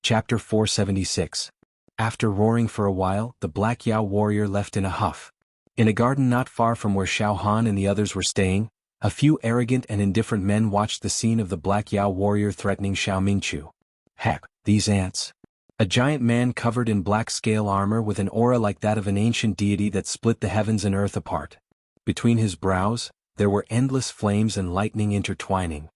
Chapter 476. After roaring for a while, the Black Yao warrior left in a huff. In a garden not far from where Xiao Han and the others were staying, a few arrogant and indifferent men watched the scene of the Black Yao warrior threatening Xiao Mingqiu. Heck, these ants. A giant man covered in black scale armor with an aura like that of an ancient deity that split the heavens and earth apart. Between his brows, there were endless flames and lightning intertwining.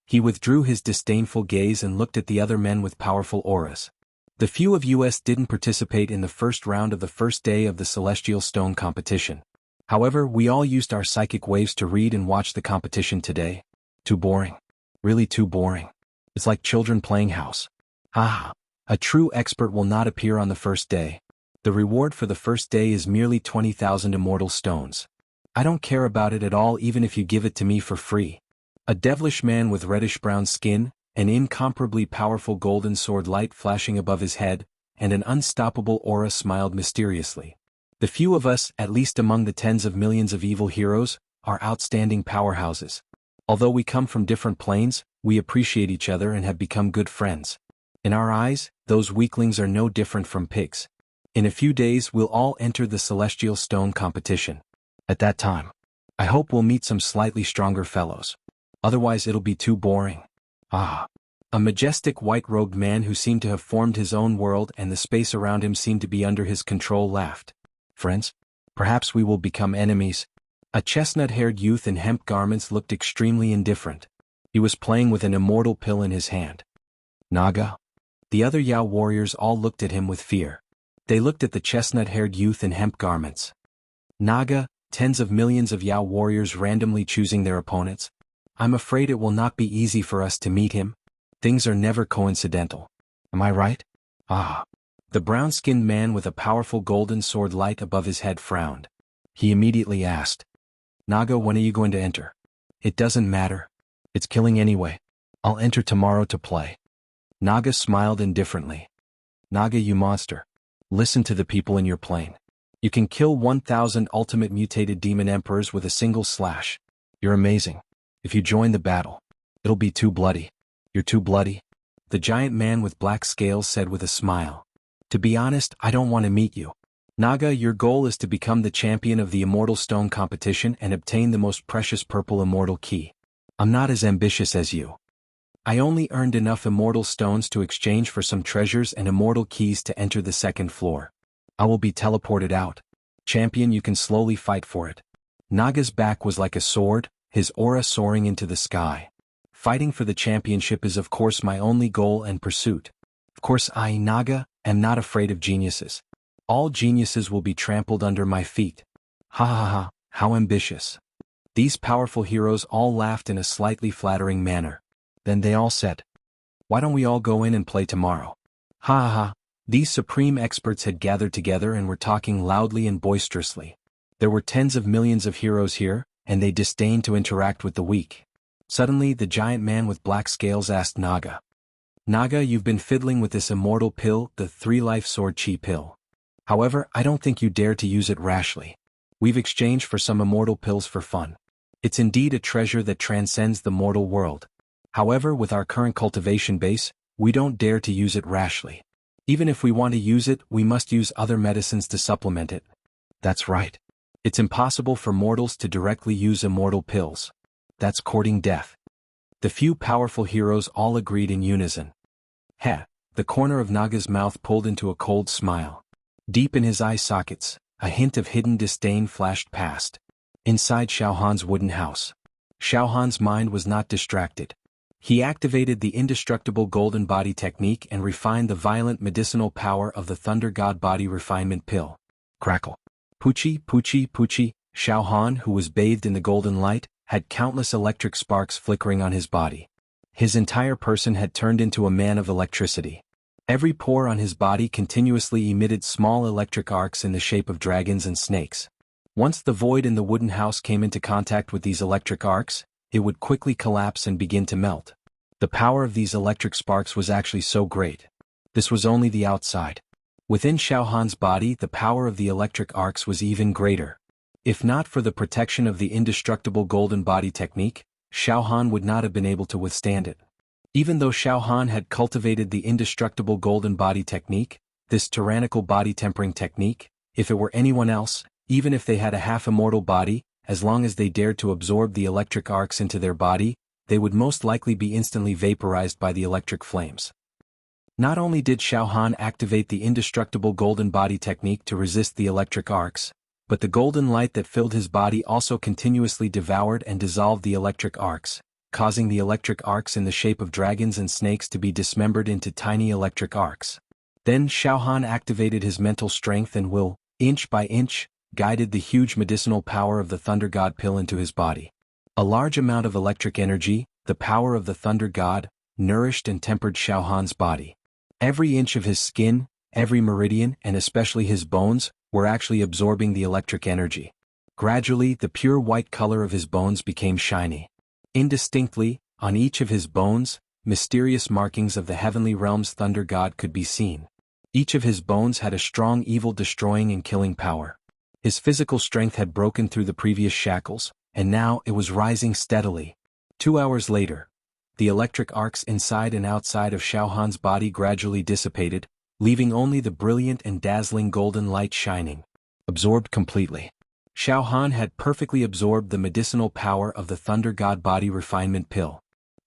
He withdrew his disdainful gaze and looked at the other men with powerful auras. The few of us didn't participate in the first round of the first day of the Celestial Stone competition. However, we all used our psychic waves to read and watch the competition today. Too boring. Really too boring. It's like children playing house. Haha. A true expert will not appear on the first day. The reward for the first day is merely 20,000 immortal stones. I don't care about it at all even if you give it to me for free. A devilish man with reddish-brown skin, an incomparably powerful golden sword light flashing above his head, and an unstoppable aura smiled mysteriously. The few of us, at least among the tens of millions of evil heroes, are outstanding powerhouses. Although we come from different planes, we appreciate each other and have become good friends. In our eyes, those weaklings are no different from pigs. In a few days we'll all enter the Celestial Stone competition. At that time, I hope we'll meet some slightly stronger fellows. Otherwise it'll be too boring. Ah. A majestic white-robed man who seemed to have formed his own world and the space around him seemed to be under his control laughed. Friends? Perhaps we will become enemies. A chestnut-haired youth in hemp garments looked extremely indifferent. He was playing with an immortal pill in his hand. Naga? The other Yao warriors all looked at him with fear. They looked at the chestnut-haired youth in hemp garments. Naga, tens of millions of Yao warriors randomly choosing their opponents. I'm afraid it will not be easy for us to meet him. Things are never coincidental. Am I right? Ah. The brown-skinned man with a powerful golden sword light above his head frowned. He immediately asked, Naga, when are you going to enter? It doesn't matter. It's killing anyway. I'll enter tomorrow to play. Naga smiled indifferently. Naga, you monster. Listen to the people in your plane. You can kill 1,000 ultimate mutated demon emperors with a single slash. You're amazing. If you join the battle, it'll be too bloody. You're too bloody? The giant man with black scales said with a smile. To be honest, I don't want to meet you. Naga, your goal is to become the champion of the Immortal Stone competition and obtain the most precious purple immortal key. I'm not as ambitious as you. I only earned enough immortal stones to exchange for some treasures and immortal keys to enter the second floor. I will be teleported out. Champion, you can slowly fight for it. Naga's back was like a sword, his aura soaring into the sky. Fighting for the championship is of course my only goal and pursuit. Of course I, Naga, am not afraid of geniuses. All geniuses will be trampled under my feet. Ha ha ha, how ambitious. These powerful heroes all laughed in a slightly flattering manner. Then they all said, why don't we all go in and play tomorrow? Ha ha ha. These supreme experts had gathered together and were talking loudly and boisterously. There were tens of millions of heroes here, and they disdained to interact with the weak. Suddenly the giant man with black scales asked Naga. Naga, you've been fiddling with this immortal pill, the 3-life sword chi pill. However, I don't think you dare to use it rashly. We've exchanged for some immortal pills for fun. It's indeed a treasure that transcends the mortal world. However, with our current cultivation base, we don't dare to use it rashly. Even if we want to use it, we must use other medicines to supplement it. That's right. It's impossible for mortals to directly use immortal pills. That's courting death. The few powerful heroes all agreed in unison. Heh, the corner of Naga's mouth pulled into a cold smile. Deep in his eye sockets, a hint of hidden disdain flashed past. Inside Xiao Han's wooden house. Xiao Han's mind was not distracted. He activated the indestructible golden body technique and refined the violent medicinal power of the Thunder God Body Refinement Pill. Crackle. Poochie, poochie, poochie. Xiao Han, who was bathed in the golden light, had countless electric sparks flickering on his body. His entire person had turned into a man of electricity. Every pore on his body continuously emitted small electric arcs in the shape of dragons and snakes. Once the void in the wooden house came into contact with these electric arcs, it would quickly collapse and begin to melt. The power of these electric sparks was actually so great. This was only the outside. Within Xiao Han's body, the power of the electric arcs was even greater. If not for the protection of the indestructible golden body technique, Xiao Han would not have been able to withstand it. Even though Xiao Han had cultivated the indestructible golden body technique, this tyrannical body tempering technique, if it were anyone else, even if they had a half-immortal body, as long as they dared to absorb the electric arcs into their body, they would most likely be instantly vaporized by the electric flames. Not only did Xiao Han activate the indestructible golden body technique to resist the electric arcs, but the golden light that filled his body also continuously devoured and dissolved the electric arcs, causing the electric arcs in the shape of dragons and snakes to be dismembered into tiny electric arcs. Then Xiao Han activated his mental strength and will, inch by inch, guided the huge medicinal power of the Thunder God pill into his body. A large amount of electric energy, the power of the Thunder God, nourished and tempered Xiao Han's body. Every inch of his skin, every meridian and especially his bones, were actually absorbing the electric energy. Gradually, the pure white color of his bones became shiny. Indistinctly, on each of his bones, mysterious markings of the heavenly realm's Thunder God could be seen. Each of his bones had a strong evil-destroying and killing power. His physical strength had broken through the previous shackles, and now it was rising steadily. 2 hours later, the electric arcs inside and outside of Xiao Han's body gradually dissipated, leaving only the brilliant and dazzling golden light shining. Absorbed completely. Xiao Han had perfectly absorbed the medicinal power of the Thunder God body refinement pill.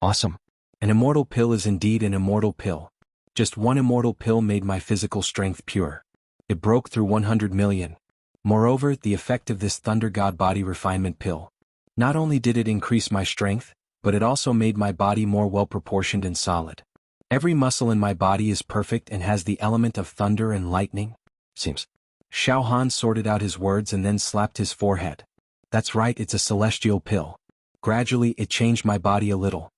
Awesome. An immortal pill is indeed an immortal pill. Just one immortal pill made my physical strength pure. It broke through 100 million. Moreover, the effect of this Thunder God body refinement pill. Not only did it increase my strength, but it also made my body more well-proportioned and solid. Every muscle in my body is perfect and has the element of thunder and lightning. Seems. Xiao Han sorted out his words and then slapped his forehead. That's right, it's a celestial pill. Gradually it changed my body a little.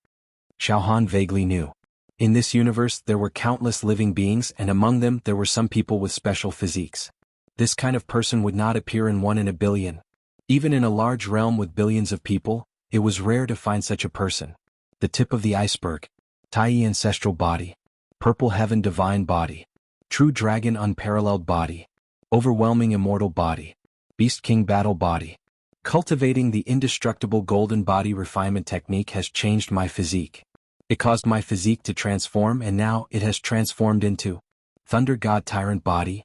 Xiao Han vaguely knew. In this universe there were countless living beings and among them there were some people with special physiques. This kind of person would not appear in 1 in a billion. Even in a large realm with billions of people, it was rare to find such a person. The tip of the iceberg. Tai ancestral body. Purple heaven divine body. True dragon unparalleled body. Overwhelming immortal body. Beast king battle body. Cultivating the indestructible golden body refinement technique has changed my physique. It caused my physique to transform and now it has transformed into Thunder God tyrant body.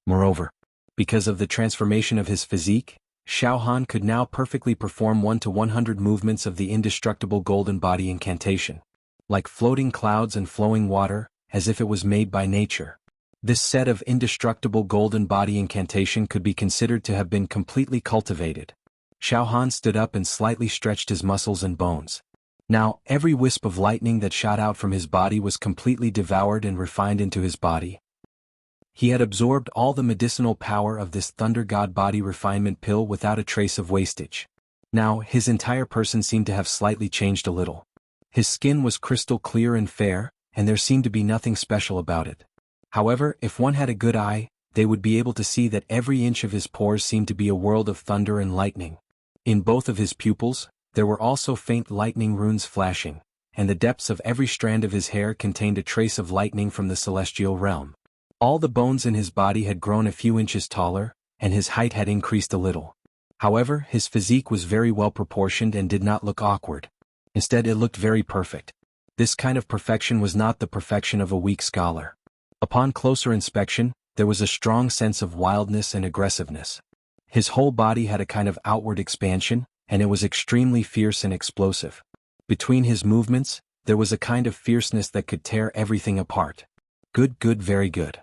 Moreover, because of the transformation of his physique, Xiao Han could now perfectly perform 1 to 100 movements of the indestructible golden body incantation. Like floating clouds and flowing water, as if it was made by nature. This set of indestructible golden body incantation could be considered to have been completely cultivated. Xiao Han stood up and slightly stretched his muscles and bones. Now, every wisp of lightning that shot out from his body was completely devoured and refined into his body. He had absorbed all the medicinal power of this Thunder God body refinement pill without a trace of wastage. Now, his entire person seemed to have slightly changed a little. His skin was crystal clear and fair, and there seemed to be nothing special about it. However, if one had a good eye, they would be able to see that every inch of his pores seemed to be a world of thunder and lightning. In both of his pupils, there were also faint lightning runes flashing, and the depths of every strand of his hair contained a trace of lightning from the celestial realm. All the bones in his body had grown a few inches taller, and his height had increased a little. However, his physique was very well proportioned and did not look awkward. Instead, it looked very perfect. This kind of perfection was not the perfection of a weak scholar. Upon closer inspection, there was a strong sense of wildness and aggressiveness. His whole body had a kind of outward expansion, and it was extremely fierce and explosive. Between his movements, there was a kind of fierceness that could tear everything apart. Good, very good.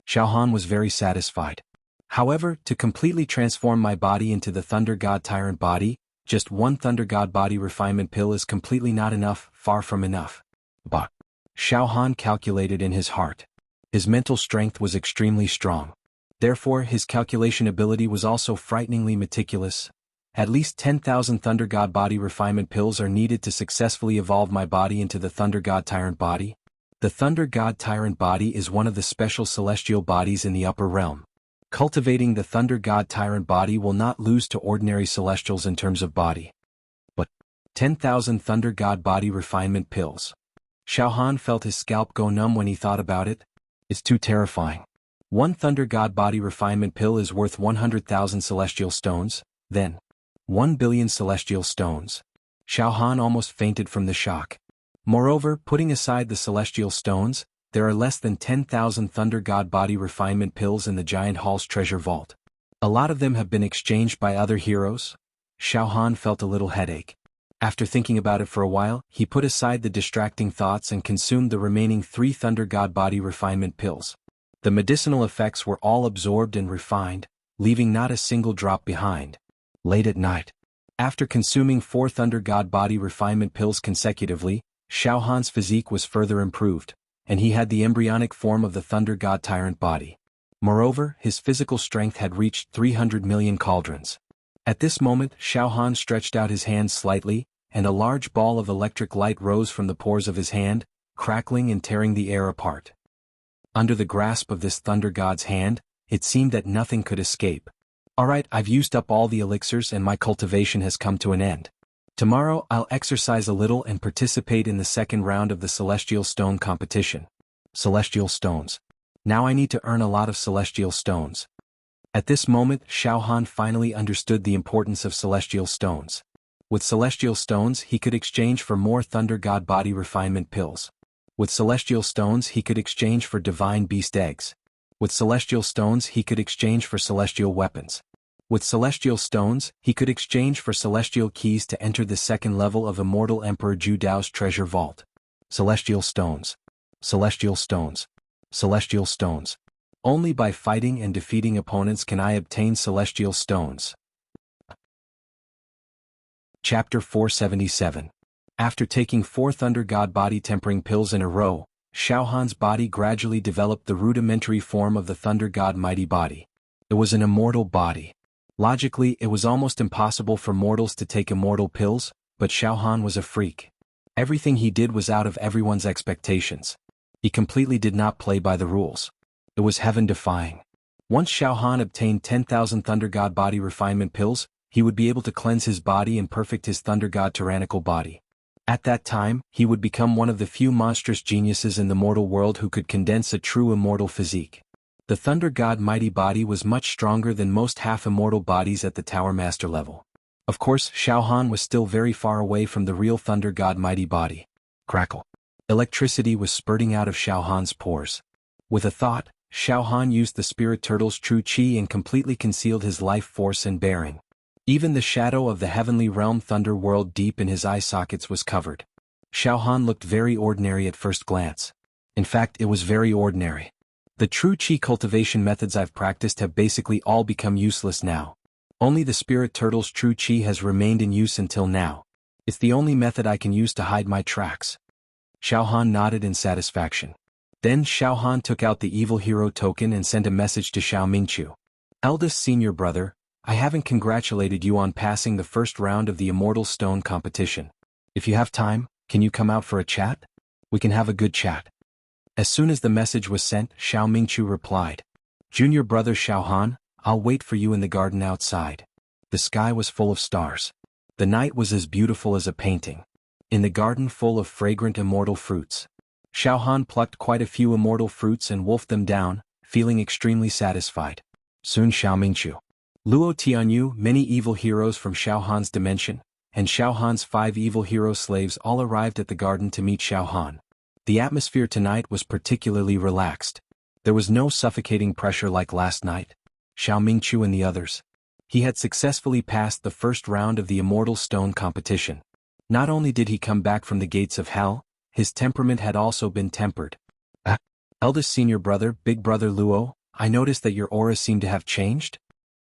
Xiao Han was very satisfied. However, to completely transform my body into the Thunder God tyrant body, just one Thunder God body refinement pill is completely not enough, far from enough. But Xiao Han calculated in his heart. His mental strength was extremely strong. Therefore, his calculation ability was also frighteningly meticulous. At least 10,000 Thunder God body refinement pills are needed to successfully evolve my body into the Thunder God tyrant body. The Thunder God tyrant body is one of the special celestial bodies in the upper realm. Cultivating the Thunder God tyrant body will not lose to ordinary celestials in terms of body. But 10,000 Thunder God body refinement pills. Xiao Han felt his scalp go numb when he thought about it. It's too terrifying. One Thunder God body refinement pill is worth 100,000 celestial stones, then 1 billion celestial stones. Xiao Han almost fainted from the shock. Moreover, putting aside the celestial stones, there are less than 10,000 Thunder God body refinement pills in the giant hall's treasure vault. A lot of them have been exchanged by other heroes. Xiao Han felt a little headache. After thinking about it for a while, he put aside the distracting thoughts and consumed the remaining 3 Thunder God body refinement pills. The medicinal effects were all absorbed and refined, leaving not a single drop behind. Late at night, after consuming 4 Thunder God body refinement pills consecutively, Xiao Han's physique was further improved, and he had the embryonic form of the Thunder God tyrant body. Moreover, his physical strength had reached 300 million cauldrons. At this moment, Xiao Han stretched out his hand slightly, and a large ball of electric light rose from the pores of his hand, crackling and tearing the air apart. Under the grasp of this Thunder God's hand, it seemed that nothing could escape. Alright, I've used up all the elixirs and my cultivation has come to an end. Tomorrow I'll exercise a little and participate in the second round of the Celestial Stone competition. Celestial Stones. Now I need to earn a lot of Celestial Stones. At this moment, Xiao Han finally understood the importance of Celestial Stones. With Celestial Stones he could exchange for more Thunder God body refinement pills. With Celestial Stones he could exchange for Divine Beast eggs. With Celestial Stones he could exchange for Celestial weapons. With Celestial Stones he could exchange for Celestial keys to enter the second level of Immortal Emperor Ju Dao's treasure vault. Celestial Stones. Celestial Stones. Celestial Stones. Only by fighting and defeating opponents can I obtain Celestial Stones. Chapter 477. After taking 4 Thunder God body tempering pills in a row, Xiao Han's body gradually developed the rudimentary form of the Thunder God mighty body. It was an immortal body. Logically, it was almost impossible for mortals to take immortal pills, but Xiao Han was a freak. Everything he did was out of everyone's expectations. He completely did not play by the rules. It was heaven-defying. Once Xiao Han obtained 10,000 Thunder God body refinement pills, he would be able to cleanse his body and perfect his Thunder God tyrannical body. At that time, he would become one of the few monstrous geniuses in the mortal world who could condense a true immortal physique. The Thunder God mighty body was much stronger than most half-immortal bodies at the Tower Master level. Of course, Xiao Han was still very far away from the real Thunder God mighty body. Crackle. Electricity was spurting out of Xiao Han's pores. With a thought, Xiao Han used the Spirit Turtle's true chi and completely concealed his life force and bearing. Even the shadow of the heavenly realm Thunder World deep in his eye sockets was covered. Xiao Han looked very ordinary at first glance. In fact, it was very ordinary. The true chi cultivation methods I've practiced have basically all become useless now. Only the Spirit Turtle's true chi has remained in use until now. It's the only method I can use to hide my tracks. Xiao Han nodded in satisfaction. Then Xiao Han took out the evil hero token and sent a message to Xiao Mingqiu. Eldest senior brother, I haven't congratulated you on passing the first round of the Immortal Stone competition. If you have time, can you come out for a chat? We can have a good chat. As soon as the message was sent, Xiao Mingqiu replied. Junior brother Xiao Han, I'll wait for you in the garden outside. The sky was full of stars. The night was as beautiful as a painting. In the garden full of fragrant immortal fruits. Xiao Han plucked quite a few immortal fruits and wolfed them down, feeling extremely satisfied. Soon Xiao Mingqiu, Luo Tianyu, many evil heroes from Xiao Han's dimension, and Xiao Han's 5 evil hero slaves all arrived at the garden to meet Xiao Han. The atmosphere tonight was particularly relaxed. There was no suffocating pressure like last night. Xiao Mingqiu and the others. He had successfully passed the first round of the Immortal Stone competition. Not only did he come back from the gates of hell, his temperament had also been tempered. Eldest senior brother, big brother Luo, I noticed that your aura seemed to have changed?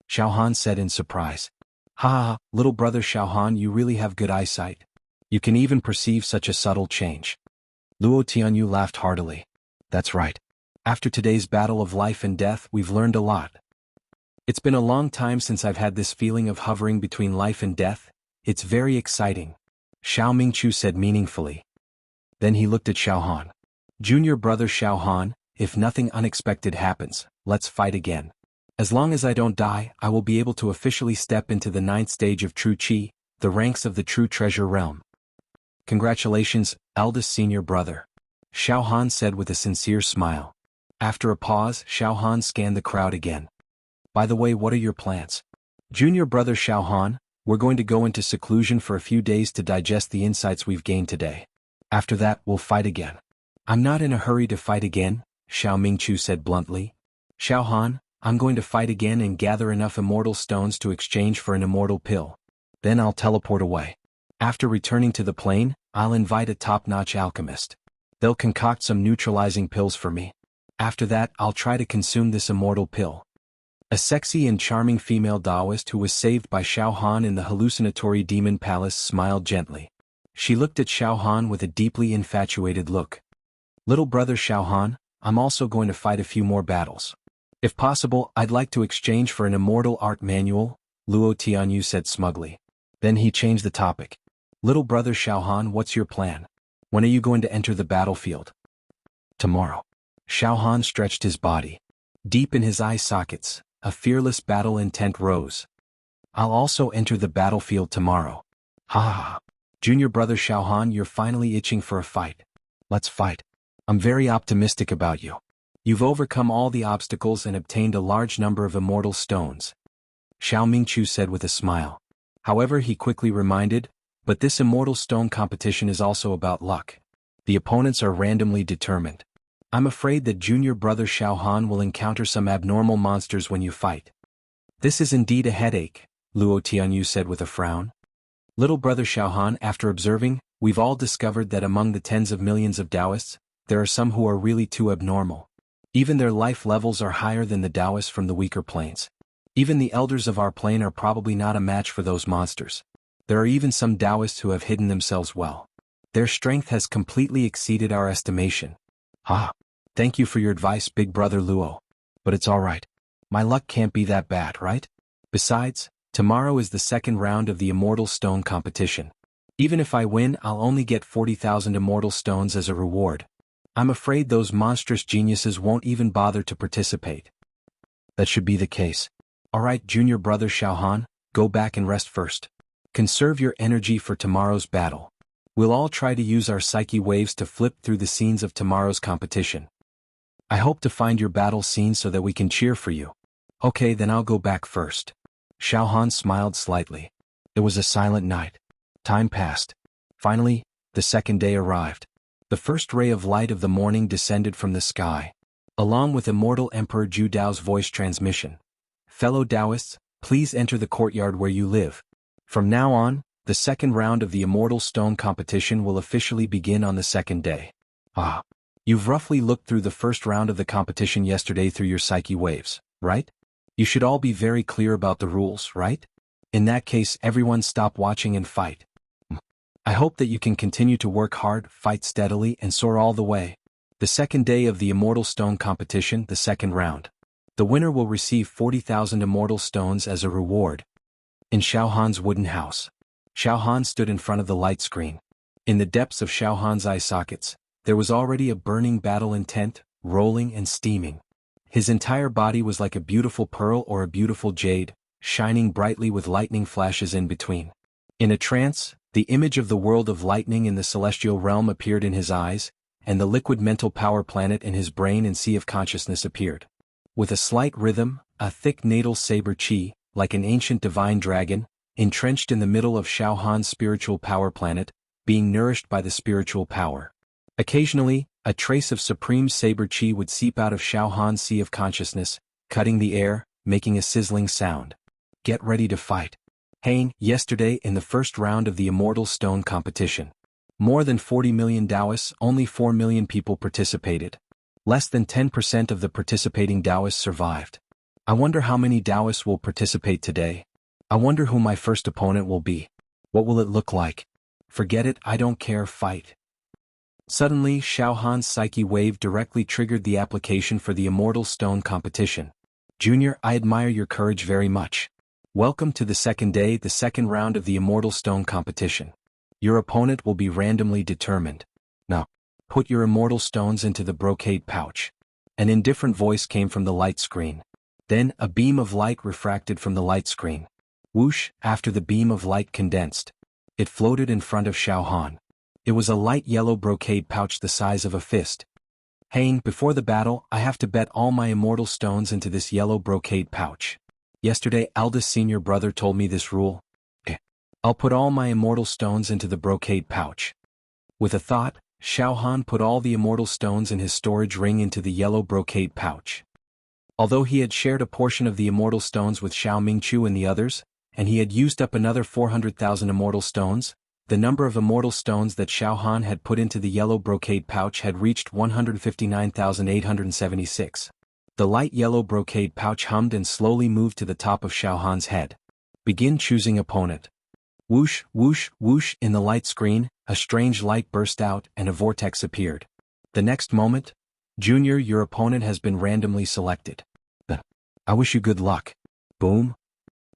Xiao Han said in surprise. Ha ha, little brother Xiao Han, you really have good eyesight. You can even perceive such a subtle change. Luo Tianyu laughed heartily. That's right. After today's battle of life and death, we've learned a lot. It's been a long time since I've had this feeling of hovering between life and death. It's very exciting. Xiao Mingqiu said meaningfully. Then he looked at Xiao Han. Junior brother Xiao Han, if nothing unexpected happens, let's fight again. As long as I don't die, I will be able to officially step into the 9th stage of True Chi, the ranks of the True Treasure Realm. Congratulations, eldest senior brother. Xiao Han said with a sincere smile. After a pause, Xiao Han scanned the crowd again. By the way, what are your plans? Junior brother Xiao Han, we're going to go into seclusion for a few days to digest the insights we've gained today. After that, we'll fight again. I'm not in a hurry to fight again, Xiao Mingchu said bluntly. Xiao Han, I'm going to fight again and gather enough immortal stones to exchange for an immortal pill. Then I'll teleport away. After returning to the plane, I'll invite a top-notch alchemist. They'll concoct some neutralizing pills for me. After that, I'll try to consume this immortal pill. A sexy and charming female Taoist who was saved by Xiao Han in the hallucinatory demon palace smiled gently. She looked at Xiao Han with a deeply infatuated look. Little brother Xiao Han, I'm also going to fight a few more battles. If possible, I'd like to exchange for an immortal art manual, Luo Tianyu said smugly. Then he changed the topic. Little brother Xiao Han, what's your plan? When are you going to enter the battlefield? Tomorrow. Xiao Han stretched his body. Deep in his eye sockets, a fearless battle intent rose. I'll also enter the battlefield tomorrow. Ha ha ha. Junior brother Xiao Han, you're finally itching for a fight. Let's fight. I'm very optimistic about you. You've overcome all the obstacles and obtained a large number of immortal stones. Xiao Mingchu said with a smile. However, he quickly reminded, but this immortal stone competition is also about luck. The opponents are randomly determined. I'm afraid that junior brother Xiao Han will encounter some abnormal monsters when you fight. This is indeed a headache, Luo Tianyu said with a frown. Little brother Xiao Han, after observing, we've all discovered that among the tens of millions of Taoists, there are some who are really too abnormal. Even their life levels are higher than the Taoists from the weaker planes. Even the elders of our plane are probably not a match for those monsters. There are even some Taoists who have hidden themselves well. Their strength has completely exceeded our estimation. Ha! Thank you for your advice, big brother Luo. But it's alright. My luck can't be that bad, right? Besides, tomorrow is the second round of the Immortal Stone competition. Even if I win, I'll only get 40,000 Immortal Stones as a reward. I'm afraid those monstrous geniuses won't even bother to participate. That should be the case. Alright, junior brother Xiao Han, go back and rest first. Conserve your energy for tomorrow's battle. We'll all try to use our psyche waves to flip through the scenes of tomorrow's competition. I hope to find your battle scene so that we can cheer for you. Okay, then I'll go back first. Xiao Han smiled slightly. It was a silent night. Time passed. Finally, the second day arrived. The first ray of light of the morning descended from the sky, along with Immortal Emperor Ju Dao's voice transmission. Fellow Taoists, please enter the courtyard where you live. From now on, the second round of the Immortal Stone competition will officially begin on the second day. Ah. You've roughly looked through the first round of the competition yesterday through your psyche waves, right? You should all be very clear about the rules, right? In that case, everyone stop watching and fight. I hope that you can continue to work hard, fight steadily, and soar all the way. The second day of the Immortal Stone competition, the second round. The winner will receive 40,000 Immortal Stones as a reward. In Xiao Han's wooden house. Xiao Han stood in front of the light screen. In the depths of Xiao Han's eye sockets, there was already a burning battle intent, rolling and steaming. His entire body was like a beautiful pearl or a beautiful jade, shining brightly with lightning flashes in between. In a trance, the image of the world of lightning in the celestial realm appeared in his eyes, and the liquid mental power planet in his brain and sea of consciousness appeared. With a slight rhythm, a thick natal saber chi, like an ancient divine dragon, entrenched in the middle of Xiao Han's spiritual power planet, being nourished by the spiritual power. Occasionally, a trace of supreme saber chi would seep out of Xiao Han's sea of consciousness, cutting the air, making a sizzling sound. Get ready to fight. Hey, yesterday in the first round of the Immortal Stone competition. More than 40 million Taoists, only 4 million people participated. Less than 10% of the participating Taoists survived. I wonder how many Taoists will participate today. I wonder who my first opponent will be. What will it look like? Forget it, I don't care, fight. Suddenly, Xiao Han's psyche wave directly triggered the application for the Immortal Stone competition. Junior, I admire your courage very much. Welcome to the second day, the second round of the Immortal Stone competition. Your opponent will be randomly determined. Now, put your immortal stones into the brocade pouch. An indifferent voice came from the light screen. Then, a beam of light refracted from the light screen. Whoosh, after the beam of light condensed. It floated in front of Xiao Han. It was a light yellow brocade pouch the size of a fist. Hey, before the battle, I have to bet all my immortal stones into this yellow brocade pouch. Yesterday, eldest senior brother told me this rule. I'll put all my immortal stones into the brocade pouch. With a thought, Xiao Han put all the immortal stones in his storage ring into the yellow brocade pouch. Although he had shared a portion of the immortal stones with Xiao Mingqiu and the others, and he had used up another 400,000 immortal stones, the number of immortal stones that Xiao Han had put into the yellow brocade pouch had reached 159,876. The light yellow brocade pouch hummed and slowly moved to the top of Xiao Han's head. Begin choosing opponent. Whoosh, whoosh, whoosh. In the light screen, a strange light burst out and a vortex appeared. The next moment, Junior, your opponent has been randomly selected. I wish you good luck. Boom.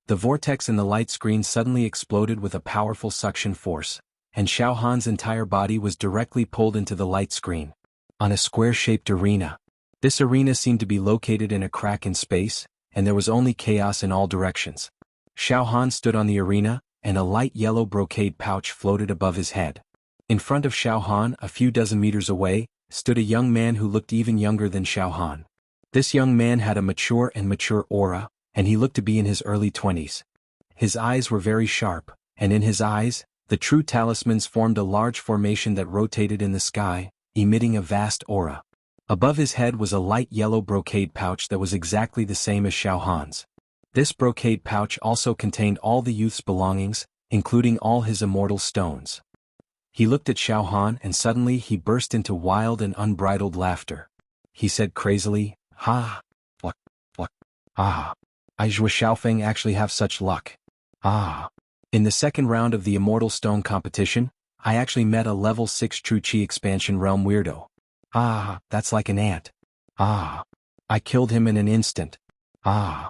The vortex in the light screen suddenly exploded with a powerful suction force, and Xiao Han's entire body was directly pulled into the light screen. On a square-shaped arena. This arena seemed to be located in a crack in space, and there was only chaos in all directions. Xiao Han stood on the arena, and a light yellow brocade pouch floated above his head. In front of Xiao Han, a few dozen meters away, stood a young man who looked even younger than Xiao Han. This young man had a mature aura, and he looked to be in his early 20s. His eyes were very sharp, and in his eyes, the true talismans formed a large formation that rotated in the sky, emitting a vast aura. Above his head was a light yellow brocade pouch that was exactly the same as Xiao Han's. This brocade pouch also contained all the youth's belongings, including all his immortal stones. He looked at Xiao Han and suddenly he burst into wild and unbridled laughter. He said crazily, "Ha! Luck! Luck! Ah! I Zhuo Xiaofeng actually have such luck. Ah! In the second round of the Immortal Stone competition, I actually met a level 6 True Qi Expansion Realm weirdo. Ah! That's like an ant. Ah! I killed him in an instant. Ah!"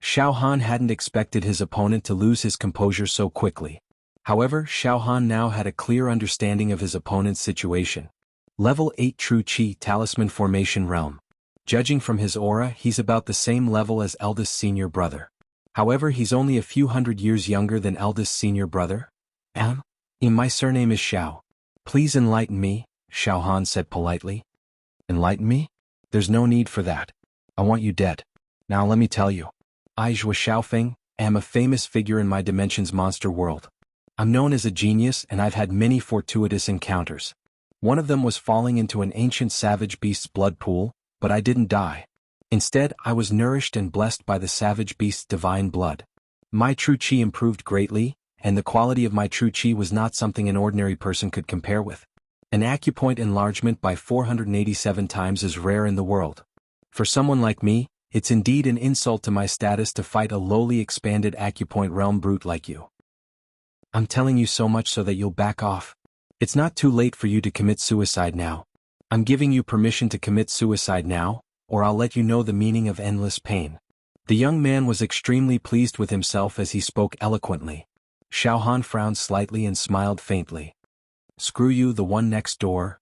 Xiao Han hadn't expected his opponent to lose his composure so quickly. However, Xiao Han now had a clear understanding of his opponent's situation. Level 8 True Qi Talisman Formation Realm. Judging from his aura, he's about the same level as eldest senior brother. However, he's only a few hundred years younger than eldest senior brother. My surname is Xiao. Please enlighten me, Xiao Han said politely. Enlighten me? There's no need for that. I want you dead. Now let me tell you. I Zhuo Xiaofeng am a famous figure in my dimension's monster world. I'm known as a genius and I've had many fortuitous encounters. One of them was falling into an ancient savage beast's blood pool, but I didn't die. Instead, I was nourished and blessed by the savage beast's divine blood. My true qi improved greatly, and the quality of my true qi was not something an ordinary person could compare with. An acupoint enlargement by 487 times is rare in the world. For someone like me, it's indeed an insult to my status to fight a lowly expanded acupoint realm brute like you. I'm telling you so much so that you'll back off. It's not too late for you to commit suicide now. I'm giving you permission to commit suicide now, or I'll let you know the meaning of endless pain. The young man was extremely pleased with himself as he spoke eloquently. Xiao Han frowned slightly and smiled faintly. Screw you, the one next door.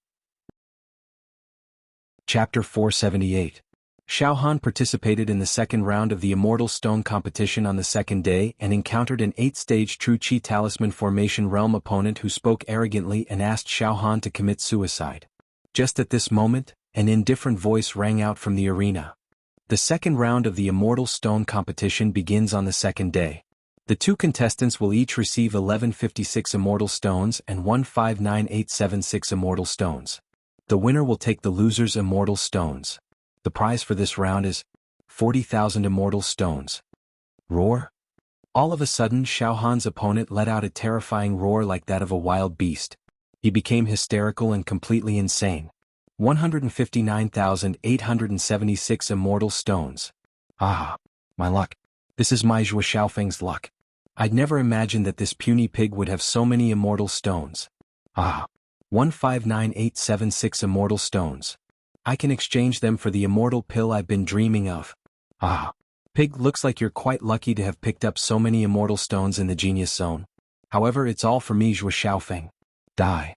Chapter 478. Xiao Han participated in the second round of the Immortal Stone competition on the second day and encountered an 8-stage True Qi Talisman Formation Realm opponent who spoke arrogantly and asked Xiao Han to commit suicide. Just at this moment, an indifferent voice rang out from the arena. The second round of the Immortal Stone competition begins on the second day. The two contestants will each receive 1156 Immortal Stones and 159876 Immortal Stones. The winner will take the loser's Immortal Stones. The prize for this round is 40,000 Immortal Stones. Roar? All of a sudden, Xiao Han's opponent let out a terrifying roar like that of a wild beast. He became hysterical and completely insane. 159,876 Immortal Stones. Ah, my luck. This is my Zhuo Xiaofeng's luck. I'd never imagined that this puny pig would have so many Immortal Stones. Ah, 159876 Immortal Stones. I can exchange them for the immortal pill I've been dreaming of. Ah, pig, looks like you're quite lucky to have picked up so many immortal stones in the genius zone. However, it's all for me, Zhuo Xiaofeng. Die.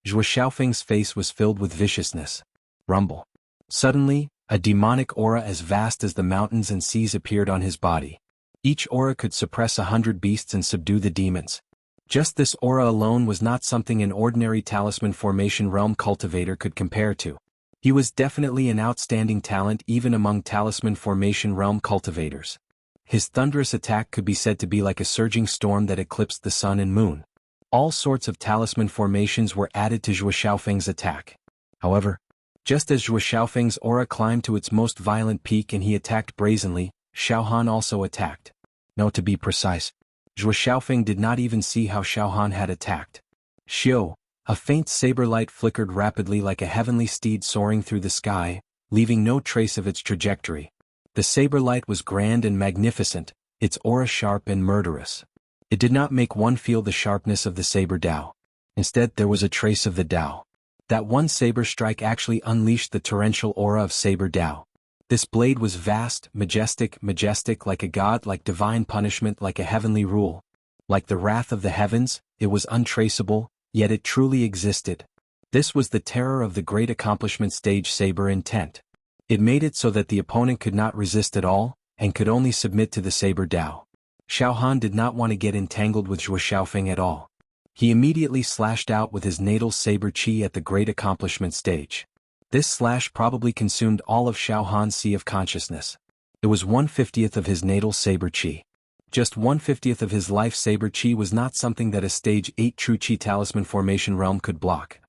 Zhuo Xiaofeng's face was filled with viciousness. Rumble. Suddenly, a demonic aura as vast as the mountains and seas appeared on his body. Each aura could suppress 100 beasts and subdue the demons. Just this aura alone was not something an ordinary talisman formation realm cultivator could compare to. He was definitely an outstanding talent even among talisman formation realm cultivators. His thunderous attack could be said to be like a surging storm that eclipsed the sun and moon. All sorts of talisman formations were added to Zhuo Xiaofeng's attack. However, just as Zhuo Xiaofeng's aura climbed to its most violent peak and he attacked brazenly, Xiao Han also attacked. No, to be precise, Zhuo Xiaofeng did not even see how Xiao Han had attacked. Xiao, a faint saber light flickered rapidly like a heavenly steed soaring through the sky, leaving no trace of its trajectory. The saber light was grand and magnificent, its aura sharp and murderous. It did not make one feel the sharpness of the saber Dao. Instead, there was a trace of the Dao. That one saber strike actually unleashed the torrential aura of saber Dao. This blade was vast, majestic like a god, like divine punishment, like a heavenly rule. Like the wrath of the heavens, it was untraceable, yet it truly existed. This was the terror of the great accomplishment stage saber intent. It made it so that the opponent could not resist at all, and could only submit to the saber Dao. Xiao Han did not want to get entangled with Zhuo Xiaofeng at all. He immediately slashed out with his natal saber chi at the great accomplishment stage. This slash probably consumed all of Xiao Han's sea of consciousness. It was 1/50th of his natal saber chi. Just 1/50th of his life saber chi was not something that a stage 8 true chi talisman formation realm could block.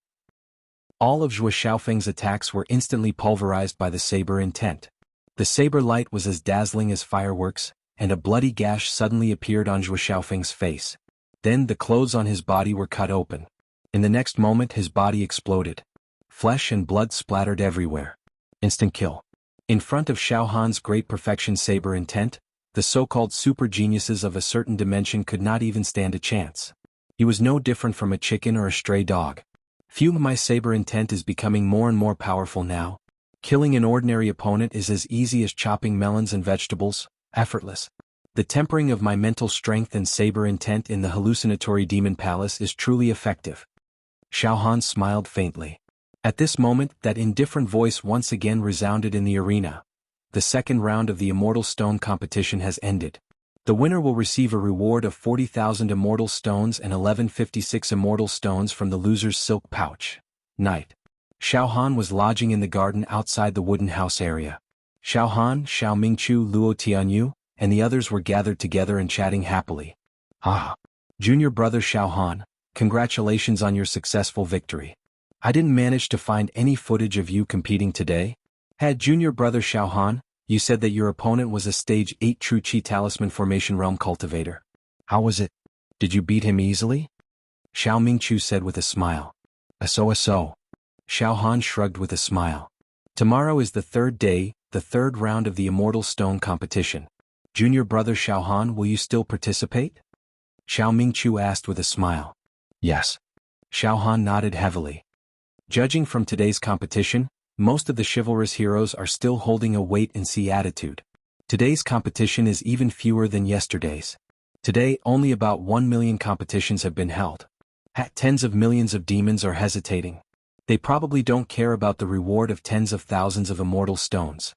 All of Zhuo Xiaofeng's attacks were instantly pulverized by the saber intent. The saber light was as dazzling as fireworks, and a bloody gash suddenly appeared on Zhuo Xiaofeng's face. Then the clothes on his body were cut open. In the next moment his body exploded. Flesh and blood splattered everywhere. Instant kill. In front of Xiao Han's great perfection saber intent, the so-called super geniuses of a certain dimension could not even stand a chance. He was no different from a chicken or a stray dog. Phew, my saber intent is becoming more and more powerful now. Killing an ordinary opponent is as easy as chopping melons and vegetables, effortless. The tempering of my mental strength and saber intent in the hallucinatory demon palace is truly effective. Xiao Han smiled faintly. At this moment, that indifferent voice once again resounded in the arena. The second round of the Immortal Stone competition has ended. The winner will receive a reward of 40,000 Immortal Stones and 1156 Immortal Stones from the loser's silk pouch. Night. Xiao Han was lodging in the garden outside the wooden house area. Xiao Han, Xiao Mingqiu, Luo Tianyu, and the others were gathered together and chatting happily. Ah! Junior brother Xiao Han, congratulations on your successful victory. I didn't manage to find any footage of you competing today. Had junior brother Xiao Han, you said that your opponent was a stage 8 true chi talisman formation realm cultivator. How was it? Did you beat him easily? Xiao Mingqiu said with a smile. So. Xiao Han shrugged with a smile. Tomorrow is the third day, the third round of the Immortal Stone competition. Junior brother Xiao Han, will you still participate? Xiao Mingqiu asked with a smile. Yes. Xiao Han nodded heavily. Judging from today's competition, most of the chivalrous heroes are still holding a wait-and-see attitude. Today's competition is even fewer than yesterday's. Today, only about 1 million competitions have been held. Tens of millions of demons are hesitating. They probably don't care about the reward of tens of thousands of Immortal Stones.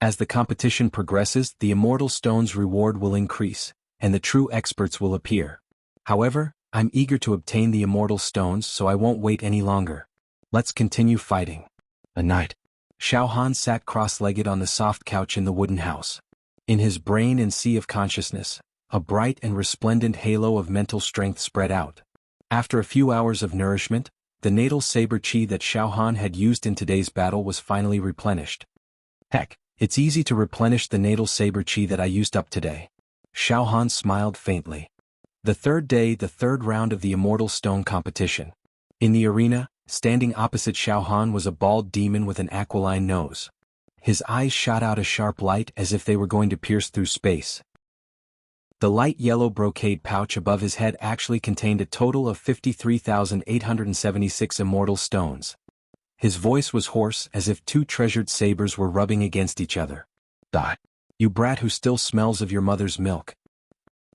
As the competition progresses, the Immortal Stones reward will increase, and the true experts will appear. However, I'm eager to obtain the Immortal Stones, so I won't wait any longer. Let's continue fighting. A night. Xiao Han sat cross-legged on the soft couch in the wooden house. In his brain and sea of consciousness, a bright and resplendent halo of mental strength spread out. After a few hours of nourishment, the natal saber chi that Xiao Han had used in today's battle was finally replenished. Heck, it's easy to replenish the natal saber chi that I used up today. Xiao Han smiled faintly. The third day, the third round of the Immortal Stone competition. In the arena, standing opposite Xiao Han was a bald demon with an aquiline nose. His eyes shot out a sharp light as if they were going to pierce through space. The light yellow brocade pouch above his head actually contained a total of 53,876 Immortal Stones. His voice was hoarse as if two treasured sabers were rubbing against each other. "Die, you brat who still smells of your mother's milk."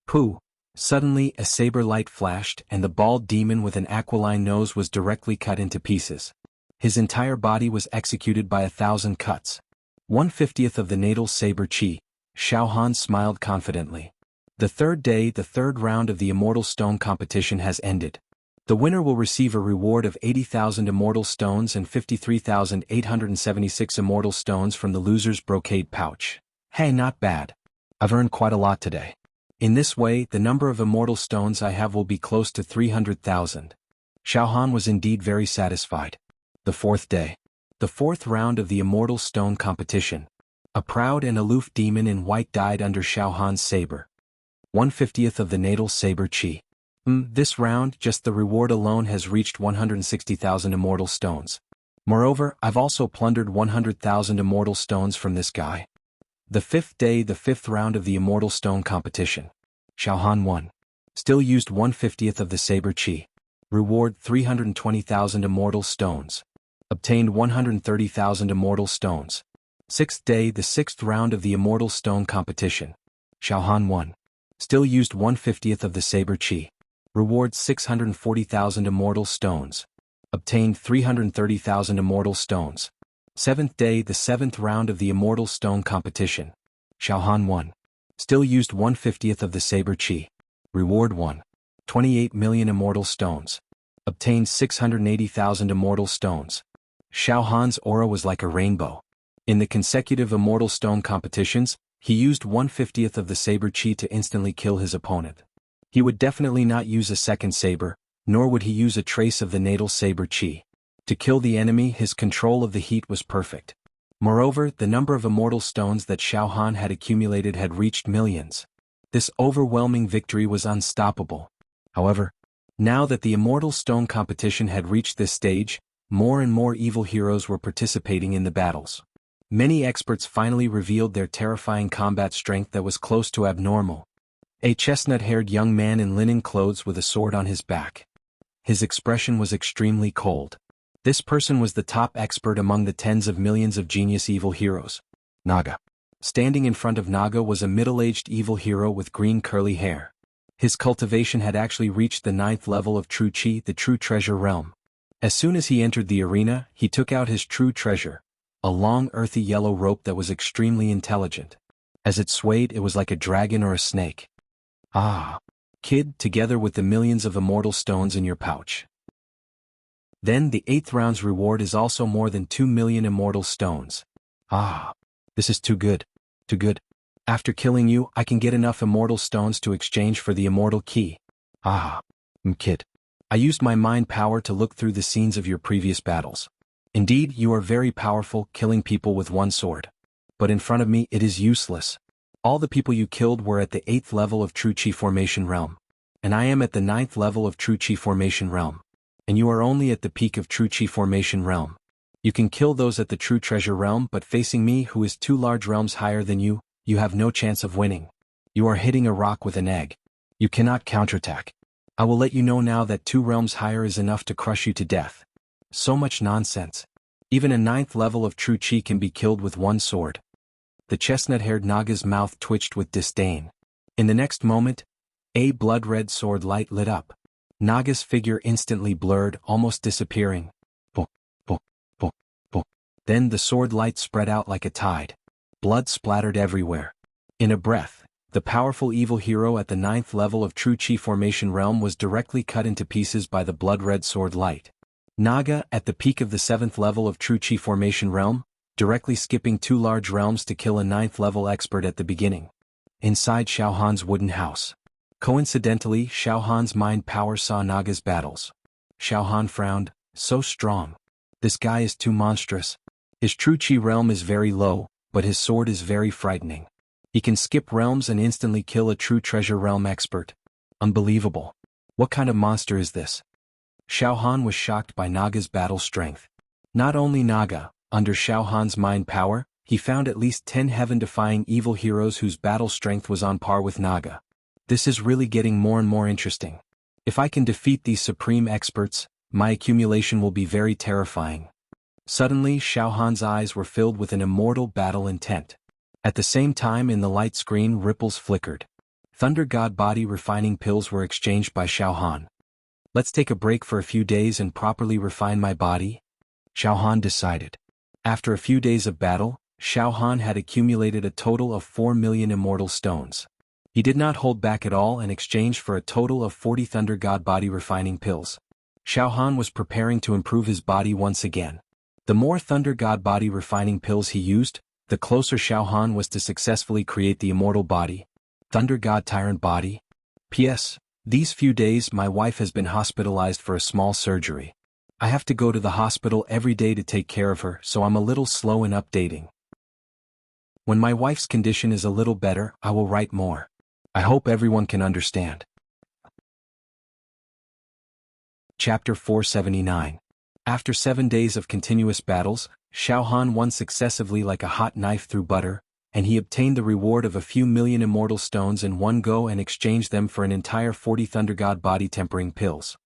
Pooh! Suddenly a saber light flashed and the bald demon with an aquiline nose was directly cut into pieces. His entire body was executed by 1,000 cuts. 1/50th of the natal saber chi. Xiao Han smiled confidently. The third day, the third round of the Immortal Stone competition has ended. The winner will receive a reward of 80,000 Immortal Stones and 53,876 Immortal Stones from the loser's brocade pouch. Hey, not bad. I've earned quite a lot today. In this way, the number of immortal stones I have will be close to 300,000. Xiao Han was indeed very satisfied. The fourth day. The fourth round of the immortal stone competition. A proud and aloof demon in white died under Xiao Han's saber. 1/50th of the natal saber chi. This round, just the reward alone has reached 160,000 immortal stones. Moreover, I've also plundered 100,000 immortal stones from this guy. The fifth day, the fifth round of the immortal stone competition. Xiao Han won. Still used 1/50th of the saber chi. Reward 320,000 immortal stones. Obtained 130,000 immortal stones. Sixth day, the sixth round of the immortal stone competition. Xiao Han won. Still used 1/50th of the saber chi. Reward 640,000 immortal stones. Obtained 330,000 immortal stones. Seventh day, the seventh round of the immortal stone competition. Xiao Han won. Still used 1/50th of the saber chi. Reward 28 million immortal stones. Obtained 680,000 immortal stones. Xiao Han's aura was like a rainbow. In the consecutive immortal stone competitions, he used 1/50th of the saber chi to instantly kill his opponent. He would definitely not use a second saber, nor would he use a trace of the natal saber chi. To kill the enemy, his control of the heat was perfect. Moreover, the number of immortal stones that Xiao Han had accumulated had reached millions. This overwhelming victory was unstoppable. However, now that the immortal stone competition had reached this stage, more and more evil heroes were participating in the battles. Many experts finally revealed their terrifying combat strength that was close to abnormal. A chestnut-haired young man in linen clothes with a sword on his back. His expression was extremely cold. This person was the top expert among the tens of millions of genius evil heroes. Naga. Standing in front of Naga was a middle-aged evil hero with green curly hair. His cultivation had actually reached the 9th level of true chi, the true treasure realm. As soon as he entered the arena, he took out his true treasure, a long earthy yellow rope that was extremely intelligent. As it swayed, it was like a dragon or a snake. Ah, kid, together with the millions of immortal stones in your pouch. Then the 8th round's reward is also more than 2 million immortal stones. Ah, this is too good. Too good. After killing you, I can get enough immortal stones to exchange for the immortal key. Ah, kid. I used my mind power to look through the scenes of your previous battles. Indeed, you are very powerful, killing people with one sword. But in front of me, it is useless. All the people you killed were at the 8th level of True Chi Formation Realm. And I am at the 9th level of True Chi Formation Realm. And you are only at the peak of True Chi Formation Realm. You can kill those at the True Treasure Realm, but facing me, who is 2 large realms higher than you have no chance of winning. You are hitting a rock with an egg. You cannot counterattack. I will let you know now that 2 realms higher is enough to crush you to death. So much nonsense. Even a 9th level of True Chi can be killed with one sword. The chestnut-haired Naga's mouth twitched with disdain. In the next moment, a blood-red sword light lit up. Naga's figure instantly blurred, almost disappearing. Book, book, book, book. Then the sword light spread out like a tide. Blood splattered everywhere. In a breath, the powerful evil hero at the 9th level of True Chi Formation Realm was directly cut into pieces by the blood-red sword light. Naga, at the peak of the 7th level of True Chi Formation Realm, directly skipping 2 large realms to kill a 9th level expert at the beginning. Inside Xiao Han's wooden house. Coincidentally, Xiao Han's mind power saw Naga's battles. Xiao Han frowned, so strong. This guy is too monstrous. His True Chi realm is very low, but his sword is very frightening. He can skip realms and instantly kill a True Treasure Realm expert. Unbelievable. What kind of monster is this? Xiao Han was shocked by Naga's battle strength. Not only Naga, under Xiao Han's mind power, he found at least 10 heaven-defying evil heroes whose battle strength was on par with Naga. This is really getting more and more interesting. If I can defeat these supreme experts, my accumulation will be very terrifying. Suddenly, Xiao Han's eyes were filled with an immortal battle intent. At the same time, in the light screen, ripples flickered. Thunder God body refining pills were exchanged by Xiao Han. Let's take a break for a few days and properly refine my body, Xiao Han decided. After a few days of battle, Xiao Han had accumulated a total of 4 million immortal stones. He did not hold back at all and exchanged for a total of 40 Thunder God body refining pills. Xiao Han was preparing to improve his body once again. The more Thunder God body refining pills he used, the closer Xiao Han was to successfully create the immortal body. Thunder God Tyrant Body? P.S. These few days my wife has been hospitalized for a small surgery. I have to go to the hospital every day to take care of her, so I'm a little slow in updating. When my wife's condition is a little better, I will write more. I hope everyone can understand. Chapter 479. After 7 days of continuous battles, Xiao Han won successively like a hot knife through butter, and he obtained the reward of a few million immortal stones in one go and exchanged them for an entire 40 Thunder God body tempering pills.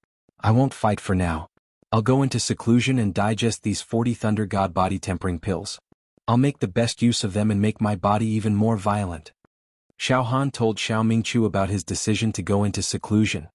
I won't fight for now. I'll go into seclusion and digest these 40 Thunder God body tempering pills. I'll make the best use of them and make my body even more violent. Xiao Han told Xiao Mingqiu about his decision to go into seclusion.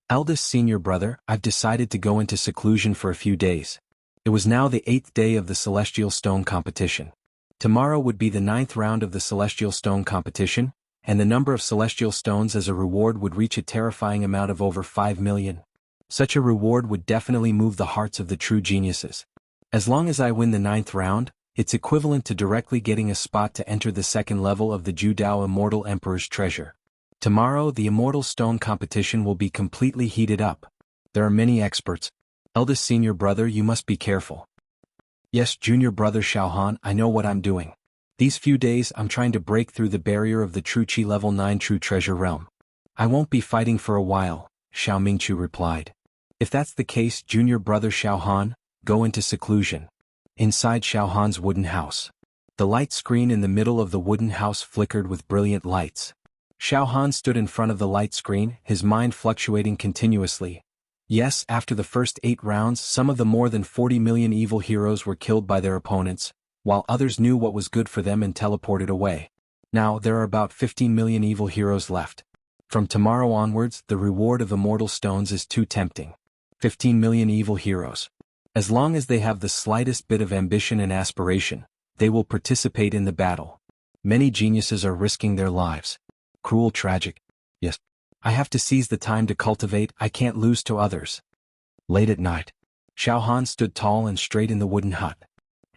Eldest senior brother, I've decided to go into seclusion for a few days. It was now the 8th day of the Celestial Stone competition. Tomorrow would be the 9th round of the Celestial Stone competition, and the number of Celestial Stones as a reward would reach a terrifying amount of over 5 million. Such a reward would definitely move the hearts of the true geniuses. As long as I win the 9th round, it's equivalent to directly getting a spot to enter the 2nd level of the Ju Dao Immortal Emperor's treasure. Tomorrow the Immortal Stone competition will be completely heated up. There are many experts. Eldest senior brother, you must be careful. Yes, junior brother Xiao Han, I know what I'm doing. These few days I'm trying to break through the barrier of the True Qi Level 9 True Treasure Realm. I won't be fighting for a while, Xiao Mingqiu replied. If that's the case, junior brother Xiao Han, go into seclusion. Inside Xiao Han's wooden house. The light screen in the middle of the wooden house flickered with brilliant lights. Xiao Han stood in front of the light screen, his mind fluctuating continuously. Yes, after the first 8 rounds, some of the more than 40 million evil heroes were killed by their opponents, while others knew what was good for them and teleported away. Now, there are about 15 million evil heroes left. From tomorrow onwards, the reward of immortal stones is too tempting. 15 million evil heroes. As long as they have the slightest bit of ambition and aspiration, they will participate in the battle. Many geniuses are risking their lives. Cruel, tragic. Yes. I have to seize the time to cultivate, I can't lose to others. Late at night, Xiao Han stood tall and straight in the wooden hut.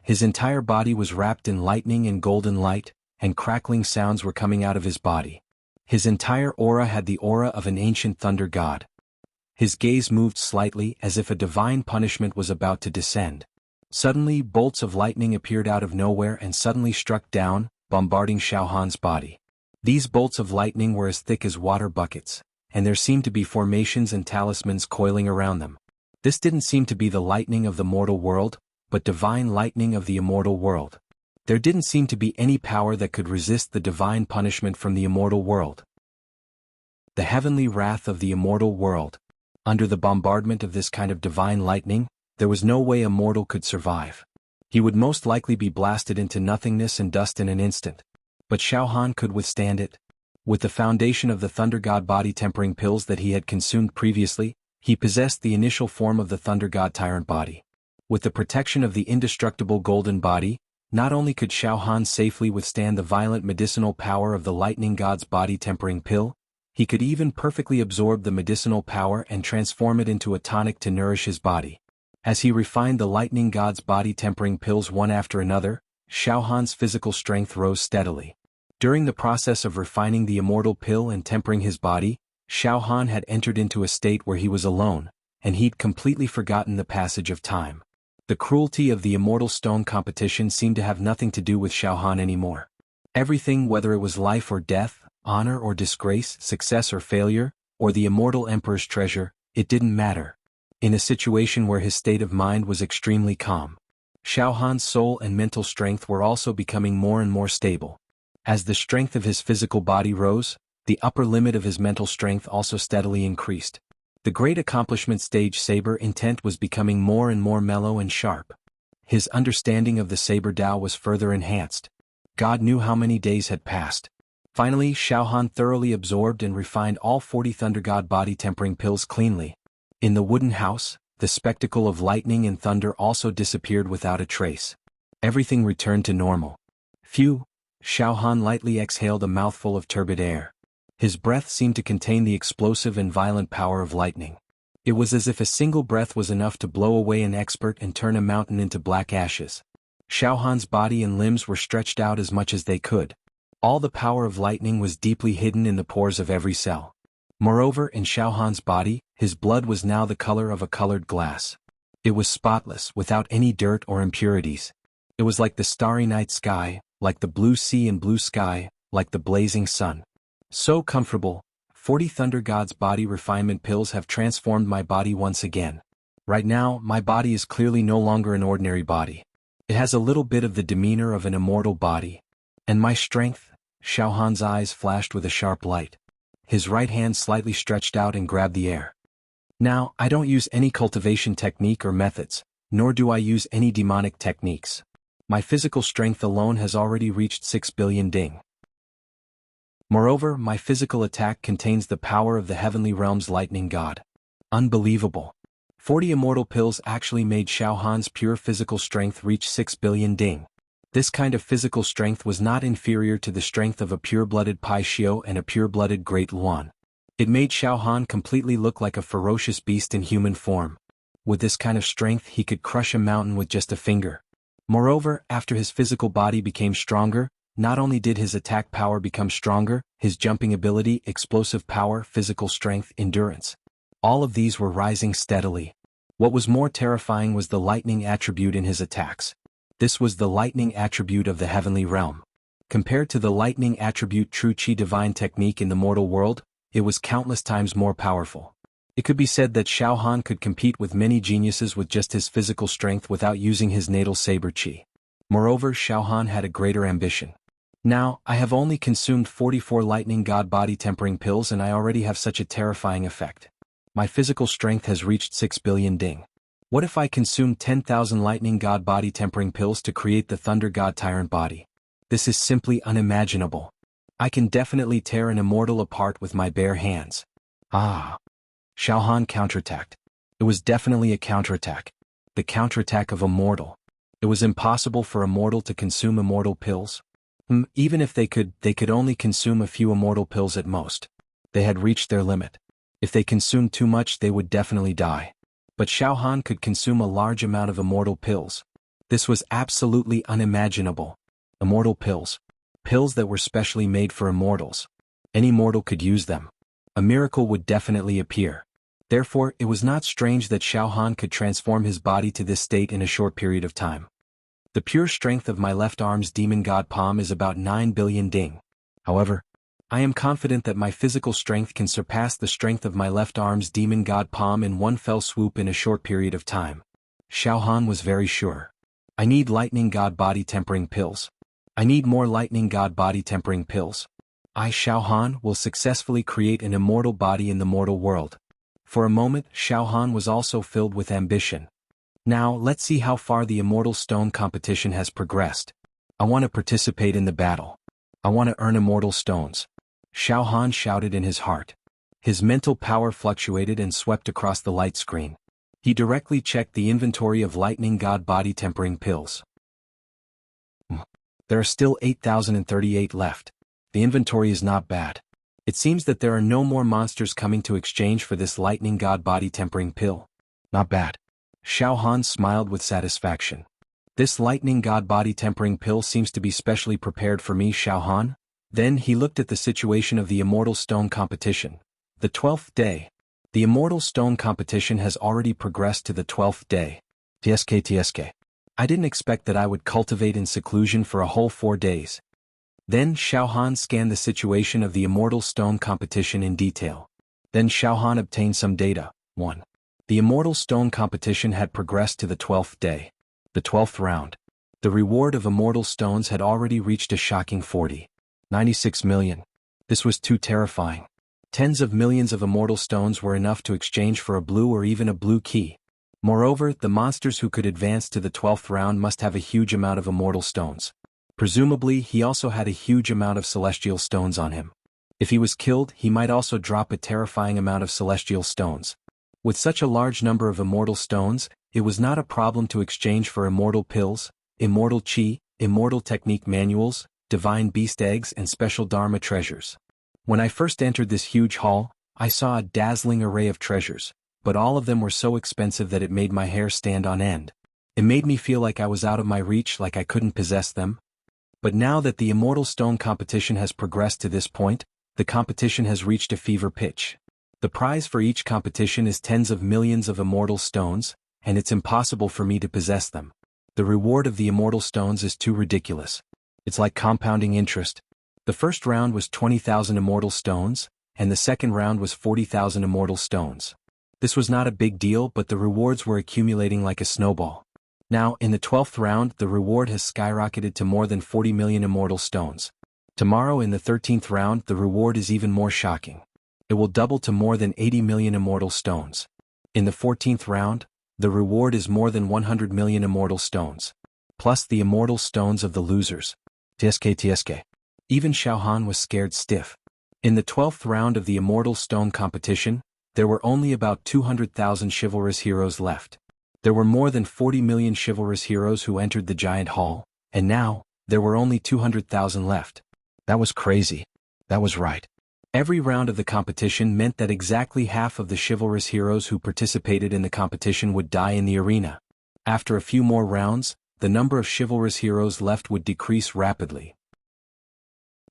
His entire body was wrapped in lightning and golden light, and crackling sounds were coming out of his body. His entire aura had the aura of an ancient thunder god. His gaze moved slightly as if a divine punishment was about to descend. Suddenly, bolts of lightning appeared out of nowhere and suddenly struck down, bombarding Xiao Han's body. These bolts of lightning were as thick as water buckets, and there seemed to be formations and talismans coiling around them. This didn't seem to be the lightning of the mortal world, but divine lightning of the immortal world. There didn't seem to be any power that could resist the divine punishment from the immortal world. The heavenly wrath of the immortal world. Under the bombardment of this kind of divine lightning, there was no way a mortal could survive. He would most likely be blasted into nothingness and dust in an instant. But Xiao Han could withstand it. With the foundation of the Thunder God body tempering pills that he had consumed previously, he possessed the initial form of the Thunder God Tyrant body. With the protection of the indestructible golden body, not only could Xiao Han safely withstand the violent medicinal power of the Lightning God's body tempering pill, he could even perfectly absorb the medicinal power and transform it into a tonic to nourish his body. As he refined the Lightning God's body tempering pills one after another, Xiao Han's physical strength rose steadily. During the process of refining the immortal pill and tempering his body, Xiao Han had entered into a state where he was alone, and he'd completely forgotten the passage of time. The cruelty of the immortal stone competition seemed to have nothing to do with Xiao Han anymore. Everything, whether it was life or death, honor or disgrace, success or failure, or the immortal emperor's treasure, it didn't matter. In a situation where his state of mind was extremely calm, Xiao Han's soul and mental strength were also becoming more and more stable. As the strength of his physical body rose, the upper limit of his mental strength also steadily increased. The great accomplishment stage saber intent was becoming more and more mellow and sharp. His understanding of the saber Dao was further enhanced. God knew how many days had passed. Finally, Xiao Han thoroughly absorbed and refined all 40 Thunder God body tempering pills cleanly. In the wooden house, the spectacle of lightning and thunder also disappeared without a trace. Everything returned to normal. Phew! Xiao Han lightly exhaled a mouthful of turbid air. His breath seemed to contain the explosive and violent power of lightning. It was as if a single breath was enough to blow away an expert and turn a mountain into black ashes. Xiao Han's body and limbs were stretched out as much as they could. All the power of lightning was deeply hidden in the pores of every cell. Moreover, in Xiaohan's body, his blood was now the color of a colored glass. It was spotless, without any dirt or impurities. It was like the starry night sky, like the blue sea and blue sky, like the blazing sun. So comfortable. 40 Thunder God's body refinement pills have transformed my body once again. Right now, my body is clearly no longer an ordinary body. It has a little bit of the demeanor of an immortal body. And my strength? Xiaohan's eyes flashed with a sharp light. His right hand slightly stretched out and grabbed the air. Now, I don't use any cultivation technique or methods, nor do I use any demonic techniques. My physical strength alone has already reached 6 billion ding. Moreover, my physical attack contains the power of the heavenly realm's lightning god. Unbelievable. 40 immortal pills actually made Xiaohan's pure physical strength reach 6 billion ding. This kind of physical strength was not inferior to the strength of a pure-blooded Pai Xiao and a pure-blooded Great Luan. It made Xiaohan completely look like a ferocious beast in human form. With this kind of strength he could crush a mountain with just a finger. Moreover, after his physical body became stronger, not only did his attack power become stronger, his jumping ability, explosive power, physical strength, endurance. All of these were rising steadily. What was more terrifying was the lightning attribute in his attacks. This was the lightning attribute of the heavenly realm. Compared to the lightning attribute true Qi divine technique in the mortal world, it was countless times more powerful. It could be said that Xiaohan could compete with many geniuses with just his physical strength without using his natal saber Qi. Moreover, Xiaohan had a greater ambition. Now, I have only consumed 44 lightning god body tempering pills and I already have such a terrifying effect. My physical strength has reached 6 billion ding. What if I consume 10,000 lightning god body tempering pills to create the thunder god tyrant body? This is simply unimaginable. I can definitely tear an immortal apart with my bare hands. Ah! Xiaohan counterattacked. It was definitely a counterattack. The counterattack of a mortal. It was impossible for a mortal to consume immortal pills. Even if they could only consume a few immortal pills at most. They had reached their limit. If they consumed too much they would definitely die. But Xiaohan could consume a large amount of immortal pills. This was absolutely unimaginable. Immortal pills. Pills that were specially made for immortals. Any mortal could use them. A miracle would definitely appear. Therefore, it was not strange that Xiaohan could transform his body to this state in a short period of time. The pure strength of my left arm's demon god palm is about 9 billion ding. However, I am confident that my physical strength can surpass the strength of my left arm's demon god palm in one fell swoop in a short period of time. Xiaohan was very sure. I need lightning god body tempering pills. I need more lightning god body tempering pills. I, Xiaohan, will successfully create an immortal body in the mortal world. For a moment, Xiaohan was also filled with ambition. Now, let's see how far the immortal stone competition has progressed. I want to participate in the battle. I want to earn immortal stones. Xiaohan shouted in his heart. His mental power fluctuated and swept across the light screen. He directly checked the inventory of lightning god body tempering pills. There are still 8,038 left. The inventory is not bad. It seems that there are no more monsters coming to exchange for this lightning god body tempering pill. Not bad. Xiaohan smiled with satisfaction. This lightning god body tempering pill seems to be specially prepared for me, Xiaohan. Then he looked at the situation of the immortal stone competition. The 12th day. The immortal stone competition has already progressed to the 12th day. TSK. I didn't expect that I would cultivate in seclusion for a whole 4 days. Then Xiaohan scanned the situation of the immortal stone competition in detail. Then Xiaohan obtained some data. 1. The immortal stone competition had progressed to the 12th day. The 12th round. The reward of immortal stones had already reached a shocking 96 million. This was too terrifying. Tens of millions of immortal stones were enough to exchange for a blue or even a blue key. Moreover, the monsters who could advance to the 12th round must have a huge amount of immortal stones. Presumably, he also had a huge amount of celestial stones on him. If he was killed, he might also drop a terrifying amount of celestial stones. With such a large number of immortal stones, it was not a problem to exchange for immortal pills, immortal Qi, immortal technique manuals, divine beast eggs and special Dharma treasures. When I first entered this huge hall, I saw a dazzling array of treasures, but all of them were so expensive that it made my hair stand on end. It made me feel like I was out of my reach, like I couldn't possess them. But now that the Immortal Stone competition has progressed to this point, the competition has reached a fever pitch. The prize for each competition is tens of millions of Immortal Stones, and it's impossible for me to possess them. The reward of the Immortal Stones is too ridiculous. It's like compounding interest. The first round was 20,000 Immortal Stones, and the second round was 40,000 Immortal Stones. This was not a big deal, but the rewards were accumulating like a snowball. Now, in the 12th round, the reward has skyrocketed to more than 40 million Immortal Stones. Tomorrow, in the 13th round, the reward is even more shocking. It will double to more than 80 million Immortal Stones. In the 14th round, the reward is more than 100 million Immortal Stones. Plus the Immortal Stones of the losers. TSK. Even Xiao Han was scared stiff. In the 12th round of the Immortal Stone competition, there were only about 200,000 chivalrous heroes left. There were more than 40 million chivalrous heroes who entered the giant hall, and now, there were only 200,000 left. That was crazy. That was right. Every round of the competition meant that exactly half of the chivalrous heroes who participated in the competition would die in the arena. After a few more rounds, the number of chivalrous heroes left would decrease rapidly.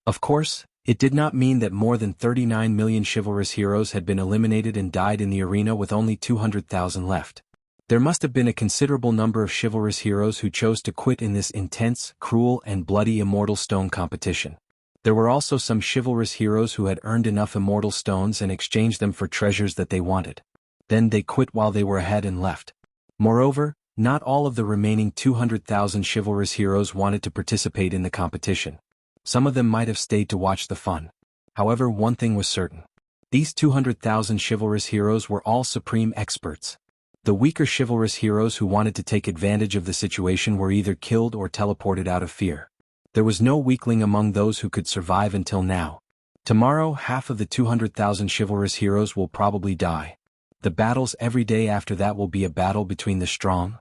Of course, it did not mean that more than 39 million chivalrous heroes had been eliminated and died in the arena with only 200,000 left. There must have been a considerable number of chivalrous heroes who chose to quit in this intense, cruel, and bloody Immortal Stone competition. There were also some chivalrous heroes who had earned enough Immortal Stones and exchanged them for treasures that they wanted. Then they quit while they were ahead and left. Moreover, not all of the remaining 200,000 chivalrous heroes wanted to participate in the competition. Some of them might have stayed to watch the fun. However, one thing was certain. These 200,000 chivalrous heroes were all supreme experts. The weaker chivalrous heroes who wanted to take advantage of the situation were either killed or teleported out of fear. There was no weakling among those who could survive until now. Tomorrow, half of the 200,000 chivalrous heroes will probably die. The battles every day after that will be a battle between the strong.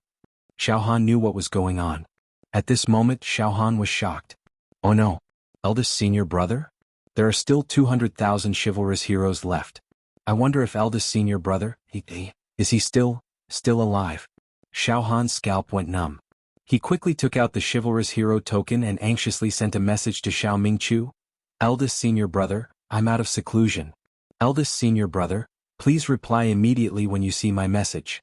Xiao Han knew what was going on. At this moment, Xiao Han was shocked. Oh no. Eldest senior brother? There are still 200,000 chivalrous heroes left. I wonder if eldest senior brother, is he still alive? Xiao Han's scalp went numb. He quickly took out the chivalrous hero token and anxiously sent a message to Xiao Mingqiu. Eldest senior brother, I'm out of seclusion. Eldest senior brother, please reply immediately when you see my message.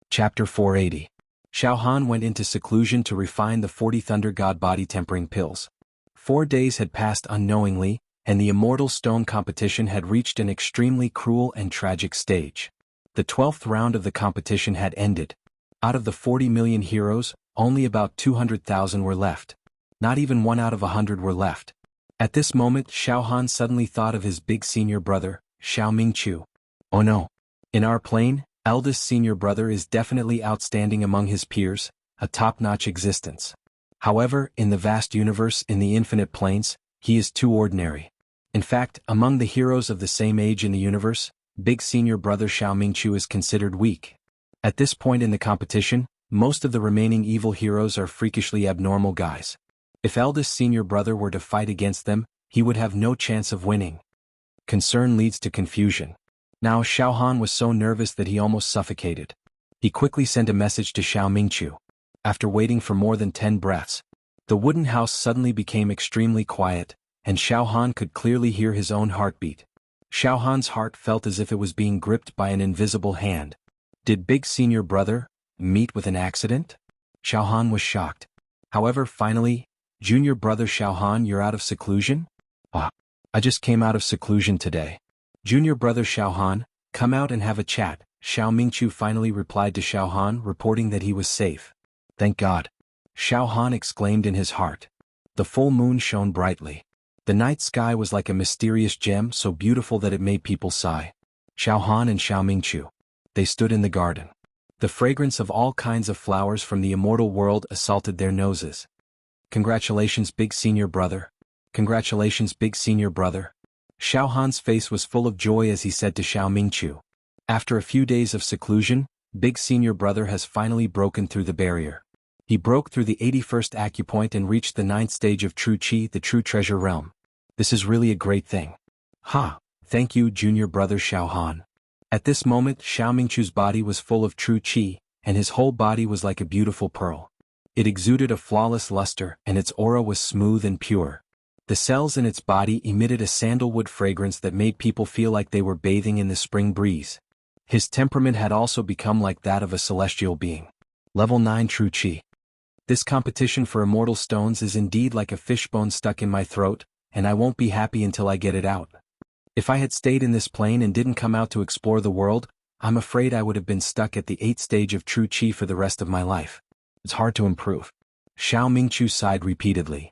Chapter 480. Xiao Han went into seclusion to refine the 40 Thunder God body tempering pills. 4 days had passed unknowingly, and the Immortal Stone competition had reached an extremely cruel and tragic stage. The 12th round of the competition had ended. Out of the 40 million heroes, only about 200,000 were left. Not even 1 out of 100 were left. At this moment, Xiao Han suddenly thought of his big senior brother, Xiao Mingqiu. Oh no. In our plane, eldest senior brother is definitely outstanding among his peers, a top-notch existence. However, in the vast universe, in the infinite planes, he is too ordinary. In fact, among the heroes of the same age in the universe, big senior brother Xiao Mingqiu is considered weak. At this point in the competition, most of the remaining evil heroes are freakishly abnormal guys. If eldest senior brother were to fight against them, he would have no chance of winning. Concern leads to confusion. Now Xiao Han was so nervous that he almost suffocated. He quickly sent a message to Xiao Mingqiu. After waiting for more than 10 breaths, the wooden house suddenly became extremely quiet, and Xiao Han could clearly hear his own heartbeat. Xiao Han's heart felt as if it was being gripped by an invisible hand. Did big senior brother meet with an accident? Xiao Han was shocked. However, finally, junior brother Xiao Han, you're out of seclusion? I just came out of seclusion today. Junior brother Xiao Han, come out and have a chat. Xiao Mingqiu finally replied to Xiao Han, reporting that he was safe. Thank God. Xiao Han exclaimed in his heart. The full moon shone brightly. The night sky was like a mysterious gem, so beautiful that it made people sigh. Xiao Han and Xiao Mingqiu. They stood in the garden. The fragrance of all kinds of flowers from the immortal world assaulted their noses. Congratulations, big senior brother. Congratulations, big senior brother. Xiao Han's face was full of joy as he said to Xiao Mingqiu. After a few days of seclusion, big senior brother has finally broken through the barrier. He broke through the 81st acupoint and reached the 9th stage of true Qi, the true treasure realm. This is really a great thing. Thank you, junior brother Xiao Han. At this moment, Xiao Mingqiu's body was full of true Qi, and his whole body was like a beautiful pearl. It exuded a flawless luster, and its aura was smooth and pure. The cells in its body emitted a sandalwood fragrance that made people feel like they were bathing in the spring breeze. His temperament had also become like that of a celestial being. Level 9 True Qi. This competition for immortal stones is indeed like a fishbone stuck in my throat, and I won't be happy until I get it out. If I had stayed in this plane and didn't come out to explore the world, I'm afraid I would have been stuck at the 8th stage of True Qi for the rest of my life. It's hard to improve. Xiao Mingqiu sighed repeatedly.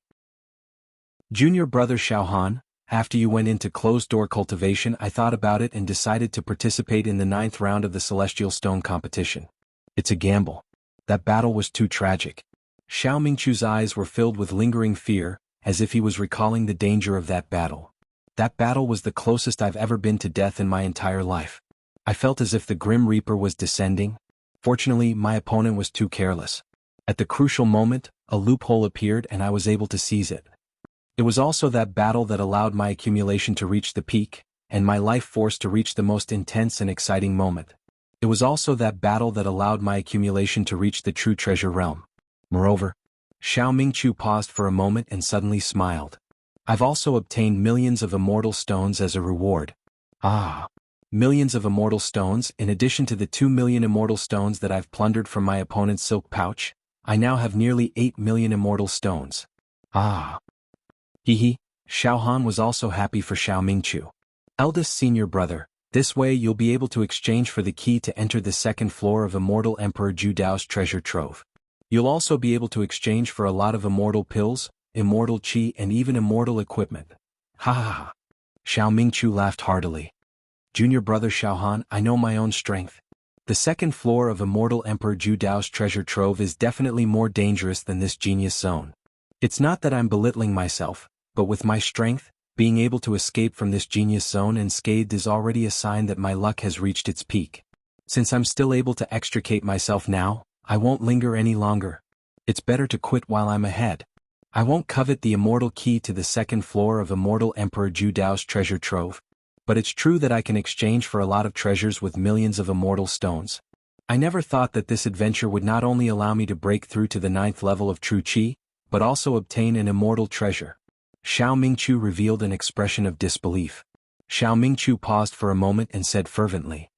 Junior brother Xiao Han, after you went into closed-door cultivation, I thought about it and decided to participate in the 9th round of the Celestial Stone competition. It's a gamble. That battle was too tragic. Xiao Mingqiu's eyes were filled with lingering fear, as if he was recalling the danger of that battle. That battle was the closest I've ever been to death in my entire life. I felt as if the Grim Reaper was descending. Fortunately, my opponent was too careless. At the crucial moment, a loophole appeared and I was able to seize it. It was also that battle that allowed my accumulation to reach the peak, and my life force to reach the most intense and exciting moment. It was also that battle that allowed my accumulation to reach the true treasure realm. Moreover, Xiao Mingqiu paused for a moment and suddenly smiled. I've also obtained millions of immortal stones as a reward. Ah! Millions of immortal stones. In addition to the 2 million immortal stones that I've plundered from my opponent's silk pouch, I now have nearly 8 million immortal stones. Ah! Hehe, Xiao Han was also happy for Xiao Mingqiu. Eldest senior brother, this way you'll be able to exchange for the key to enter the 2nd floor of Immortal Emperor Zhu Dao's treasure trove. You'll also be able to exchange for a lot of immortal pills, immortal qi, and even immortal equipment. Ha ha ha. Xiao Mingqiu laughed heartily. Junior brother Xiao Han, I know my own strength. The 2nd floor of Immortal Emperor Zhu Dao's treasure trove is definitely more dangerous than this genius zone. It's not that I'm belittling myself, but with my strength, being able to escape from this genius zone unscathed is already a sign that my luck has reached its peak. Since I'm still able to extricate myself now, I won't linger any longer. It's better to quit while I'm ahead. I won't covet the immortal key to the 2nd floor of Immortal Emperor Zhu Dao's treasure trove. But it's true that I can exchange for a lot of treasures with millions of immortal stones. I never thought that this adventure would not only allow me to break through to the 9th level of True Qi, but also obtain an immortal treasure. Xiao Mingqiu revealed an expression of disbelief. Xiao Mingqiu paused for a moment and said fervently,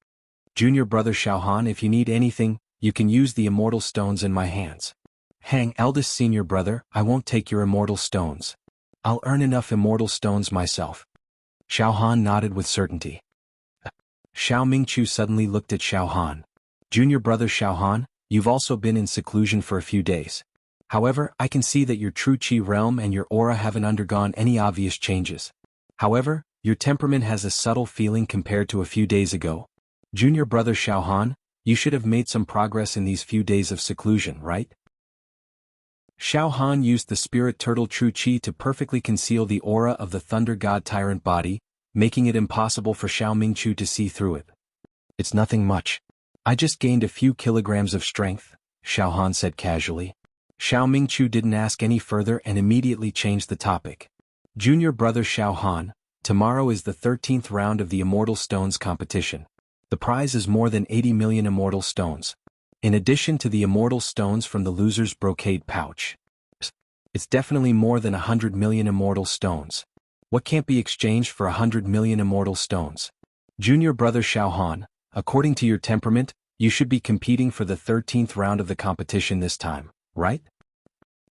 Junior brother Xiao Han, if you need anything, you can use the immortal stones in my hands. Hang, eldest senior brother, I won't take your immortal stones. I'll earn enough immortal stones myself. Xiao Han nodded with certainty. Xiao Mingqiu suddenly looked at Xiao Han. Junior brother Xiao Han, you've also been in seclusion for a few days. However, I can see that your true Qi realm and your aura haven't undergone any obvious changes. However, your temperament has a subtle feeling compared to a few days ago. Junior brother Xiao Han, you should have made some progress in these few days of seclusion, right? Xiao Han used the spirit turtle true Qi to perfectly conceal the aura of the thunder god tyrant body, making it impossible for Xiao Mingqiu to see through it. It's nothing much. I just gained a few kilograms of strength, Xiao Han said casually. Xiao Mingqiu didn't ask any further and immediately changed the topic. Junior brother Xiao Han, tomorrow is the 13th round of the Immortal Stones competition. The prize is more than 80 million immortal stones. In addition to the immortal stones from the loser's brocade pouch. It's definitely more than 100 million immortal stones. What can't be exchanged for 100 million immortal stones? Junior brother Xiao Han, according to your temperament, you should be competing for the 13th round of the competition this time, right?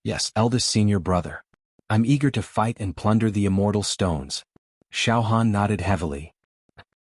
Yes, eldest senior brother. I'm eager to fight and plunder the immortal stones. Xiao Han nodded heavily.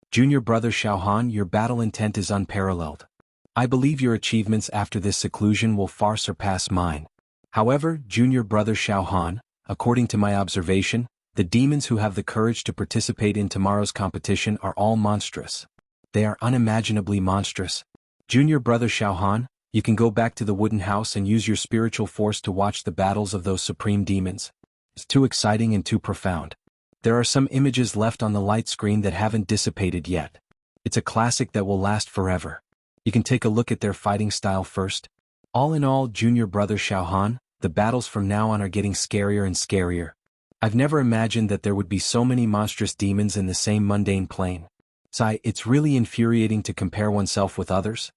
Junior brother Xiao Han, your battle intent is unparalleled. I believe your achievements after this seclusion will far surpass mine. However, junior brother Xiao Han, according to my observation, the demons who have the courage to participate in tomorrow's competition are all monstrous. They are unimaginably monstrous. Junior brother Xiao Han, you can go back to the wooden house and use your spiritual force to watch the battles of those supreme demons. It's too exciting and too profound. There are some images left on the light screen that haven't dissipated yet. It's a classic that will last forever. You can take a look at their fighting style first. All in all, junior brother Xiao Han, the battles from now on are getting scarier and scarier. I've never imagined that there would be so many monstrous demons in the same mundane plane. Sigh, it's really infuriating to compare oneself with others.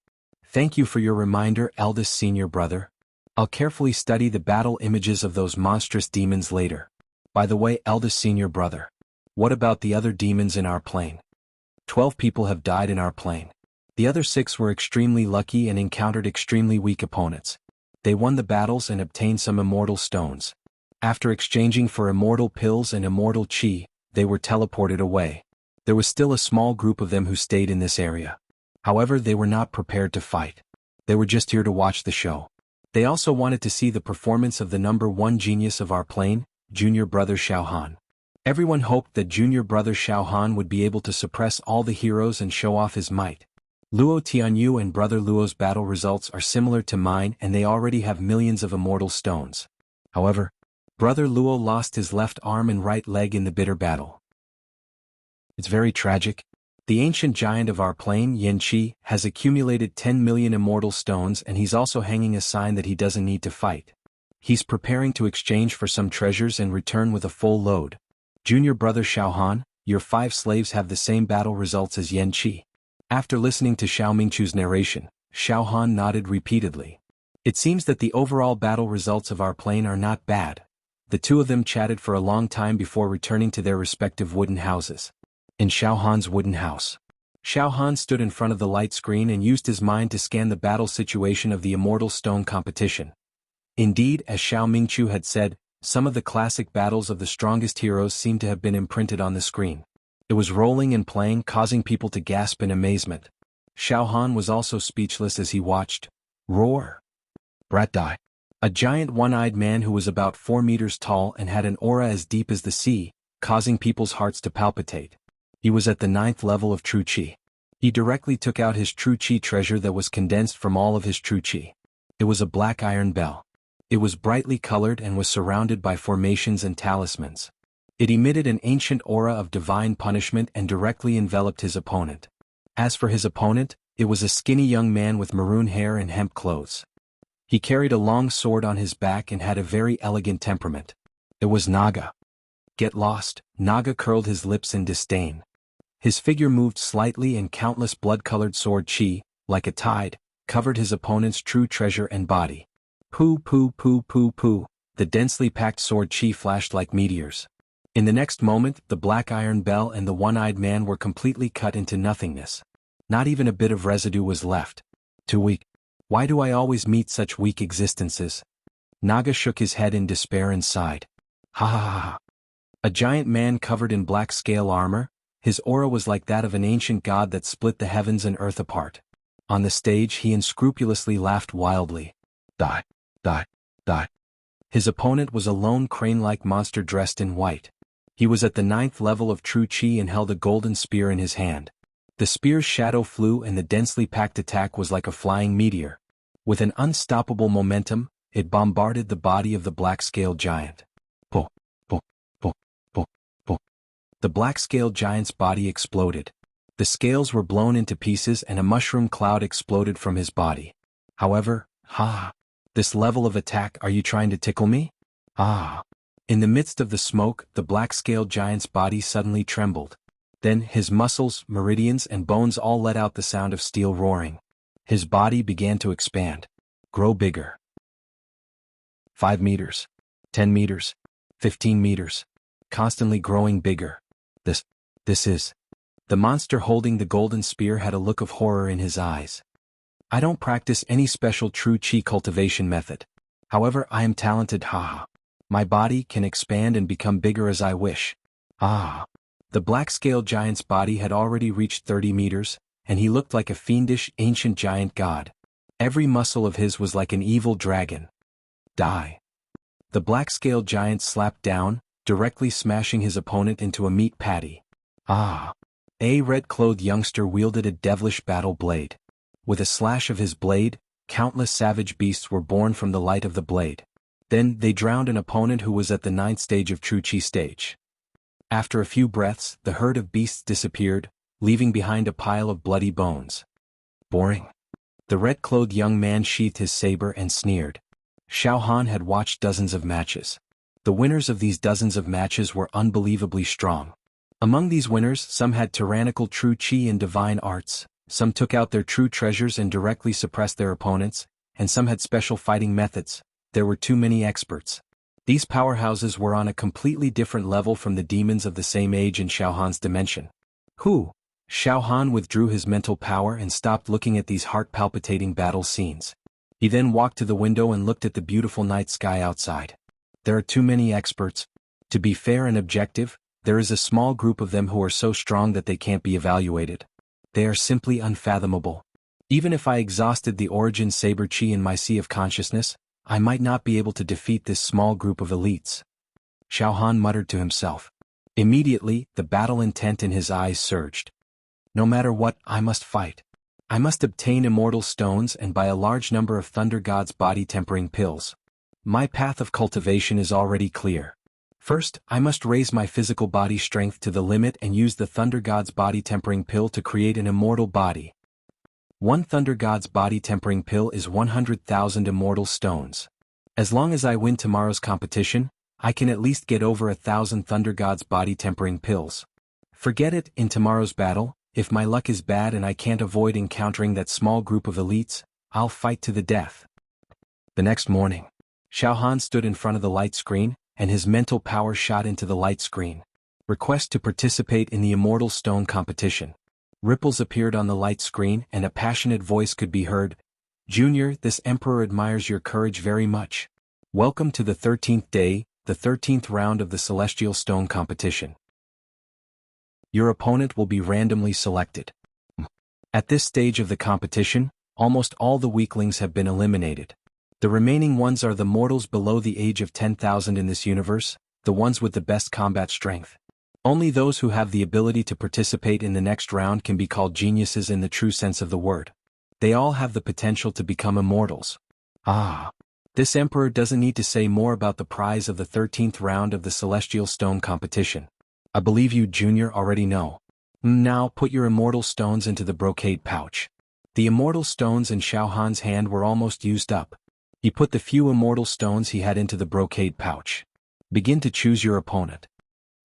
Thank you for your reminder, eldest senior brother. I'll carefully study the battle images of those monstrous demons later. By the way, eldest senior brother. What about the other demons in our plane? 12 people have died in our plane. The other 6 were extremely lucky and encountered extremely weak opponents. They won the battles and obtained some immortal stones. After exchanging for immortal pills and immortal chi, they were teleported away. There was still a small group of them who stayed in this area. However, they were not prepared to fight. They were just here to watch the show. They also wanted to see the performance of the number 1 genius of our plane, junior brother Xiaohan. Everyone hoped that junior brother Xiaohan would be able to suppress all the heroes and show off his might. Luo Tianyu and brother Luo's battle results are similar to mine and they already have millions of immortal stones. However, brother Luo lost his left arm and right leg in the bitter battle. It's very tragic. The ancient giant of our plane, Yan Qi, has accumulated 10 million immortal stones and he's also hanging a sign that he doesn't need to fight. He's preparing to exchange for some treasures and return with a full load. Junior brother Xiaohan, your 5 slaves have the same battle results as Yan Qi. After listening to Xiao Mingchu's narration, Xiaohan nodded repeatedly. It seems that the overall battle results of our plane are not bad. The 2 of them chatted for a long time before returning to their respective wooden houses. In Xiaohan's wooden house, Xiaohan stood in front of the light screen and used his mind to scan the battle situation of the immortal stone competition. Indeed, as Xiao Mingchu had said, some of the classic battles of the strongest heroes seemed to have been imprinted on the screen. It was rolling and playing, causing people to gasp in amazement. Xiaohan was also speechless as he watched. Roar! Brat die. A giant one-eyed man who was about 4 meters tall and had an aura as deep as the sea, causing people's hearts to palpitate. He was at the 9th level of true chi. He directly took out his true chi treasure that was condensed from all of his true chi. It was a black iron bell. It was brightly colored and was surrounded by formations and talismans. It emitted an ancient aura of divine punishment and directly enveloped his opponent. As for his opponent, it was a skinny young man with maroon hair and hemp clothes. He carried a long sword on his back and had a very elegant temperament. It was Naga. Get lost, Naga curled his lips in disdain. His figure moved slightly and countless blood-colored sword chi, like a tide, covered his opponent's true treasure and body. Poo poo poo poo poo, the densely packed sword chi flashed like meteors. In the next moment, the black iron bell and the one-eyed man were completely cut into nothingness. Not even a bit of residue was left. Too weak. Why do I always meet such weak existences? Naga shook his head in despair and sighed. Ha ha ha ha. A giant man covered in black scale armor, his aura was like that of an ancient god that split the heavens and earth apart. On the stage he unscrupulously laughed wildly. Die, die, die. His opponent was a lone crane-like monster dressed in white. He was at the 9th level of true chi and held a golden spear in his hand. The spear's shadow flew and the densely packed attack was like a flying meteor. With an unstoppable momentum, it bombarded the body of the black-scaled giant. Po, po, po, po, po. The black-scaled giant's body exploded. The scales were blown into pieces and a mushroom cloud exploded from his body. However, this level of attack, are you trying to tickle me? In the midst of the smoke, the black-scaled giant's body suddenly trembled. Then, his muscles, meridians and bones all let out the sound of steel roaring. His body began to expand. Grow bigger. 5 meters. 10 meters. 15 meters. Constantly growing bigger. This is... The monster holding the golden spear had a look of horror in his eyes. I don't practice any special true chi cultivation method. However, I am talented, My body can expand and become bigger as I wish. The black-scaled giant's body had already reached 30 meters, and he looked like a fiendish, ancient giant god. Every muscle of his was like an evil dragon. Die. The black-scaled giant slapped down, directly smashing his opponent into a meat patty. A red-clothed youngster wielded a devilish battle blade. With a slash of his blade, countless savage beasts were born from the light of the blade. Then, they drowned an opponent who was at the 9th stage of True Chi stage. After a few breaths, the herd of beasts disappeared, leaving behind a pile of bloody bones. Boring. The red-clothed young man sheathed his saber and sneered. Xiaohan had watched dozens of matches. The winners of these dozens of matches were unbelievably strong. Among these winners, some had tyrannical true chi and divine arts, some took out their true treasures and directly suppressed their opponents, and some had special fighting methods. There were too many experts. These powerhouses were on a completely different level from the demons of the same age in Xiaohan's dimension. Who? Xiaohan withdrew his mental power and stopped looking at these heart-palpitating battle scenes. He then walked to the window and looked at the beautiful night sky outside. There are too many experts. To be fair and objective, there is a small group of them who are so strong that they can't be evaluated. They are simply unfathomable. Even if I exhausted the origin saber chi in my sea of consciousness, I might not be able to defeat this small group of elites. Xiaohan muttered to himself. Immediately, the battle intent in his eyes surged. No matter what, I must fight. I must obtain immortal stones and buy a large number of Thunder God's body-tempering pills. My path of cultivation is already clear. First, I must raise my physical body strength to the limit and use the Thunder God's body-tempering pill to create an immortal body. One Thunder God's body-tempering pill is 100,000 immortal stones. As long as I win tomorrow's competition, I can at least get over 1,000 Thunder God's body-tempering pills. Forget it, in tomorrow's battle, if my luck is bad and I can't avoid encountering that small group of elites, I'll fight to the death. The next morning, Xiaohan stood in front of the light screen, and his mental power shot into the light screen. Request to participate in the Immortal Stone competition. Ripples appeared on the light screen and a passionate voice could be heard. Junior, this emperor admires your courage very much. Welcome to the 13th day, the 13th round of the Celestial Stone competition. Your opponent will be randomly selected. At this stage of the competition, almost all the weaklings have been eliminated. The remaining ones are the mortals below the age of 10,000 in this universe, the ones with the best combat strength. Only those who have the ability to participate in the next round can be called geniuses in the true sense of the word. They all have the potential to become immortals. This emperor doesn't need to say more about the prize of the 13th round of the Celestial Stone competition. I believe you, Junior, already know. Now put your immortal stones into the brocade pouch. The immortal stones in Xiaohan's hand were almost used up. He put the few immortal stones he had into the brocade pouch. Begin to choose your opponent.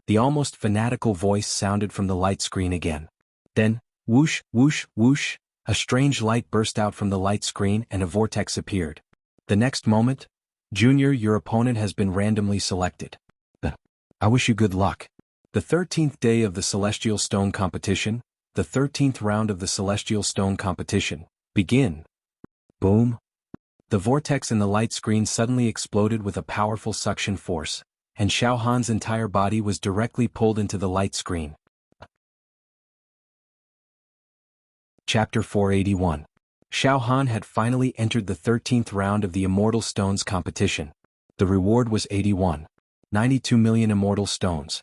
The almost fanatical voice sounded from the light screen again. Then, whoosh, whoosh, whoosh, a strange light burst out from the light screen and a vortex appeared. The next moment, Junior, your opponent has been randomly selected. I wish you good luck. The 13th day of the Celestial Stone competition, the 13th round of the Celestial Stone competition, begin. Boom. The vortex in the light screen suddenly exploded with a powerful suction force, and Xiaohan's entire body was directly pulled into the light screen. Chapter 481. Xiaohan had finally entered the 13th round of the Immortal Stones competition. The reward was 92 million immortal stones.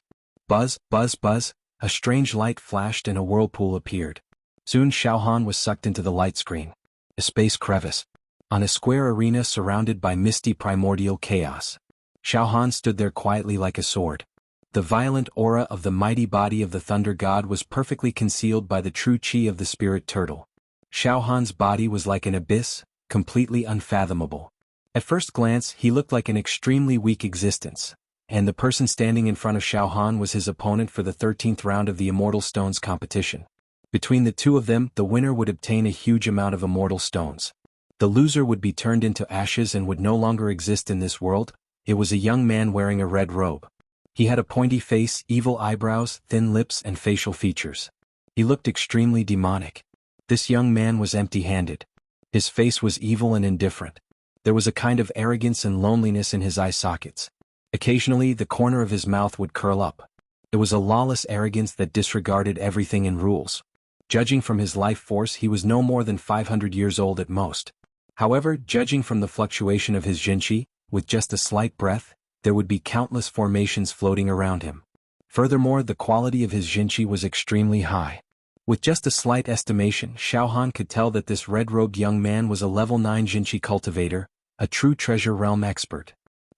Buzz, buzz, buzz, a strange light flashed and a whirlpool appeared. Soon Xiaohan was sucked into the light screen. A space crevice. On a square arena surrounded by misty primordial chaos. Xiaohan stood there quietly like a sword. The violent aura of the mighty body of the Thunder God was perfectly concealed by the true chi of the Spirit Turtle. Xiaohan's body was like an abyss, completely unfathomable. At first glance he looked like an extremely weak existence. And the person standing in front of Xiaohan was his opponent for the 13th round of the Immortal Stones competition. Between the two of them, the winner would obtain a huge amount of immortal stones. The loser would be turned into ashes and would no longer exist in this world. It was a young man wearing a red robe. He had a pointy face, evil eyebrows, thin lips, and facial features. He looked extremely demonic. This young man was empty-handed. His face was evil and indifferent. There was a kind of arrogance and loneliness in his eye sockets. Occasionally, the corner of his mouth would curl up. It was a lawless arrogance that disregarded everything and rules. Judging from his life force, he was no more than 500 years old at most. However, judging from the fluctuation of his jinchi, with just a slight breath, there would be countless formations floating around him. Furthermore, the quality of his jinchi was extremely high. With just a slight estimation, Xiaohan could tell that this red-robed young man was a level 9 jinchi cultivator, a true treasure realm expert.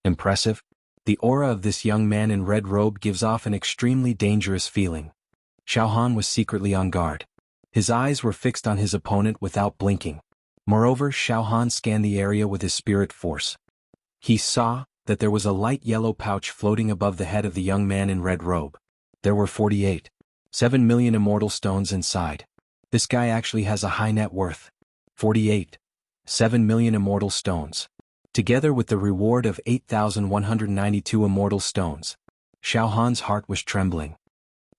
Impressive. The aura of this young man in red robe gives off an extremely dangerous feeling. Xiaohan was secretly on guard. His eyes were fixed on his opponent without blinking. Moreover, Xiaohan scanned the area with his spirit force. He saw that there was a light yellow pouch floating above the head of the young man in red robe. There were 7 million immortal stones inside. This guy actually has a high net worth. 7 million immortal stones. Together with the reward of 8,192 immortal stones. Xiao Han's heart was trembling.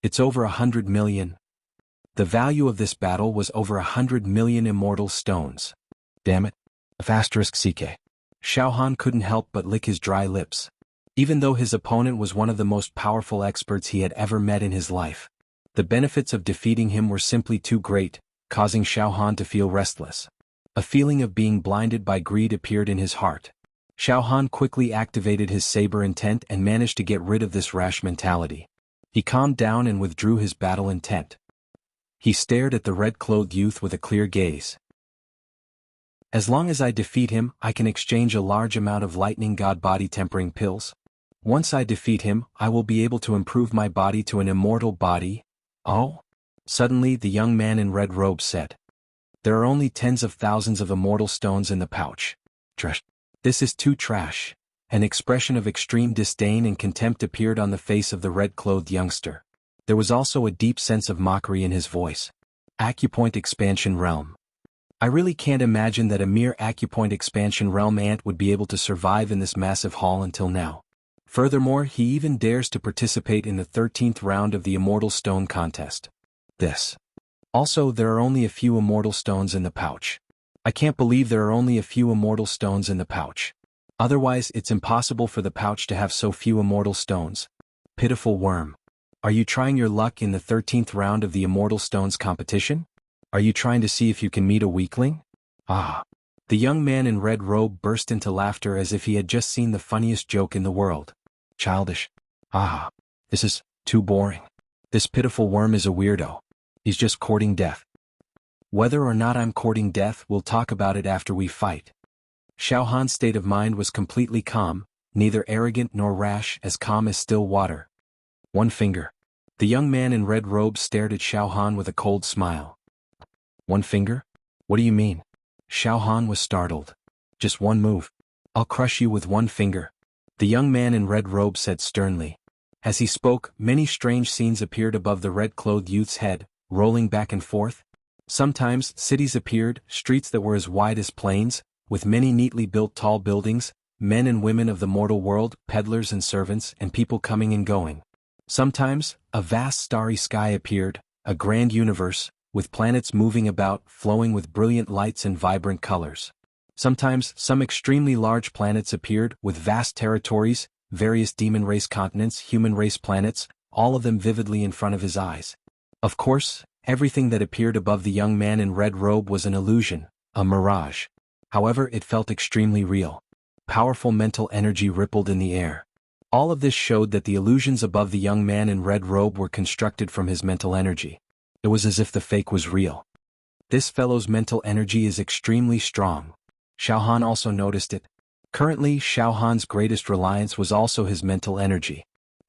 It's over 100 million. The value of this battle was over 100 million immortal stones. Damn it. *CK. Xiao Han couldn't help but lick his dry lips. Even though his opponent was one of the most powerful experts he had ever met in his life, the benefits of defeating him were simply too great, causing Xiao Han to feel restless. A feeling of being blinded by greed appeared in his heart. Xiao Han quickly activated his saber intent and managed to get rid of this rash mentality. He calmed down and withdrew his battle intent. He stared at the red-clothed youth with a clear gaze. As long as I defeat him, I can exchange a large amount of lightning god body tempering pills. Once I defeat him, I will be able to improve my body to an immortal body. Oh? Suddenly the young man in red robe said. There are only tens of thousands of immortal stones in the pouch. Trash. This is too trash. An expression of extreme disdain and contempt appeared on the face of the red-clothed youngster. There was also a deep sense of mockery in his voice. Acupoint Expansion Realm. I really can't imagine that a mere Acupoint Expansion Realm ant would be able to survive in this massive hall until now. Furthermore, he even dares to participate in the 13th round of the Immortal Stone Contest. This. Also, there are only a few immortal stones in the pouch. I can't believe there are only a few immortal stones in the pouch. Otherwise, it's impossible for the pouch to have so few immortal stones. Pitiful worm. Are you trying your luck in the 13th round of the Immortal Stones competition? Are you trying to see if you can meet a weakling? Ah. The young man in red robe burst into laughter as if he had just seen the funniest joke in the world. Childish. Ah. This is too boring. This pitiful worm is a weirdo. He's just courting death. Whether or not I'm courting death, we'll talk about it after we fight. Xiao Han's state of mind was completely calm, neither arrogant nor rash, as calm as still water. One finger. The young man in red robe stared at Xiao Han with a cold smile. One finger? What do you mean? Xiao Han was startled. Just one move. I'll crush you with one finger. The young man in red robe said sternly. As he spoke, many strange scenes appeared above the red-clothed youth's head, rolling back and forth. Sometimes, cities appeared, streets that were as wide as plains, with many neatly built tall buildings, men and women of the mortal world, peddlers and servants, and people coming and going. Sometimes, a vast starry sky appeared, a grand universe, with planets moving about, flowing with brilliant lights and vibrant colors. Sometimes, some extremely large planets appeared, with vast territories, various demon race continents, human race planets, all of them vividly in front of his eyes. Of course, everything that appeared above the young man in red robe was an illusion, a mirage. However, it felt extremely real. Powerful mental energy rippled in the air. All of this showed that the illusions above the young man in red robe were constructed from his mental energy. It was as if the fake was real. This fellow's mental energy is extremely strong. Xiao Han also noticed it. Currently, Xiao Han's greatest reliance was also his mental energy.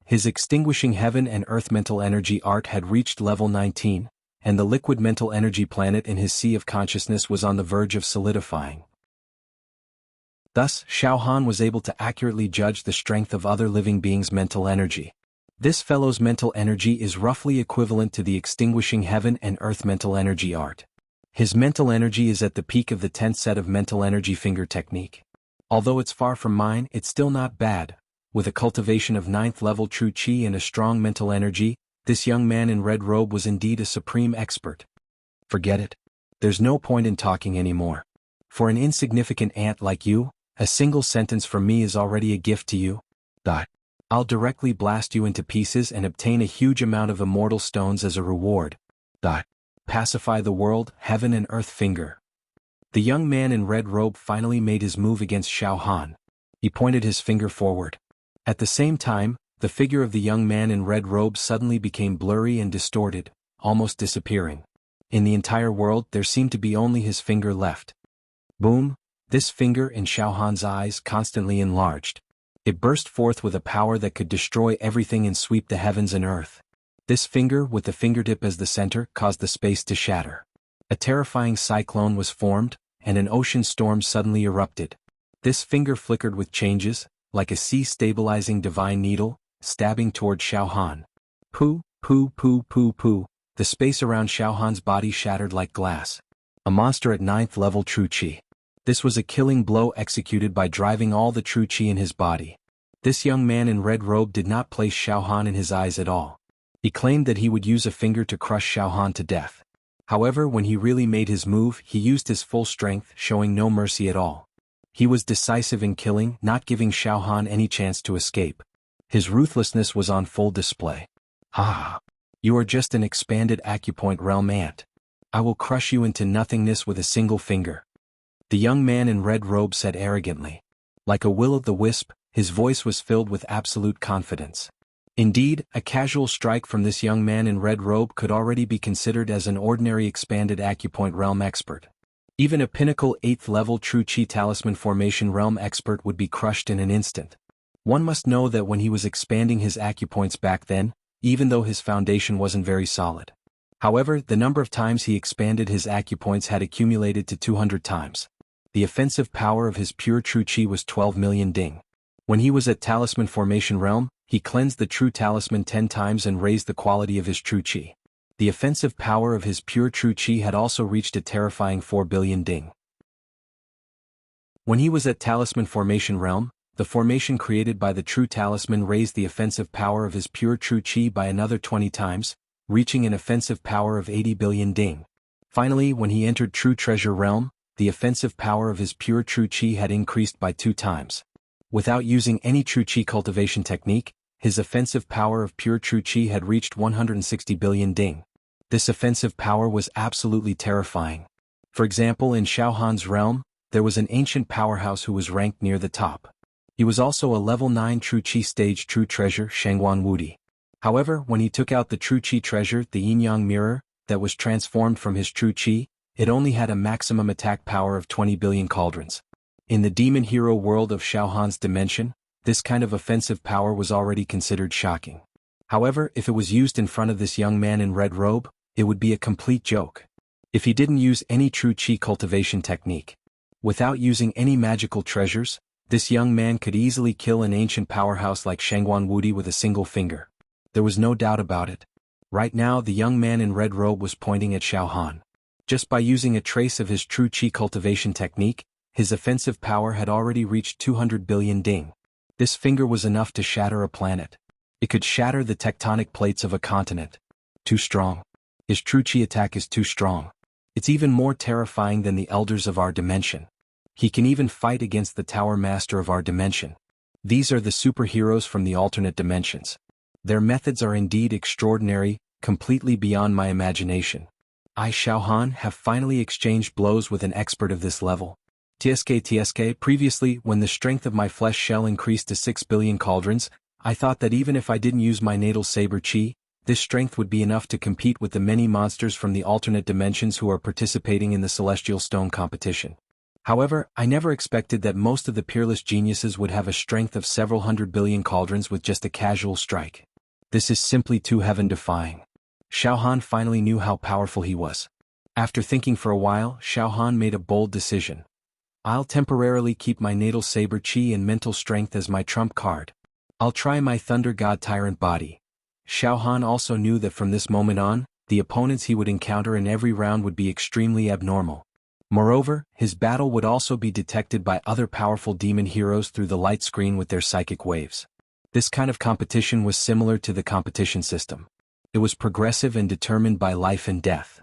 His extinguishing heaven and earth mental energy art had reached level 19, and the liquid mental energy planet in his sea of consciousness was on the verge of solidifying. Thus, Xiao Han was able to accurately judge the strength of other living beings' mental energy. This fellow's mental energy is roughly equivalent to the extinguishing heaven and earth mental energy art. His mental energy is at the peak of the 10th set of mental energy finger technique. Although it's far from mine, it's still not bad. With a cultivation of 9th level true chi and a strong mental energy, this young man in red robe was indeed a supreme expert. Forget it. There's no point in talking anymore. For an insignificant ant like you, a single sentence from me is already a gift to you. I'll directly blast you into pieces and obtain a huge amount of immortal stones as a reward. Pacify the world, heaven and earth finger. The young man in red robe finally made his move against Xiao Han. He pointed his finger forward. At the same time, the figure of the young man in red robe suddenly became blurry and distorted, almost disappearing. In the entire world, there seemed to be only his finger left. Boom! This finger in Xiao Han's eyes constantly enlarged. It burst forth with a power that could destroy everything and sweep the heavens and earth. This finger, with the fingertip as the center, caused the space to shatter. A terrifying cyclone was formed, and an ocean storm suddenly erupted. This finger flickered with changes, like a sea-stabilizing divine needle, stabbing toward Xiao Han. Poo, poo, poo, poo, poo. The space around Xiao Han's body shattered like glass. A monster at 9th level true chi. This was a killing blow executed by driving all the true qi in his body. This young man in red robe did not place Xiao Han in his eyes at all. He claimed that he would use a finger to crush Xiao Han to death. However, when he really made his move, he used his full strength, showing no mercy at all. He was decisive in killing, not giving Xiao Han any chance to escape. His ruthlessness was on full display. "Ha! You are just an expanded acupoint realm ant. I will crush you into nothingness with a single finger," the young man in red robe said arrogantly. Like a will-o'-the-wisp, his voice was filled with absolute confidence. Indeed, a casual strike from this young man in red robe could already be considered as an ordinary expanded acupoint realm expert. Even a pinnacle 8th level true Qi talisman formation realm expert would be crushed in an instant. One must know that when he was expanding his acupoints back then, even though his foundation wasn't very solid. However, the number of times he expanded his acupoints had accumulated to 200 times. The offensive power of his pure true Qi was 12 million ding. When he was at talisman formation realm, he cleansed the true talisman 10 times and raised the quality of his true Qi. The offensive power of his pure true Qi had also reached a terrifying 4 billion ding. When he was at talisman formation realm, the formation created by the true talisman raised the offensive power of his pure true Qi by another 20 times, reaching an offensive power of 80 billion ding. Finally, when he entered true treasure realm, the offensive power of his pure true Qi had increased by 2 times. Without using any true Qi cultivation technique, his offensive power of pure true Qi had reached 160 billion ding. This offensive power was absolutely terrifying. For example, in Xiao Han's realm, there was an ancient powerhouse who was ranked near the top. He was also a level 9 true Qi stage true treasure Shangguan Wudi. However, when he took out the true Qi treasure, the yin-yang mirror, that was transformed from his true Qi, it only had a maximum attack power of 20 billion cauldrons. In the demon hero world of Xiao Han's dimension, this kind of offensive power was already considered shocking. However, if it was used in front of this young man in red robe, it would be a complete joke. If he didn't use any true Qi cultivation technique. Without using any magical treasures, this young man could easily kill an ancient powerhouse like Shangguan Wudi with a single finger. There was no doubt about it. Right now the young man in red robe was pointing at Xiao Han. Just by using a trace of his true Qi cultivation technique, his offensive power had already reached 200 billion ding. This finger was enough to shatter a planet. It could shatter the tectonic plates of a continent. Too strong. His true Qi attack is too strong. It's even more terrifying than the elders of our dimension. He can even fight against the Tower Master of our dimension. These are the superheroes from the alternate dimensions. Their methods are indeed extraordinary, completely beyond my imagination. I, Xiao Han, have finally exchanged blows with an expert of this level. TSK, previously, when the strength of my flesh shell increased to 6 billion cauldrons, I thought that even if I didn't use my natal saber Qi, this strength would be enough to compete with the many monsters from the alternate dimensions who are participating in the Celestial Stone competition. However, I never expected that most of the peerless geniuses would have a strength of several hundred billion cauldrons with just a casual strike. This is simply too heaven-defying. Xiao Han finally knew how powerful he was. After thinking for a while, Xiao Han made a bold decision. I'll temporarily keep my natal saber Qi and mental strength as my trump card. I'll try my Thunder God Tyrant body. Xiao Han also knew that from this moment on, the opponents he would encounter in every round would be extremely abnormal. Moreover, his battle would also be detected by other powerful demon heroes through the light screen with their psychic waves. This kind of competition was similar to the competition system. It was progressive and determined by life and death.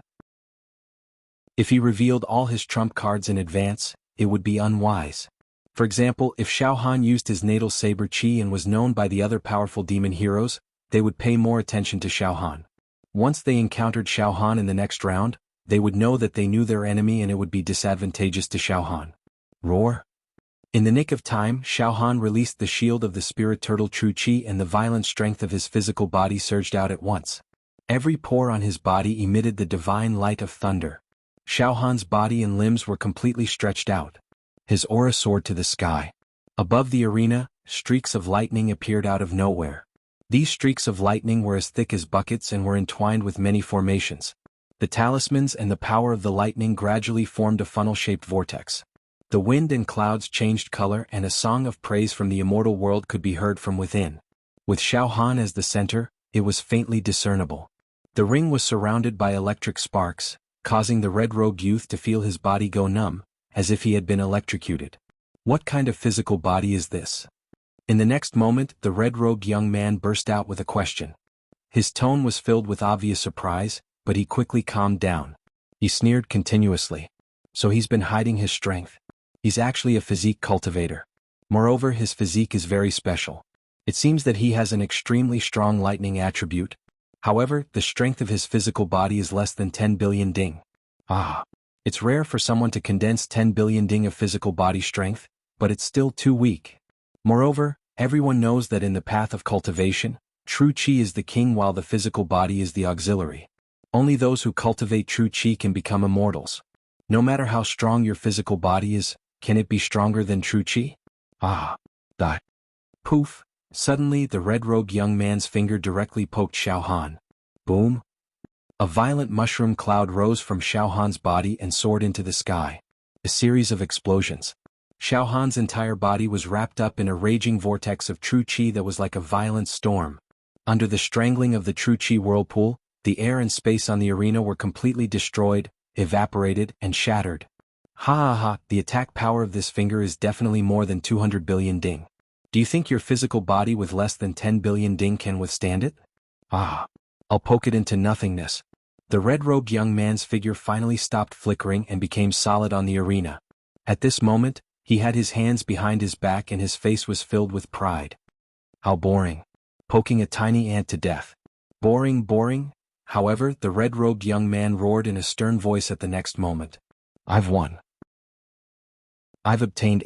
If he revealed all his trump cards in advance, it would be unwise. For example, if Xiao Han used his natal saber Qi and was known by the other powerful demon heroes, they would pay more attention to Xiao Han. Once they encountered Xiao Han in the next round, they would know that they knew their enemy and it would be disadvantageous to Xiao Han. Roar! In the nick of time, Xiao Han released the shield of the spirit turtle true Qi and the violent strength of his physical body surged out at once. Every pore on his body emitted the divine light of thunder. Xiao Han's body and limbs were completely stretched out. His aura soared to the sky. Above the arena, streaks of lightning appeared out of nowhere. These streaks of lightning were as thick as buckets and were entwined with many formations. The talismans and the power of the lightning gradually formed a funnel-shaped vortex. The wind and clouds changed color and a song of praise from the immortal world could be heard from within. With Xiao Han as the center, it was faintly discernible. The ring was surrounded by electric sparks, causing the red-robed youth to feel his body go numb, as if he had been electrocuted. What kind of physical body is this? In the next moment, the red-robed young man burst out with a question. His tone was filled with obvious surprise, but he quickly calmed down. He sneered continuously. So he's been hiding his strength. He's actually a physique cultivator. Moreover, his physique is very special. It seems that he has an extremely strong lightning attribute. However, the strength of his physical body is less than 10 billion ding. Ah. It's rare for someone to condense 10 billion ding of physical body strength, but it's still too weak. Moreover, everyone knows that in the path of cultivation, true qi is the king while the physical body is the auxiliary. Only those who cultivate true qi can become immortals. No matter how strong your physical body is, can it be stronger than true qi? Ah. That. Poof. Suddenly the red-robed young man's finger directly poked Xiao Han. Boom. A violent mushroom cloud rose from Xiao Han's body and soared into the sky. A series of explosions. Xiao Han's entire body was wrapped up in a raging vortex of true qi that was like a violent storm. Under the strangling of the true qi whirlpool, the air and space on the arena were completely destroyed, evaporated, and shattered. Ha ha ha, the attack power of this finger is definitely more than 200 billion ding. Do you think your physical body with less than 10 billion ding can withstand it? Ah. I'll poke it into nothingness. The red-robed young man's figure finally stopped flickering and became solid on the arena. At this moment, he had his hands behind his back and his face was filled with pride. How boring. Poking a tiny ant to death. Boring, boring. However, the red-robed young man roared in a stern voice at the next moment. I've won. I've obtained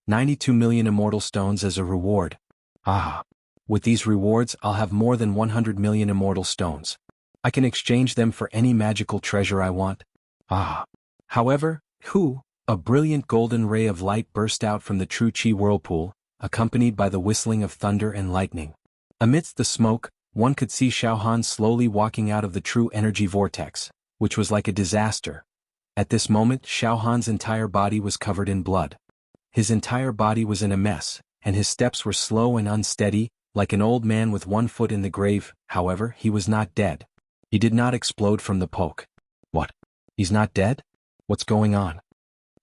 92 million immortal stones as a reward. Ah. With these rewards, I'll have more than 100 million immortal stones. I can exchange them for any magical treasure I want. Ah. However, a brilliant golden ray of light burst out from the true qi whirlpool, accompanied by the whistling of thunder and lightning. Amidst the smoke, one could see Xiao Han slowly walking out of the true energy vortex, which was like a disaster. At this moment, Xiao Han's entire body was covered in blood. His entire body was in a mess, and his steps were slow and unsteady, like an old man with one foot in the grave. However, he was not dead. He did not explode from the poke. What? He's not dead? What's going on?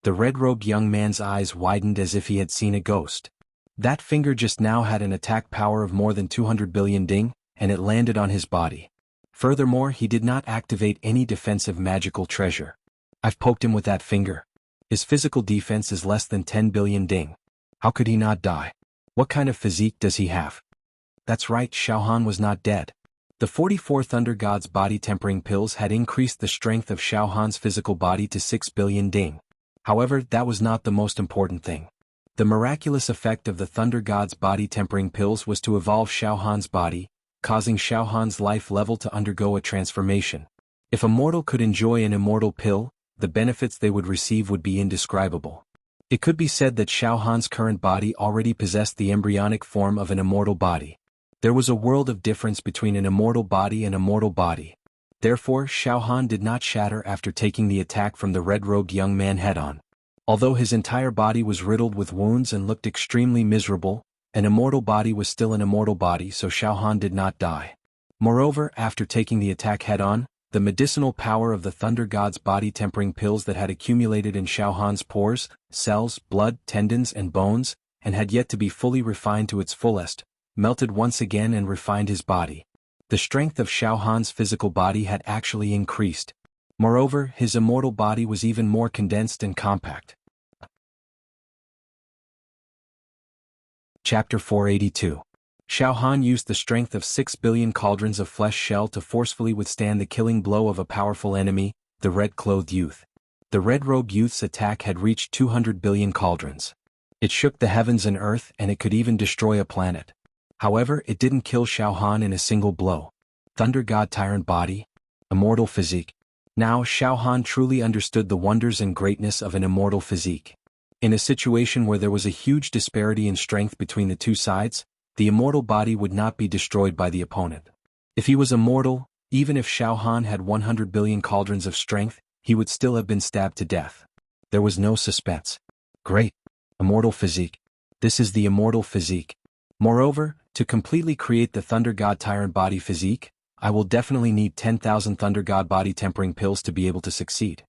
The red-robed young man's eyes widened as if he had seen a ghost. That finger just now had an attack power of more than 200 billion ding, and it landed on his body. Furthermore, he did not activate any defensive magical treasure. I've poked him with that finger. His physical defense is less than 10 billion ding. How could he not die? What kind of physique does he have? That's right, Xiao Han was not dead. The 44 Thunder God's body tempering pills had increased the strength of Xiao Han's physical body to 6 billion ding. However, that was not the most important thing. The miraculous effect of the Thunder God's body tempering pills was to evolve Xiao Han's body, causing Xiao Han's life level to undergo a transformation. If a mortal could enjoy an immortal pill, the benefits they would receive would be indescribable. It could be said that Xiao Han's current body already possessed the embryonic form of an immortal body. There was a world of difference between an immortal body and a mortal body. Therefore, Xiao Han did not shatter after taking the attack from the red-robed young man head-on. Although his entire body was riddled with wounds and looked extremely miserable, an immortal body was still an immortal body, so Xiao Han did not die. Moreover, after taking the attack head-on, the medicinal power of the Thunder God's body tempering pills that had accumulated in Xiao Han's pores, cells, blood, tendons, and bones, and had yet to be fully refined to its fullest, melted once again and refined his body. The strength of Xiao Han's physical body had actually increased. Moreover, his immortal body was even more condensed and compact. Chapter 482. Xiao Han used the strength of 6 billion cauldrons of flesh shell to forcefully withstand the killing blow of a powerful enemy, the red-clothed youth. The red-robed youth's attack had reached 200 billion cauldrons. It shook the heavens and earth, and it could even destroy a planet. However, it didn't kill Xiao Han in a single blow. Thunder God Tyrant Body? Immortal Physique. Now Xiao Han truly understood the wonders and greatness of an immortal physique. In a situation where there was a huge disparity in strength between the two sides, the immortal body would not be destroyed by the opponent. If he was immortal, even if Xiao Han had 100 billion cauldrons of strength, he would still have been stabbed to death. There was no suspense. Great. Immortal Physique. This is the immortal physique. Moreover, to completely create the Thunder God Tyrant Body physique, I will definitely need 10,000 Thunder God Body tempering pills to be able to succeed.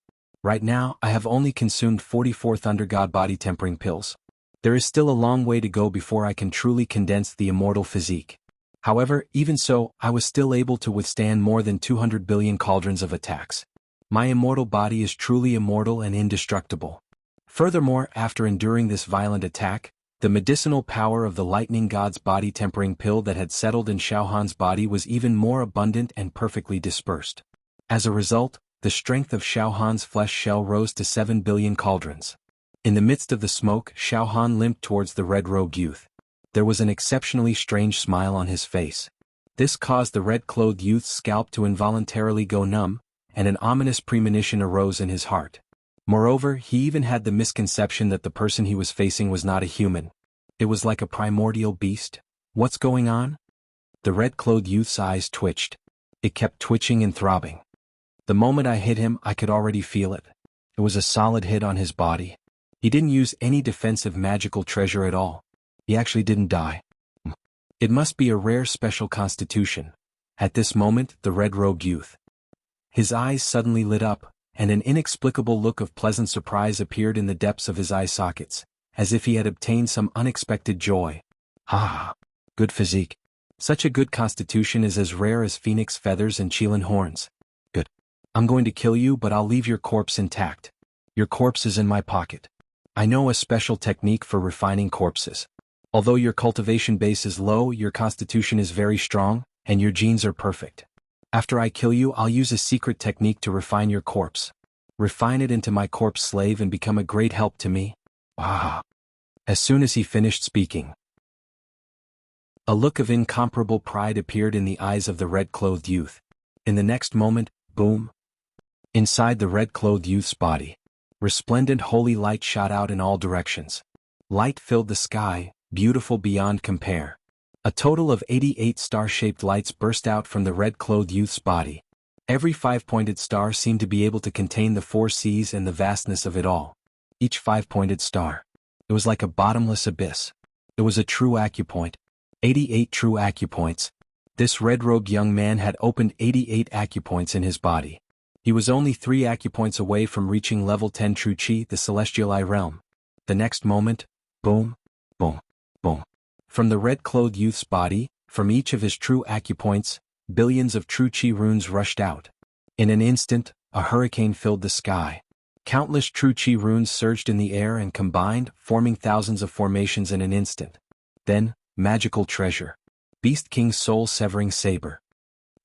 Right now, I have only consumed 44 Thunder God body tempering pills. There is still a long way to go before I can truly condense the immortal physique. However, even so, I was still able to withstand more than 200 billion cauldrons of attacks. My immortal body is truly immortal and indestructible. Furthermore, after enduring this violent attack, the medicinal power of the lightning god's body tempering pill that had settled in Xiaohan's body was even more abundant and perfectly dispersed. As a result, the strength of Xiaohan's flesh shell rose to 7 billion cauldrons. In the midst of the smoke, Xiaohan limped towards the red-robed youth. There was an exceptionally strange smile on his face. This caused the red-clothed youth's scalp to involuntarily go numb, and an ominous premonition arose in his heart. Moreover, he even had the misconception that the person he was facing was not a human. It was like a primordial beast. What's going on? The red-clothed youth's eyes twitched. It kept twitching and throbbing. The moment I hit him, I could already feel it. It was a solid hit on his body. He didn't use any defensive magical treasure at all. He actually didn't die. It must be a rare special constitution. At this moment, the red-robed youth. His eyes suddenly lit up, and an inexplicable look of pleasant surprise appeared in the depths of his eye sockets, as if he had obtained some unexpected joy. Ha! Good physique. Such a good constitution is as rare as phoenix feathers and Qilin horns. Good. I'm going to kill you, but I'll leave your corpse intact. Your corpse is in my pocket. I know a special technique for refining corpses. Although your cultivation base is low, your constitution is very strong, and your genes are perfect. After I kill you, I'll use a secret technique to refine your corpse. Refine it into my corpse slave and become a great help to me. Ah! As soon as he finished speaking, a look of incomparable pride appeared in the eyes of the red-clothed youth. In the next moment, boom! Inside the red-clothed youth's body, resplendent holy light shot out in all directions. Light filled the sky, beautiful beyond compare. A total of 88 star-shaped lights burst out from the red-clothed youth's body. Every 5-pointed star seemed to be able to contain the 4 seas and the vastness of it all. Each 5-pointed star. It was like a bottomless abyss. It was a true acupoint. 88 true acupoints. This red-robed young man had opened 88 acupoints in his body. He was only 3 acupoints away from reaching level 10 true chi, the celestial eye realm. The next moment, boom, boom, boom. From the red-clothed youth's body, from each of his true acupoints, billions of true chi runes rushed out. In an instant, a hurricane filled the sky. Countless true chi runes surged in the air and combined, forming thousands of formations in an instant. Then, magical treasure. Beast King's soul-severing saber.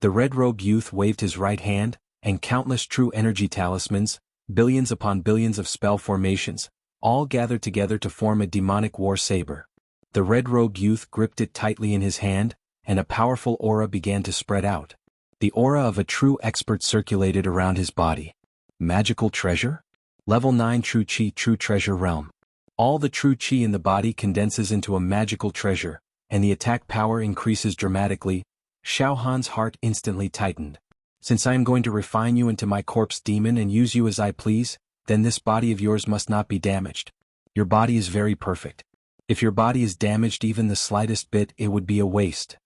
The red-robed youth waved his right hand, and countless true energy talismans, billions upon billions of spell formations, all gathered together to form a demonic war saber. The red-robed youth gripped it tightly in his hand, and a powerful aura began to spread out. The aura of a true expert circulated around his body. Magical treasure? Level 9 True Chi True Treasure Realm. All the true chi in the body condenses into a magical treasure, and the attack power increases dramatically. Xiaohan's heart instantly tightened. Since I am going to refine you into my corpse demon and use you as I please, then this body of yours must not be damaged. Your body is very perfect. If your body is damaged even the slightest bit, it would be a waste.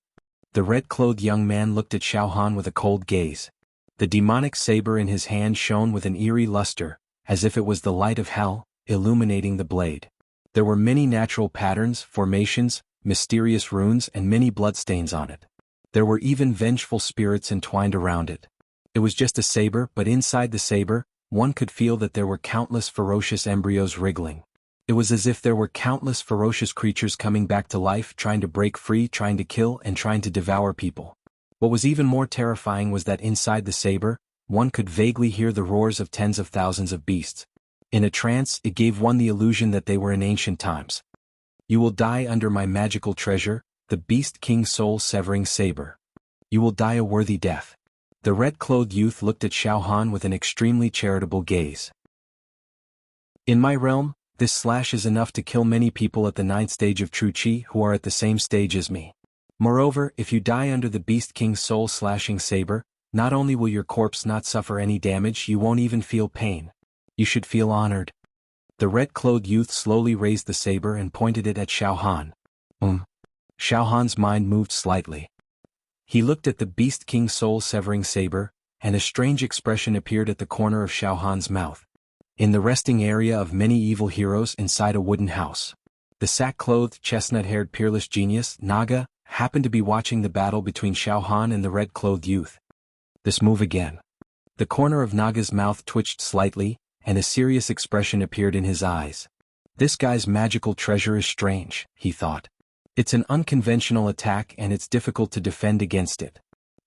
The red-clothed young man looked at Xiaohan with a cold gaze. The demonic saber in his hand shone with an eerie luster, as if it was the light of hell, illuminating the blade. There were many natural patterns, formations, mysterious runes, and many bloodstains on it. There were even vengeful spirits entwined around it. It was just a saber, but inside the saber, one could feel that there were countless ferocious embryos wriggling. It was as if there were countless ferocious creatures coming back to life, trying to break free, trying to kill, and trying to devour people. What was even more terrifying was that inside the saber, one could vaguely hear the roars of tens of thousands of beasts. In a trance, it gave one the illusion that they were in ancient times. You will die under my magical treasure, the Beast King's soul-severing saber. You will die a worthy death. The red-clothed youth looked at Xiaohan with an extremely charitable gaze. In my realm, this slash is enough to kill many people at the 9th stage of True Chi who are at the same stage as me. Moreover, if you die under the Beast King's soul-slashing saber, not only will your corpse not suffer any damage, you won't even feel pain. You should feel honored. The red-clothed youth slowly raised the saber and pointed it at Xiaohan. Xiaohan's mind moved slightly. He looked at the Beast King's soul-severing saber, and a strange expression appeared at the corner of Xiaohan's mouth. in the resting area of many evil heroes inside a wooden house. The sack-clothed, chestnut-haired peerless genius, Naga, happened to be watching the battle between Xiao Han and the red-clothed youth. This move again. The corner of Naga's mouth twitched slightly, and a serious expression appeared in his eyes. This guy's magical treasure is strange, he thought. It's an unconventional attack and it's difficult to defend against it.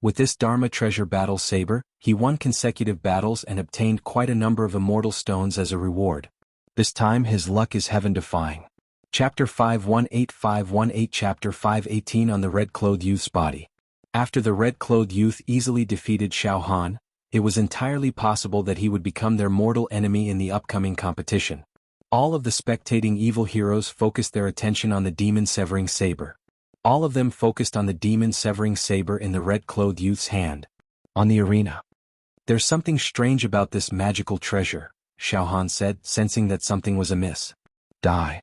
With this Dharma treasure battle saber, he won consecutive battles and obtained quite a number of immortal stones as a reward. This time his luck is heaven-defying. Chapter 518 Chapter 518 on the red-clothed youth's body. After the red-clothed youth easily defeated Xiao Han, it was entirely possible that he would become their mortal enemy in the upcoming competition. All of the spectating evil heroes focused their attention on the demon-severing saber. All of them focused on the demon-severing saber in the red-clothed youth's hand. On the arena. There's something strange about this magical treasure, Xiao Han said, sensing that something was amiss. Die.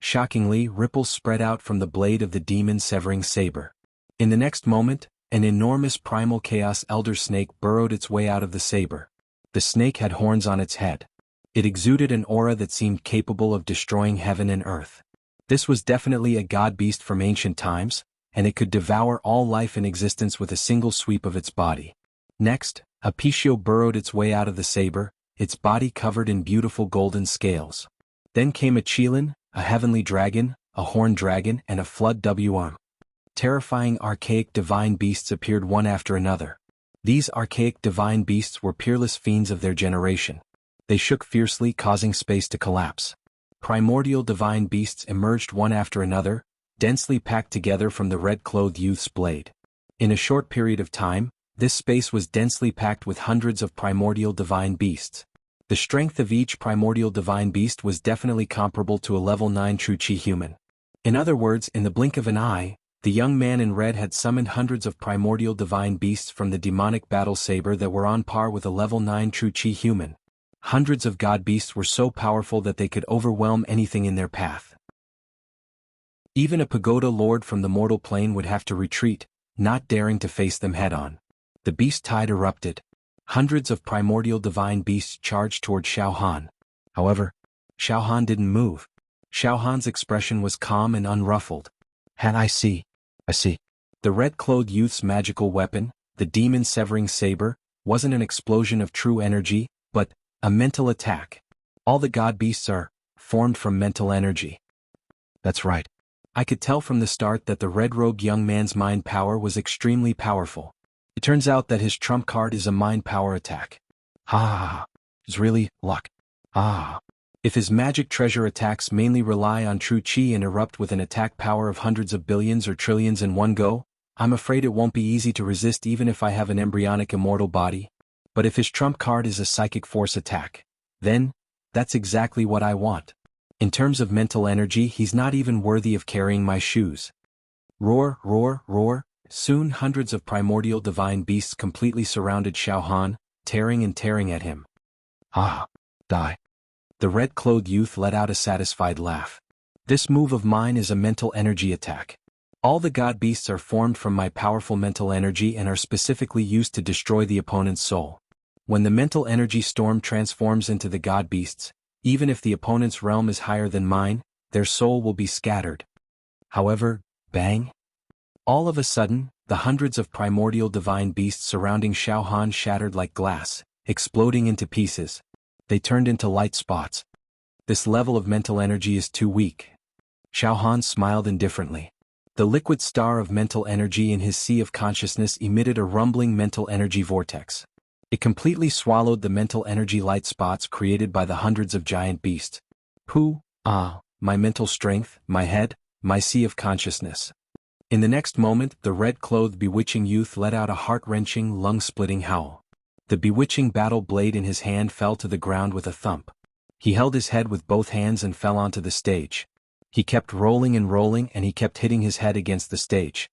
Shockingly, ripples spread out from the blade of the demon-severing saber. In the next moment, an enormous primal chaos elder snake burrowed its way out of the saber. The snake had horns on its head. It exuded an aura that seemed capable of destroying heaven and earth. This was definitely a god-beast from ancient times, and it could devour all life in existence with a single sweep of its body. Next, a Pishio burrowed its way out of the saber, its body covered in beautiful golden scales. Then came a Qilin, a heavenly dragon, a horned dragon, and a flood Wm. Terrifying archaic divine beasts appeared one after another. These archaic divine beasts were peerless fiends of their generation. They shook fiercely, causing space to collapse. Primordial divine beasts emerged one after another, densely packed together from the red-clothed youth's blade. In a short period of time, this space was densely packed with hundreds of primordial divine beasts. The strength of each primordial divine beast was definitely comparable to a level 9 true Qi human. In other words, in the blink of an eye, the young man in red had summoned hundreds of primordial divine beasts from the demonic battle saber that were on par with a level 9 true Qi human. Hundreds of god beasts were so powerful that they could overwhelm anything in their path. Even a pagoda lord from the mortal plane would have to retreat, not daring to face them head-on. The beast tide erupted. Hundreds of primordial divine beasts charged toward Xiao Han. However, Xiao Han didn't move. Xiao Han's expression was calm and unruffled. I see. The red-clothed youth's magical weapon, the demon-severing saber, wasn't an explosion of true energy, but a mental attack. All the god beasts are formed from mental energy. That's right. I could tell from the start that the red-robed young man's mind power was extremely powerful. It turns out that his trump card is a mind power attack. It's really luck. If his magic treasure attacks mainly rely on true Qi and erupt with an attack power of hundreds of billions or trillions in one go, I'm afraid it won't be easy to resist even if I have an embryonic immortal body. But if his trump card is a psychic force attack, then, that's exactly what I want. In terms of mental energy, he's not even worthy of carrying my shoes. Roar, roar, roar. Soon hundreds of primordial divine beasts completely surrounded Xiao Han, tearing at him. Die. The red-clothed youth let out a satisfied laugh. This move of mine is a mental energy attack. All the god beasts are formed from my powerful mental energy and are specifically used to destroy the opponent's soul. When the mental energy storm transforms into the god beasts, even if the opponent's realm is higher than mine, their soul will be scattered. However, bang! All of a sudden, the hundreds of primordial divine beasts surrounding Xiao Han shattered like glass, exploding into pieces. They turned into light spots. This level of mental energy is too weak. Xiao Han smiled indifferently. The liquid star of mental energy in his sea of consciousness emitted a rumbling mental energy vortex. It completely swallowed the mental energy light spots created by the hundreds of giant beasts. My mental strength, my head, my sea of consciousness. In the next moment, the red-clothed bewitching youth let out a heart-wrenching, lung-splitting howl. The bewitching battle blade in his hand fell to the ground with a thump. He held his head with both hands and fell onto the stage. He kept rolling and he kept hitting his head against the stage.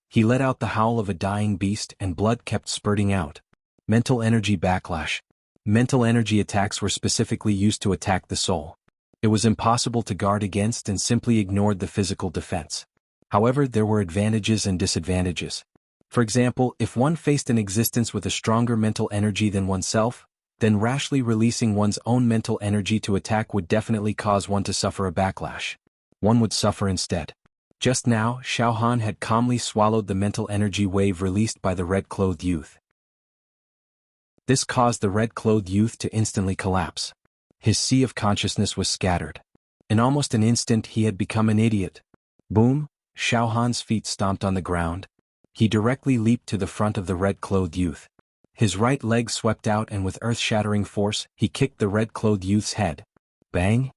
He let out the howl of a dying beast and blood kept spurting out. Mental energy backlash. Mental energy attacks were specifically used to attack the soul. It was impossible to guard against and simply ignored the physical defense. However, there were advantages and disadvantages. For example, if one faced an existence with a stronger mental energy than oneself, then rashly releasing one's own mental energy to attack would definitely cause one to suffer a backlash. One would suffer instead. Just now, Xiao Han had calmly swallowed the mental energy wave released by the red-clothed youth. This caused the red-clothed youth to instantly collapse. His sea of consciousness was scattered. In almost an instant he had become an idiot. Boom! Xiao Han's feet stomped on the ground. He directly leaped to the front of the red-clothed youth. His right leg swept out and with earth-shattering force, he kicked the red-clothed youth's head. Bang!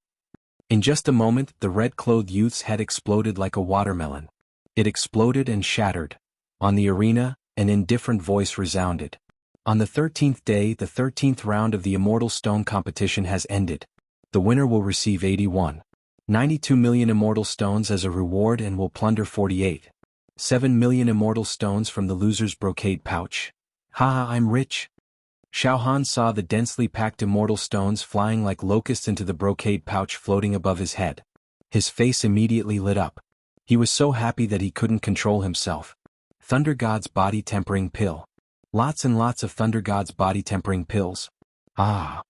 In just a moment, the red-clothed youth's head exploded like a watermelon. It exploded and shattered. On the arena, an indifferent voice resounded. On the 13th day, the 13th round of the Immortal Stone competition has ended. The winner will receive 81.92 million Immortal Stones as a reward and will plunder 48.7 million Immortal Stones from the loser's brocade pouch. Haha, I'm rich. Xiao Han saw the densely packed Immortal Stones flying like locusts into the brocade pouch floating above his head. His face immediately lit up. He was so happy that he couldn't control himself. Thunder God's body tempering pill. Lots and lots of Thunder God's body tempering pills. Ah.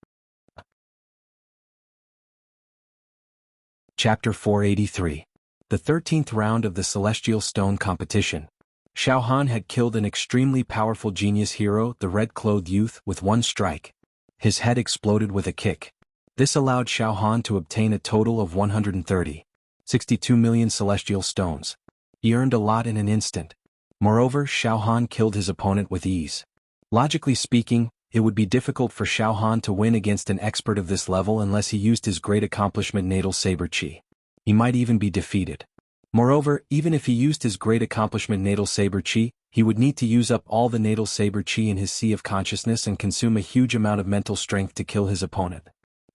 Chapter 483. The 13th round of the Celestial Stone competition. Xiao Han had killed an extremely powerful genius hero, the red-clothed youth, with one strike. His head exploded with a kick. This allowed Xiao Han to obtain a total of 130.62 million celestial stones. He earned a lot in an instant. Moreover, Xiao Han killed his opponent with ease. Logically speaking, it would be difficult for Xiao Han to win against an expert of this level unless he used his great accomplishment Natal Saber Chi. He might even be defeated. Moreover, even if he used his great accomplishment Natal Saber Chi, he would need to use up all the Natal Saber Chi in his sea of consciousness and consume a huge amount of mental strength to kill his opponent.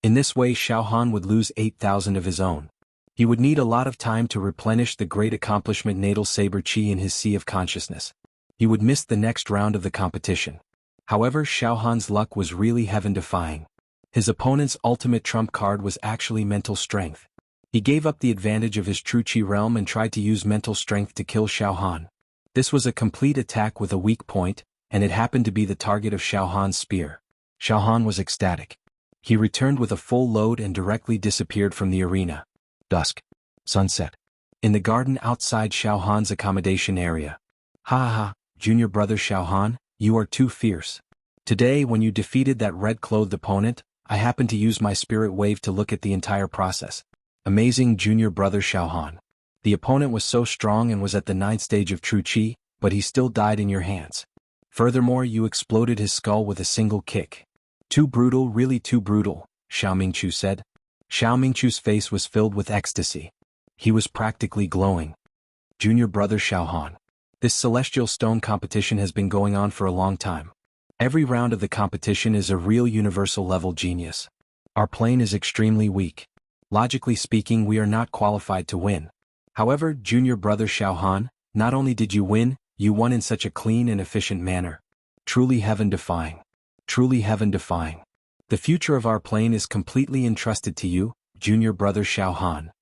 In this way Xiao Han would lose 8,000 of his own. He would need a lot of time to replenish the great accomplishment Natal Saber Chi in his sea of consciousness. He would miss the next round of the competition. However, Xiao Han's luck was really heaven-defying. His opponent's ultimate trump card was actually mental strength. He gave up the advantage of his true Qi realm and tried to use mental strength to kill Xiao Han. This was a complete attack with a weak point, and it happened to be the target of Xiao Han's spear. Xiao Han was ecstatic. He returned with a full load and directly disappeared from the arena. Dusk. Sunset. In the garden outside Xiao Han's accommodation area. Ha ha ha, junior brother Xiao Han, you are too fierce. Today when you defeated that red-clothed opponent, I happened to use my spirit wave to look at the entire process. Amazing junior brother Xiao Han. The opponent was so strong and was at the 9th stage of true Qi, but he still died in your hands. Furthermore, you exploded his skull with a single kick. Too brutal, really too brutal, Xiao Mingqiu said. Xiao Mingqiu's face was filled with ecstasy. He was practically glowing. Junior brother Xiao Han. This celestial stone competition has been going on for a long time. Every round of the competition is a real universal level genius. Our plane is extremely weak. Logically speaking, we are not qualified to win. However, junior brother Xiao Han, not only did you win, you won in such a clean and efficient manner. Truly heaven-defying. Truly heaven-defying. The future of our plane is completely entrusted to you, junior brother Xiao Han.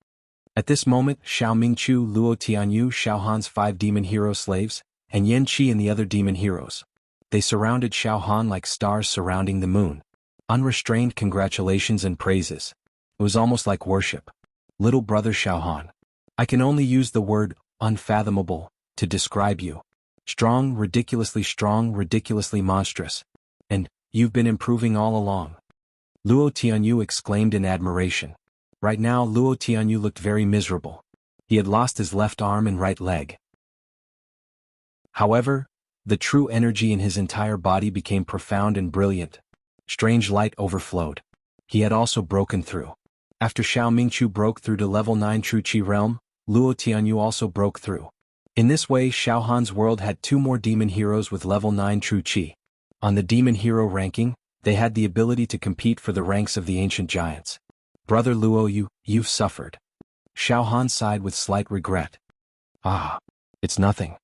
At this moment, Xiao Mingqiu, Luo Tianyu, Xiao Han's 5 demon hero slaves, and Yan Qi and the other demon heroes. They surrounded Xiao Han like stars surrounding the moon. Unrestrained congratulations and praises. It was almost like worship. Little brother Xiao Han. I can only use the word, unfathomable, to describe you. Strong, ridiculously monstrous. And, you've been improving all along. Luo Tianyu exclaimed in admiration. Right now Luo Tianyu looked very miserable. He had lost his left arm and right leg. However, the true energy in his entire body became profound and brilliant. Strange light overflowed. He had also broken through. After Xiao Mingqiu broke through to level 9 True Qi realm, Luo Tianyu also broke through. In this way Xiao Han's world had 2 more demon heroes with level 9 True Qi. On the demon hero ranking, they had the ability to compete for the ranks of the ancient giants. Brother Luo, you've suffered. Xiao Han sighed with slight regret. Ah, it's nothing.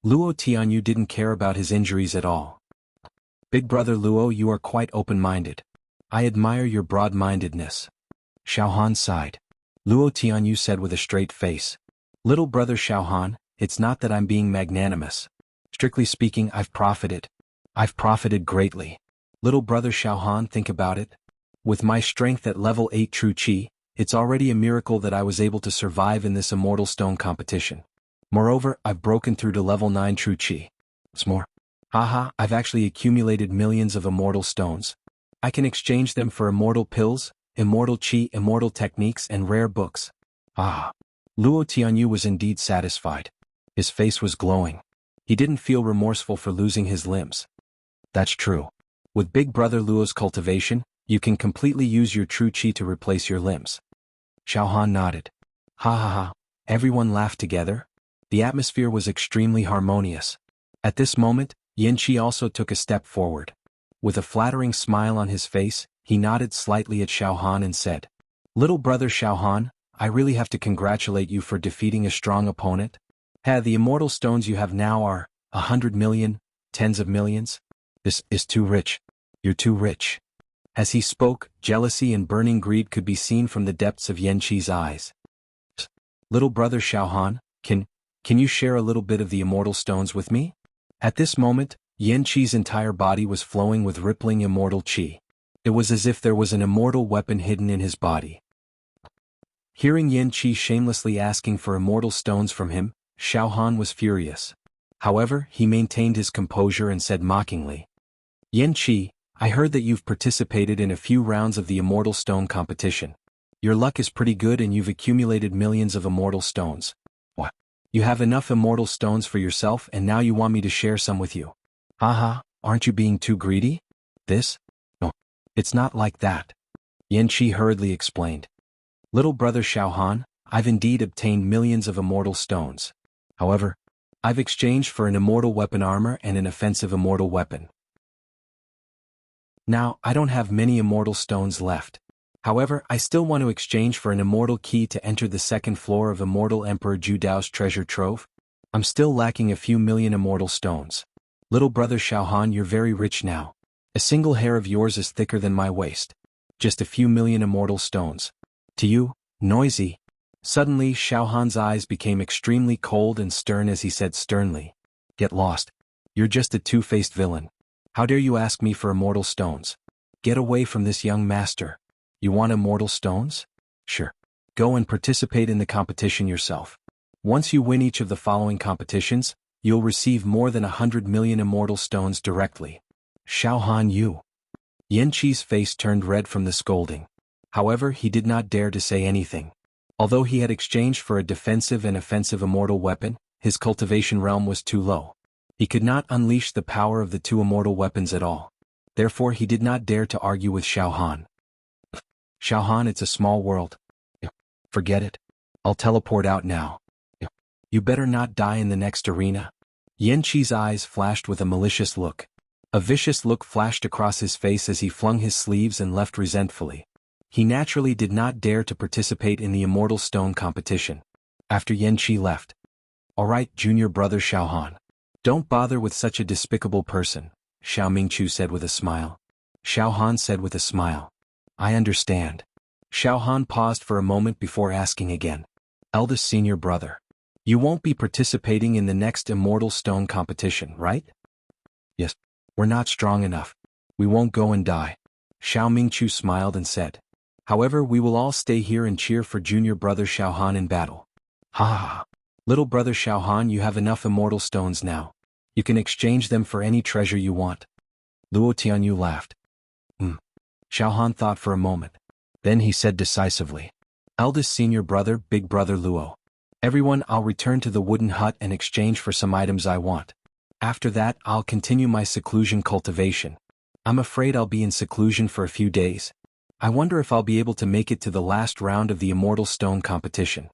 Luo Tianyu didn't care about his injuries at all. Big brother Luo, you are quite open-minded. I admire your broad-mindedness. Xiao Han sighed. Luo Tianyu said with a straight face. Little brother Xiao Han, it's not that I'm being magnanimous. Strictly speaking, I've profited. I've profited greatly. Little brother Xiaohan, think about it. With my strength at level 8 true Qi, it's already a miracle that I was able to survive in this immortal stone competition. Moreover, I've broken through to level 9 true Qi. What's more? Haha, I've actually accumulated millions of immortal stones. I can exchange them for immortal pills, immortal Qi, immortal techniques, and rare books. Ah. Luo Tianyu was indeed satisfied. His face was glowing. He didn't feel remorseful for losing his limbs. That's true. With Big Brother Luo's cultivation, you can completely use your true Qi to replace your limbs. Xiaohan nodded. Ha ha ha. Everyone laughed together. The atmosphere was extremely harmonious. At this moment, Yin Qi also took a step forward. With a flattering smile on his face, he nodded slightly at Xiaohan and said, "Little brother Xiaohan, I really have to congratulate you for defeating a strong opponent. The immortal stones you have now are 100 million, tens of millions. This is too rich. You're too rich." As he spoke, jealousy and burning greed could be seen from the depths of Yin Qi's eyes. "Little brother Xiaohan, can you share a little bit of the immortal stones with me?" At this moment, Yin Qi's entire body was flowing with rippling immortal Qi. It was as if there was an immortal weapon hidden in his body. Hearing Yin Qi shamelessly asking for immortal stones from him, Xiaohan was furious. However, he maintained his composure and said mockingly, "Yin Qi, I heard that you've participated in a few rounds of the immortal stone competition. Your luck is pretty good and you've accumulated millions of immortal stones. What? You have enough immortal stones for yourself and now you want me to share some with you? Haha, aren't you being too greedy? No, it's not like that." Yin Qi hurriedly explained. "Little brother Xiaohan, I've indeed obtained millions of immortal stones. However, I've exchanged for an immortal weapon armor and an offensive immortal weapon. Now, I don't have many immortal stones left. However, I still want to exchange for an immortal key to enter the second floor of Immortal Emperor Ju Dao's treasure trove. I'm still lacking a few million immortal stones. Little brother Xiaohan, you're very rich now. A single hair of yours is thicker than my waist. Just a few million immortal stones. To you, noisy." Suddenly, Xiaohan's eyes became extremely cold and stern as he said sternly, "Get lost. You're just a two-faced villain. How dare you ask me for immortal stones? Get away from this young master. You want immortal stones? Sure. Go and participate in the competition yourself. Once you win each of the following competitions, you'll receive more than 100 million immortal stones directly." Xiaohan, you. Yin Qi's face turned red from the scolding. However, he did not dare to say anything. Although he had exchanged for a defensive and offensive immortal weapon, his cultivation realm was too low. He could not unleash the power of the two immortal weapons at all. Therefore he did not dare to argue with Xiaohan. "Xiaohan, it's a small world. Forget it. I'll teleport out now. You better not die in the next arena." Yin Qi's eyes flashed with a malicious look. A vicious look flashed across his face as he flung his sleeves and left resentfully. He naturally did not dare to participate in the immortal stone competition. After Yin Qi left, "All right, junior brother Xiaohan. Don't bother with such a despicable person," Xiao Mingqiu said with a smile. Xiaohan said with a smile, "I understand." Xiaohan paused for a moment before asking again, "Eldest senior brother, you won't be participating in the next immortal stone competition, right?" "Yes, we're not strong enough. We won't go and die." Xiao Mingqiu smiled and said, "However, we will all stay here and cheer for junior brother Xiaohan in battle." "Ha ha ha. Little brother Xiaohan, you have enough immortal stones now. You can exchange them for any treasure you want." Luo Tianyu laughed. Xiaohan thought for a moment. Then he said decisively, "Eldest senior brother, big brother Luo. Everyone, I'll return to the wooden hut and exchange for some items I want. After that, I'll continue my seclusion cultivation. I'm afraid I'll be in seclusion for a few days. I wonder if I'll be able to make it to the last round of the immortal stone competition."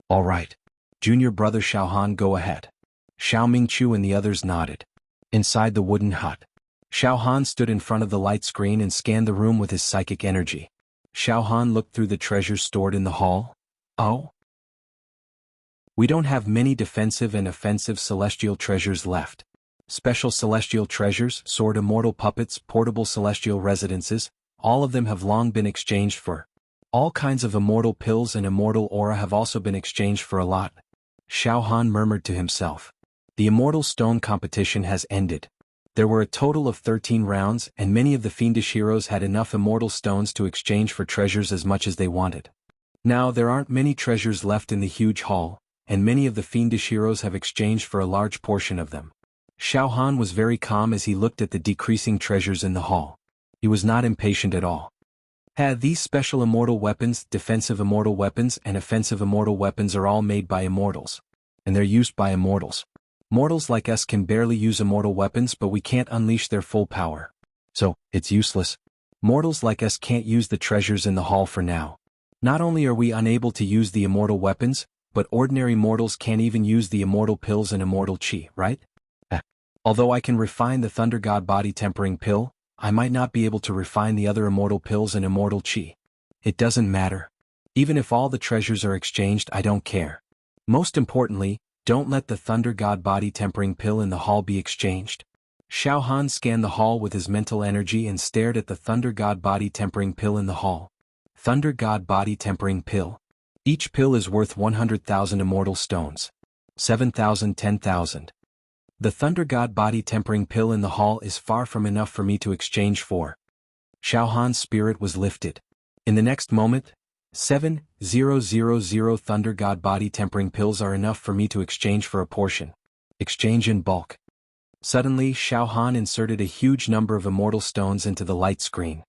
"All right. Junior brother Xiaohan, go ahead." Xiao Mingqiu and the others nodded. Inside the wooden hut, Xiaohan stood in front of the light screen and scanned the room with his psychic energy. Xiaohan looked through the treasures stored in the hall. "Oh? We don't have many defensive and offensive celestial treasures left. Special celestial treasures, sword immortal puppets, portable celestial residences, all of them have long been exchanged for. All kinds of immortal pills and immortal aura have also been exchanged for a lot." Xiaohan murmured to himself. The immortal stone competition has ended. There were a total of 13 rounds, and many of the fiendish heroes had enough immortal stones to exchange for treasures as much as they wanted. Now there aren't many treasures left in the huge hall, and many of the fiendish heroes have exchanged for a large portion of them. Xiao Han was very calm as he looked at the decreasing treasures in the hall. He was not impatient at all. These special immortal weapons, defensive immortal weapons and offensive immortal weapons are all made by immortals. And they're used by immortals. Mortals like us can barely use immortal weapons, but we can't unleash their full power. So, it's useless. Mortals like us can't use the treasures in the hall for now. Not only are we unable to use the immortal weapons, but ordinary mortals can't even use the immortal pills and immortal chi, right? Although I can refine the Thunder God body tempering pill, I might not be able to refine the other immortal pills and immortal chi. It doesn't matter. Even if all the treasures are exchanged, I don't care. Most importantly, don't let the Thunder God body tempering pill in the hall be exchanged. Xiao Han scanned the hall with his mental energy and stared at the Thunder God body tempering pill in the hall. Thunder God body tempering pill. Each pill is worth 100,000 immortal stones. 7,000, 10,000. The Thunder God body tempering pill in the hall is far from enough for me to exchange for. Xiao Han's spirit was lifted. In the next moment, 7,000 Thunder God body tempering pills are enough for me to exchange for a portion. Exchange in bulk. Suddenly Xiao Han inserted a huge number of immortal stones into the light screen.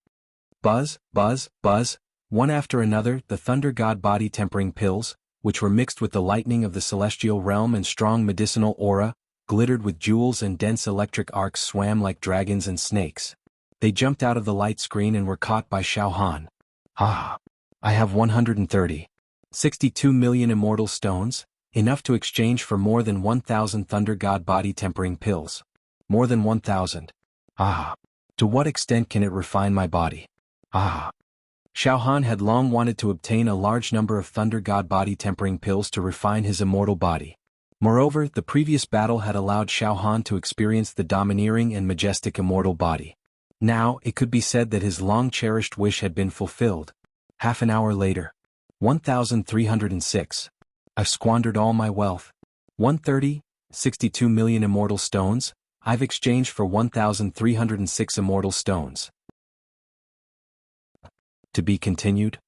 Buzz, buzz, buzz, one after another, the Thunder God body tempering pills, which were mixed with the lightning of the celestial realm and strong medicinal aura, glittered with jewels and dense electric arcs, swam like dragons and snakes. They jumped out of the light screen and were caught by Xiao Han. Ah! I have 62 million immortal stones, enough to exchange for more than 1,000 Thunder God body tempering pills. More than 1,000. Ah! To what extent can it refine my body? Ah! Xiao Han had long wanted to obtain a large number of Thunder God body tempering pills to refine his immortal body. Moreover, the previous battle had allowed Xiao Han to experience the domineering and majestic immortal body. Now, it could be said that his long-cherished wish had been fulfilled. Half an hour later. 1,306. I've squandered all my wealth. 62 million immortal stones, I've exchanged for 1,306 immortal stones. To be continued.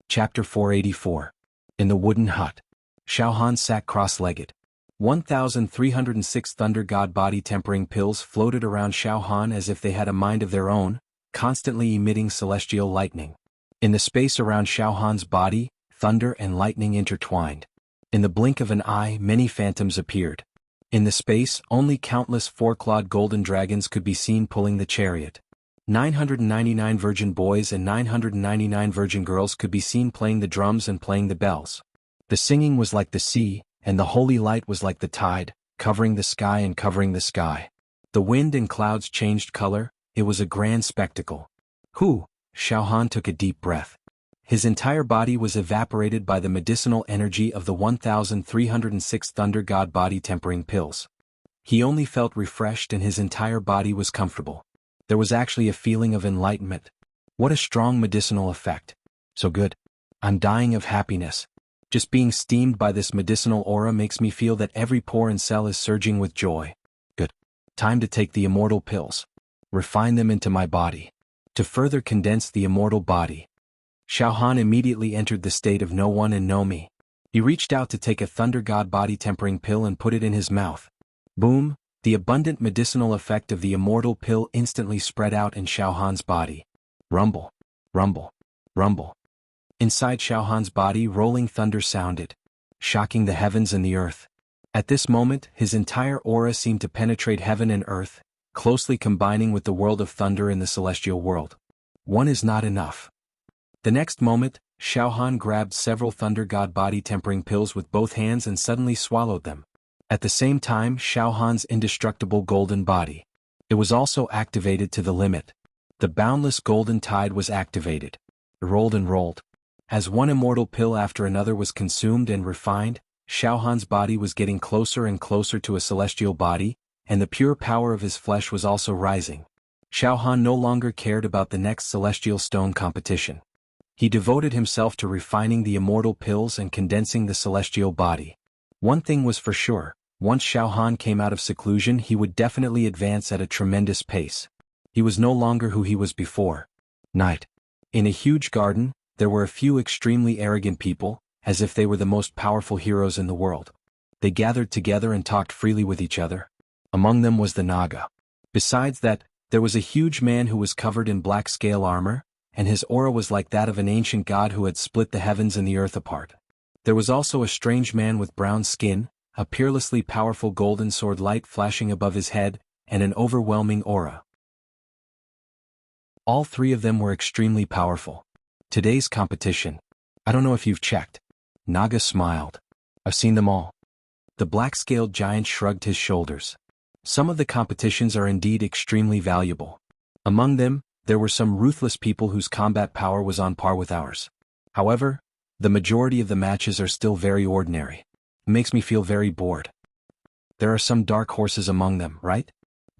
Chapter 484. In the wooden hut. Xiao Han sat cross-legged. 1,306 Thunder God body tempering pills floated around Xiao Han as if they had a mind of their own, constantly emitting celestial lightning. In the space around Xiao Han's body, thunder and lightning intertwined. In the blink of an eye, many phantoms appeared. In the space, only countless four-clawed golden dragons could be seen pulling the chariot. 999 virgin boys and 999 virgin girls could be seen playing the drums and playing the bells. The singing was like the sea, and the holy light was like the tide, covering the sky and covering the sky. The wind and clouds changed color. It was a grand spectacle. Xiao Han took a deep breath. His entire body was evaporated by the medicinal energy of the 1,306 Thunder God body tempering pills. He only felt refreshed and his entire body was comfortable. There was actually a feeling of enlightenment. What a strong medicinal effect. So good. I'm dying of happiness. Just being steamed by this medicinal aura makes me feel that every pore and cell is surging with joy. Good. Time to take the immortal pills. Refine them into my body. To further condense the immortal body. Xiao Han immediately entered the state of know one and know me. He reached out to take a Thunder God body tempering pill and put it in his mouth. Boom! The abundant medicinal effect of the immortal pill instantly spread out in Xiao Han's body. Rumble. Rumble. Rumble. Inside Xiao Han's body, rolling thunder sounded, shocking the heavens and the earth. At this moment, his entire aura seemed to penetrate heaven and earth, closely combining with the world of thunder in the celestial world. One is not enough. The next moment, Xiao Han grabbed several Thunder God body tempering pills with both hands and suddenly swallowed them. At the same time, Xiao Han's indestructible golden body. It was also activated to the limit. The boundless golden tide was activated. It rolled and rolled. As one immortal pill after another was consumed and refined, Xiao Han's body was getting closer and closer to a celestial body, and the pure power of his flesh was also rising. Xiao Han no longer cared about the next celestial stone competition. He devoted himself to refining the immortal pills and condensing the celestial body. One thing was for sure, Once Xiao Han came out of seclusion, he would definitely advance at a tremendous pace. He was no longer who he was before. Night. In a huge garden, there were a few extremely arrogant people, as if they were the most powerful heroes in the world. They gathered together and talked freely with each other. Among them was the Naga. Besides that, there was a huge man who was covered in black scale armor, and his aura was like that of an ancient god who had split the heavens and the earth apart. There was also a strange man with brown skin, a peerlessly powerful golden sword light flashing above his head, and an overwhelming aura. All three of them were extremely powerful. Today's competition. I don't know if you've checked. Naga smiled. I've seen them all. The black-scaled giant shrugged his shoulders. Some of the competitions are indeed extremely valuable. Among them, there were some ruthless people whose combat power was on par with ours. However, the majority of the matches are still very ordinary. It makes me feel very bored. There are some dark horses among them, right?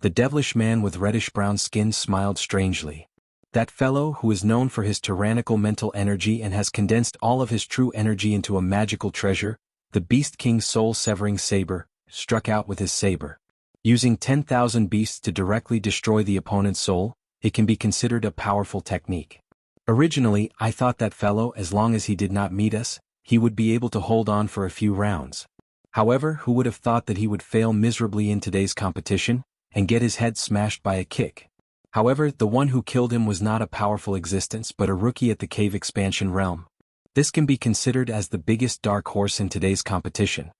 The devilish man with reddish-brown skin smiled strangely. That fellow who is known for his tyrannical mental energy and has condensed all of his true energy into a magical treasure, the Beast King's soul-severing saber, struck out with his saber. Using 10,000 beasts to directly destroy the opponent's soul, it can be considered a powerful technique. Originally, I thought that fellow, as long as he did not meet us, he would be able to hold on for a few rounds. However, who would have thought that he would fail miserably in today's competition, and get his head smashed by a kick? However, the one who killed him was not a powerful existence but a rookie at the cave expansion realm. This can be considered as the biggest dark horse in today's competition.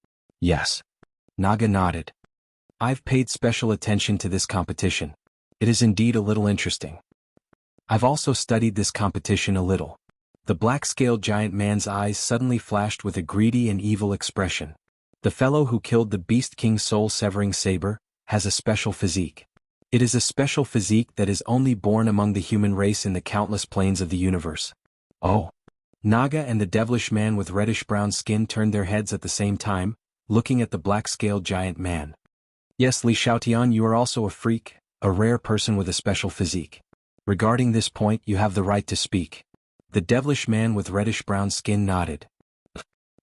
Yes. Naga nodded. I've paid special attention to this competition. It is indeed a little interesting. I've also studied this competition a little. The black-scaled giant man's eyes suddenly flashed with a greedy and evil expression. The fellow who killed the Beast King's soul-severing saber has a special physique. It is a special physique that is only born among the human race in the countless planes of the universe. Oh. Naga and the devilish man with reddish-brown skin turned their heads at the same time, looking at the black-scaled giant man. Yes, Li Xiaotian, you are also a freak, a rare person with a special physique. Regarding this point, you have the right to speak. The devilish man with reddish-brown skin nodded.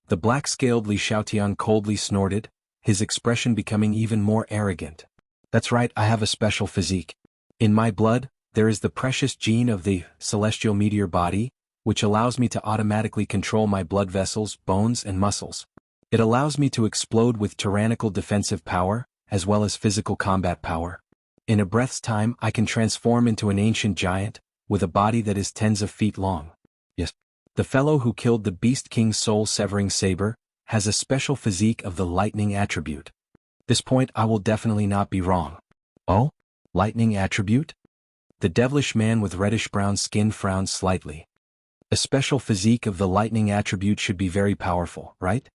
The black-scaled Li Xiaotian coldly snorted, his expression becoming even more arrogant. That's right, I have a special physique. In my blood, there is the precious gene of the celestial meteor body, which allows me to automatically control my blood vessels, bones, and muscles. It allows me to explode with tyrannical defensive power, as well as physical combat power. In a breath's time, I can transform into an ancient giant, with a body that is tens of feet long. Yes. The fellow who killed the Beast King's soul-severing saber has a special physique of the lightning attribute. This point I will definitely not be wrong. Oh? Lightning attribute? The devilish man with reddish-brown skin frowned slightly. A special physique of the lightning attribute should be very powerful, right?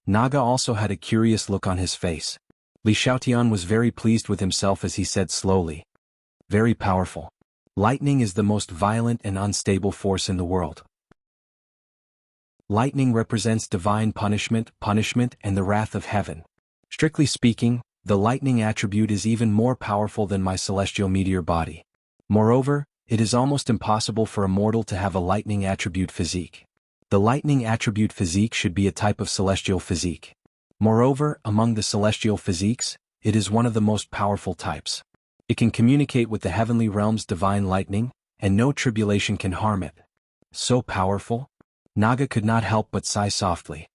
Naga also had a curious look on his face. Li Xiaotian was very pleased with himself as he said slowly. Very powerful. Lightning is the most violent and unstable force in the world. Lightning represents divine punishment, and the wrath of heaven. Strictly speaking, the lightning attribute is even more powerful than my celestial meteor body. Moreover, it is almost impossible for a mortal to have a lightning attribute physique. The lightning attribute physique should be a type of celestial physique. Moreover, among the celestial physiques, it is one of the most powerful types. It can communicate with the heavenly realm's divine lightning, and no tribulation can harm it. So powerful? Naga could not help but sigh softly.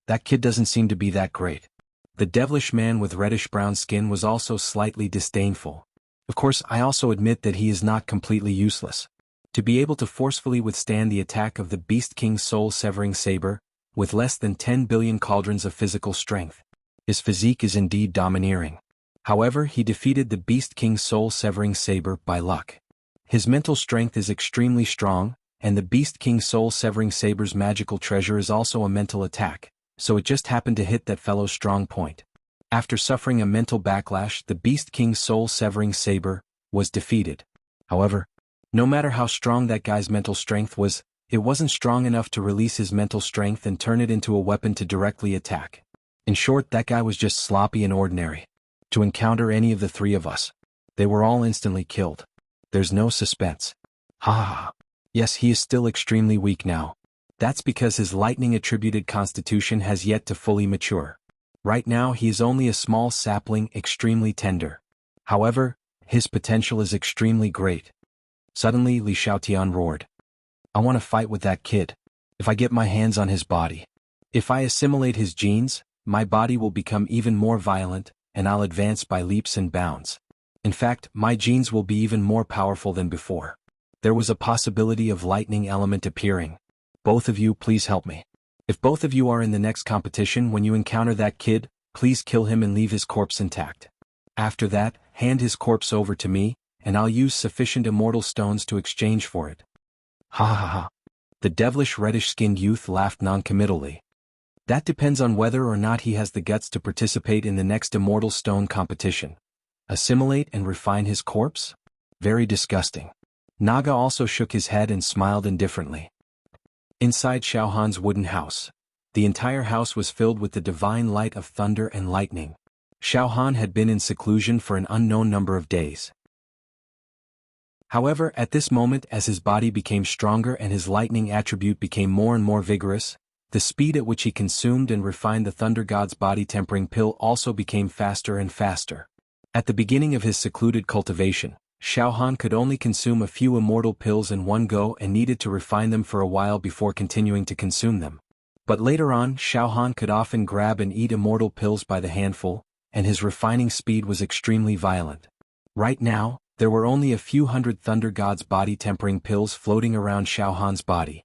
That kid doesn't seem to be that great. The devilish man with reddish-brown skin was also slightly disdainful. Of course, I also admit that he is not completely useless. To be able to forcefully withstand the attack of the Beast King's soul-severing saber, with less than 10 billion cauldrons of physical strength. His physique is indeed domineering. However, he defeated the Beast King's soul-severing saber by luck. His mental strength is extremely strong, and the Beast King's soul-severing saber's magical treasure is also a mental attack, so it just happened to hit that fellow's strong point. After suffering a mental backlash, the Beast King's soul-severing saber was defeated. However, no matter how strong that guy's mental strength was, it wasn't strong enough to release his mental strength and turn it into a weapon to directly attack. In short, that guy was just sloppy and ordinary. To encounter any of the three of us, they were all instantly killed. There's no suspense. Ha ha ha. Yes, he is still extremely weak now. That's because his lightning-attributed constitution has yet to fully mature. Right now he is only a small sapling, extremely tender. However, his potential is extremely great. Suddenly Li Xiaotian roared. I want to fight with that kid. If I get my hands on his body. If I assimilate his genes, my body will become even more violent, and I'll advance by leaps and bounds. In fact, my genes will be even more powerful than before. There was a possibility of lightning element appearing. Both of you please help me. If both of you are in the next competition when you encounter that kid, please kill him and leave his corpse intact. After that, hand his corpse over to me, and I'll use sufficient immortal stones to exchange for it. Ha ha ha. The devilish reddish-skinned youth laughed noncommittally. That depends on whether or not he has the guts to participate in the next immortal stone competition. Assimilate and refine his corpse? Very disgusting. Naga also shook his head and smiled indifferently. Inside Xiaohan's wooden house. The entire house was filled with the divine light of thunder and lightning. Xiaohan had been in seclusion for an unknown number of days. However, at this moment as his body became stronger and his lightning attribute became more and more vigorous, the speed at which he consumed and refined the Thunder God's body-tempering pill also became faster and faster. At the beginning of his secluded cultivation, Xiaohan could only consume a few immortal pills in one go and needed to refine them for a while before continuing to consume them. But later on, Xiaohan could often grab and eat immortal pills by the handful, and his refining speed was extremely violent. Right now, there were only a few hundred Thunder God's body-tempering pills floating around Xiaohan's body.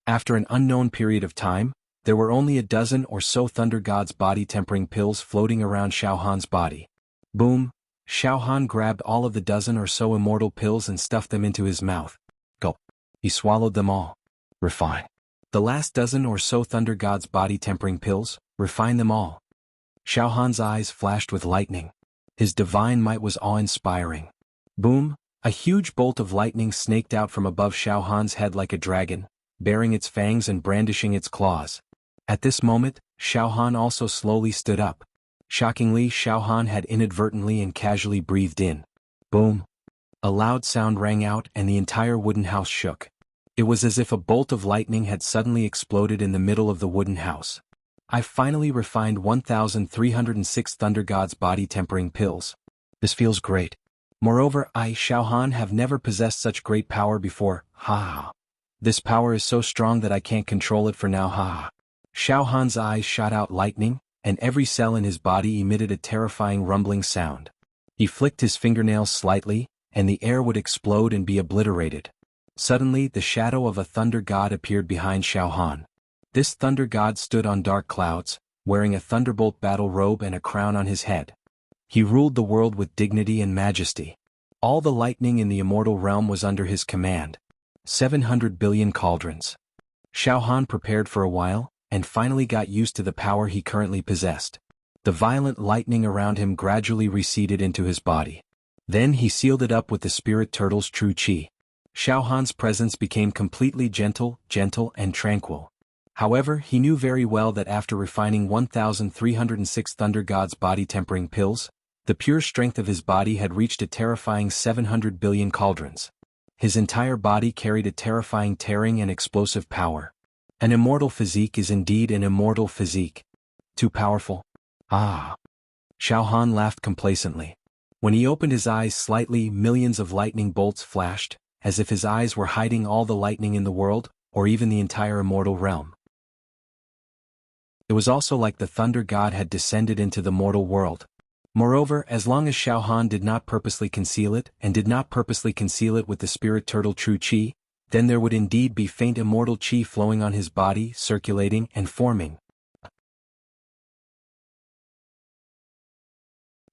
After an unknown period of time, there were only a dozen or so Thunder God's body-tempering pills floating around Xiaohan's body. Boom! Xiaohan grabbed all of the dozen or so immortal pills and stuffed them into his mouth. Gulp! He swallowed them all. Refine. The last dozen or so Thunder God's body-tempering pills, refine them all. Xiaohan's eyes flashed with lightning. His divine might was awe-inspiring. Boom! A huge bolt of lightning snaked out from above Xiaohan's head like a dragon, baring its fangs and brandishing its claws. At this moment, Xiaohan also slowly stood up. Shockingly, Xiaohan had inadvertently and casually breathed in. Boom! A loud sound rang out and the entire wooden house shook. It was as if a bolt of lightning had suddenly exploded in the middle of the wooden house. I finally refined 1,306 Thunder God's body-tempering pills. This feels great. Moreover, I, Xiaohan, have never possessed such great power before, ha ha. This power is so strong that I can't control it for now, ha ha. Xiaohan's eyes shot out lightning, and every cell in his body emitted a terrifying rumbling sound. He flicked his fingernails slightly, and the air would explode and be obliterated. Suddenly, the shadow of a Thunder God appeared behind Xiaohan. This Thunder God stood on dark clouds, wearing a thunderbolt battle robe and a crown on his head. He ruled the world with dignity and majesty. All the lightning in the immortal realm was under his command. 700 billion cauldrons. Xiaohan prepared for a while, and finally got used to the power he currently possessed. The violent lightning around him gradually receded into his body. Then he sealed it up with the spirit turtle's true qi. Xiaohan's presence became completely gentle and tranquil. However, he knew very well that after refining 1,306 Thunder God's body-tempering pills, the pure strength of his body had reached a terrifying 700 billion cauldrons. His entire body carried a terrifying tearing and explosive power. An immortal physique is indeed an immortal physique. Too powerful? Ah! Xiaohan laughed complacently. When he opened his eyes slightly, millions of lightning bolts flashed, as if his eyes were hiding all the lightning in the world, or even the entire immortal realm. It was also like the Thunder God had descended into the mortal world. Moreover, as long as Xiaohan did not purposely conceal it, and did not purposely conceal it with the spirit turtle true qi, then there would indeed be faint immortal qi flowing on his body, circulating and forming.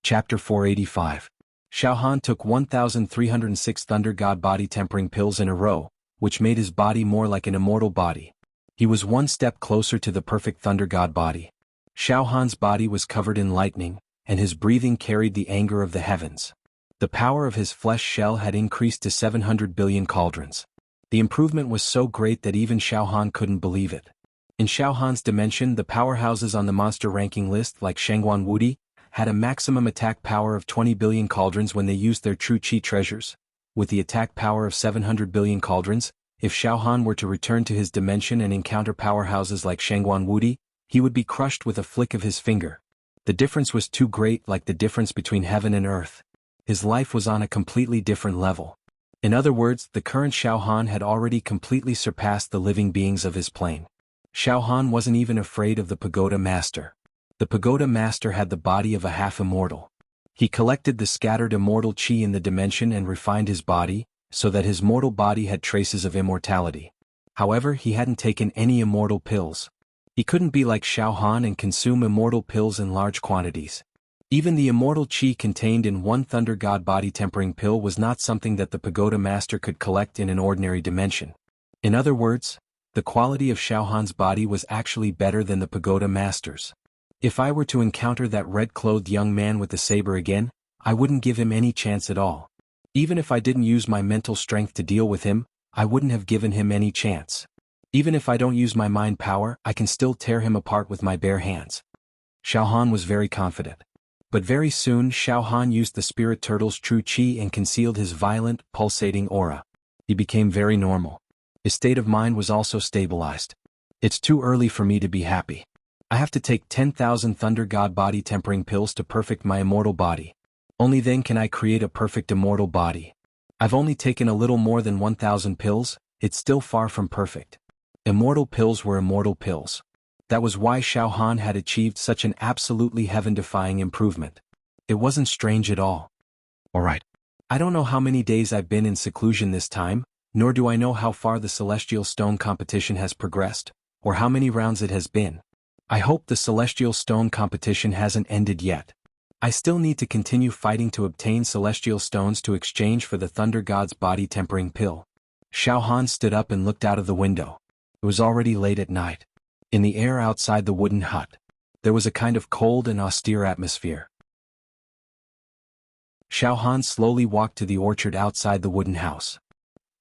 Chapter 485. Xiaohan took 1,306 Thunder God body-tempering pills in a row, which made his body more like an immortal body. He was one step closer to the perfect Thunder God body. Xiaohan's body was covered in lightning, and his breathing carried the anger of the heavens. The power of his flesh shell had increased to 700 billion cauldrons. The improvement was so great that even Xiaohan couldn't believe it. In Xiaohan's dimension, the powerhouses on the monster ranking list like Shangguan Wudi had a maximum attack power of 20 billion cauldrons when they used their true qi treasures. With the attack power of 700 billion cauldrons, if Xiaohan were to return to his dimension and encounter powerhouses like Shangguan Wudi, He would be crushed with a flick of his finger. The difference was too great, like the difference between heaven and earth. His life was on a completely different level. In other words, the current Xiao Han had already completely surpassed the living beings of his plane. Xiao Han wasn't even afraid of the Pagoda Master. The Pagoda Master had the body of a half-immortal. He collected the scattered immortal chi in the dimension and refined his body, so that his mortal body had traces of immortality. However, he hadn't taken any immortal pills. He couldn't be like Xiao Han and consume immortal pills in large quantities. Even the immortal chi contained in one Thunder God body tempering pill was not something that the Pagoda Master could collect in an ordinary dimension. In other words, the quality of Xiao Han's body was actually better than the Pagoda Master's. If I were to encounter that red-clothed young man with the saber again, I wouldn't give him any chance at all. Even if I didn't use my mental strength to deal with him, I wouldn't have given him any chance. Even if I don't use my mind power, I can still tear him apart with my bare hands. Xiao Han was very confident. But very soon Xiao Han used the spirit turtle's true chi and concealed his violent, pulsating aura. He became very normal. His state of mind was also stabilized. It's too early for me to be happy. I have to take 10,000 Thunder God body tempering pills to perfect my immortal body. Only then can I create a perfect immortal body. I've only taken a little more than 1,000 pills, it's still far from perfect. Immortal pills were immortal pills. That was why Xiao Han had achieved such an absolutely heaven-defying improvement. It wasn't strange at all. Alright. I don't know how many days I've been in seclusion this time, nor do I know how far the Celestial Stone competition has progressed, or how many rounds it has been. I hope the Celestial Stone competition hasn't ended yet. I still need to continue fighting to obtain Celestial Stones to exchange for the Thunder God's body tempering pill. Xiao Han stood up and looked out of the window. It was already late at night. In the air outside the wooden hut, there was a kind of cold and austere atmosphere. Xiao Han slowly walked to the orchard outside the wooden house.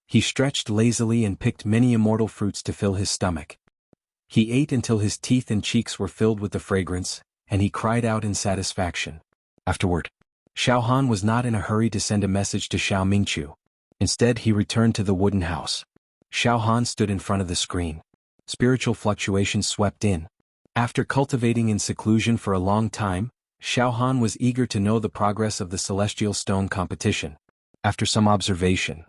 He stretched lazily and picked many immortal fruits to fill his stomach. He ate until his teeth and cheeks were filled with the fragrance, and he cried out in satisfaction. Afterward, Xiao Han was not in a hurry to send a message to Xiao Mingqiu. Instead, he returned to the wooden house. Xiao Han stood in front of the screen. Spiritual fluctuations swept in. After cultivating in seclusion for a long time, Xiao Han was eager to know the progress of the Celestial Stone competition. After some observation,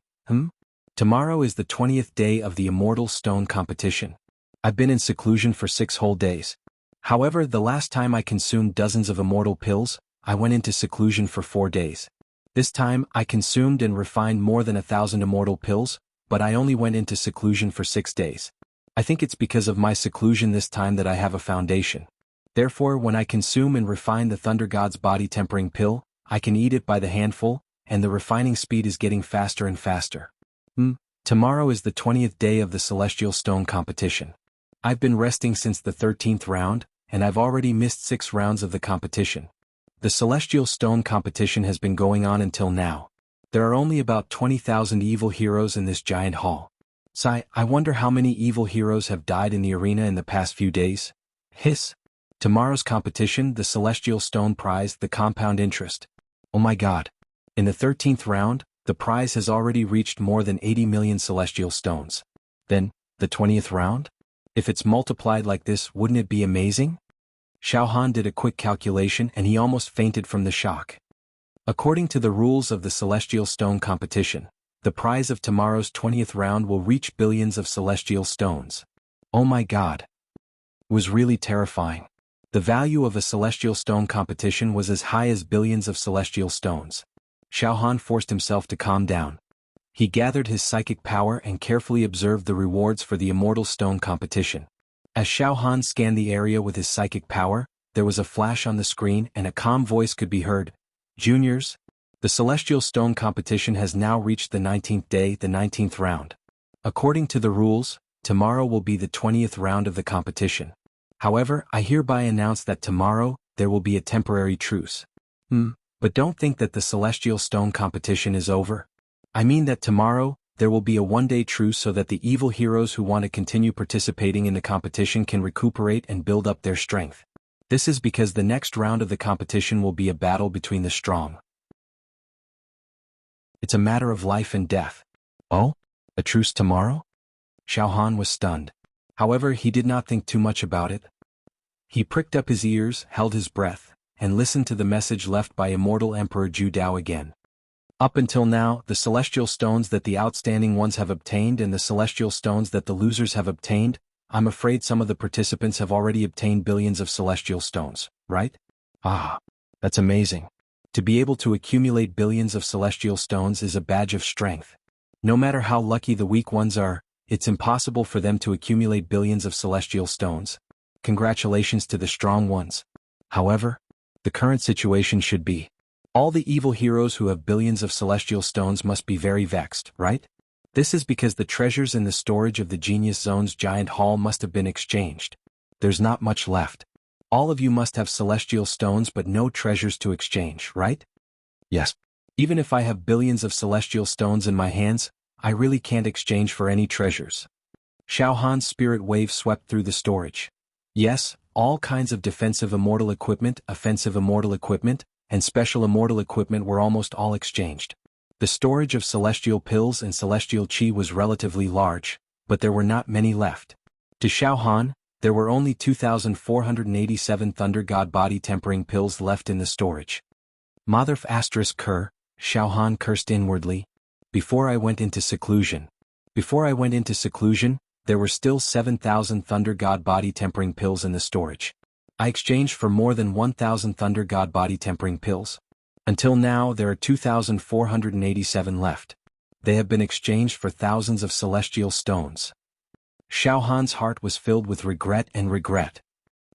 tomorrow is the 20th day of the Immortal Stone competition. I've been in seclusion for 6 whole days. However, the last time I consumed dozens of immortal pills, I went into seclusion for 4 days. This time, I consumed and refined more than 1,000 immortal pills, but I only went into seclusion for 6 days. I think it's because of my seclusion this time that I have a foundation. Therefore, when I consume and refine the Thunder God's body tempering pill, I can eat it by the handful, and the refining speed is getting faster and faster. Tomorrow is the 20th day of the Celestial Stone competition. I've been resting since the 13th round, and I've already missed 6 rounds of the competition. The Celestial Stone competition has been going on until now. There are only about 20,000 evil heroes in this giant hall. Sigh, I wonder how many evil heroes have died in the arena in the past few days. Hiss. Tomorrow's competition, the Celestial Stone prize, the compound interest. Oh my god. In the 13th round, the prize has already reached more than 80 million Celestial Stones. Then, the 20th round? If it's multiplied like this, wouldn't it be amazing? Xiao Han did a quick calculation and he almost fainted from the shock. According to the rules of the Celestial Stone competition, the prize of tomorrow's 20th round will reach billions of Celestial Stones. Oh my god. It was really terrifying. The value of a Celestial Stone competition was as high as billions of Celestial Stones. Xiao Han forced himself to calm down. He gathered his psychic power and carefully observed the rewards for the Immortal Stone competition. As Xiao Han scanned the area with his psychic power, there was a flash on the screen and a calm voice could be heard. Juniors, the Celestial Stone competition has now reached the 19th day, the 19th round. According to the rules, tomorrow will be the 20th round of the competition. However, I hereby announce that tomorrow, there will be a temporary truce. But don't think that the Celestial Stone competition is over. I mean that tomorrow, there will be a one-day truce so that the evil heroes who want to continue participating in the competition can recuperate and build up their strength. This is because the next round of the competition will be a battle between the strong. It's a matter of life and death. Oh? A truce tomorrow? Xiao Han was stunned. However, he did not think too much about it. He pricked up his ears, held his breath, and listened to the message left by Immortal Emperor Ju Dao again. Up until now, the celestial stones that the outstanding ones have obtained and the celestial stones that the losers have obtained, I'm afraid some of the participants have already obtained billions of celestial stones, right? Ah, that's amazing. To be able to accumulate billions of celestial stones is a badge of strength. No matter how lucky the weak ones are, it's impossible for them to accumulate billions of celestial stones. Congratulations to the strong ones. However, the current situation should be, all the evil heroes who have billions of celestial stones must be very vexed, right? This is because the treasures in the storage of the Genius Zone's giant hall must have been exchanged. There's not much left. All of you must have celestial stones but no treasures to exchange, right? Yes. Even if I have billions of celestial stones in my hands, I really can't exchange for any treasures. Xiao Han's spirit wave swept through the storage. Yes, all kinds of defensive immortal equipment, offensive immortal equipment, and special immortal equipment were almost all exchanged. The storage of celestial pills and celestial chi was relatively large, but there were not many left. To Xiao Han, there were only 2,487 Thunder God body tempering pills left in the storage. Motherf asterisk cur, Xiao Han cursed inwardly. Before I went into seclusion, there were still 7,000 Thunder God body tempering pills in the storage. I exchanged for more than 1,000 Thunder God body tempering pills. Until now there are 2,487 left. They have been exchanged for thousands of celestial stones. Xiao Han's heart was filled with regret and regret.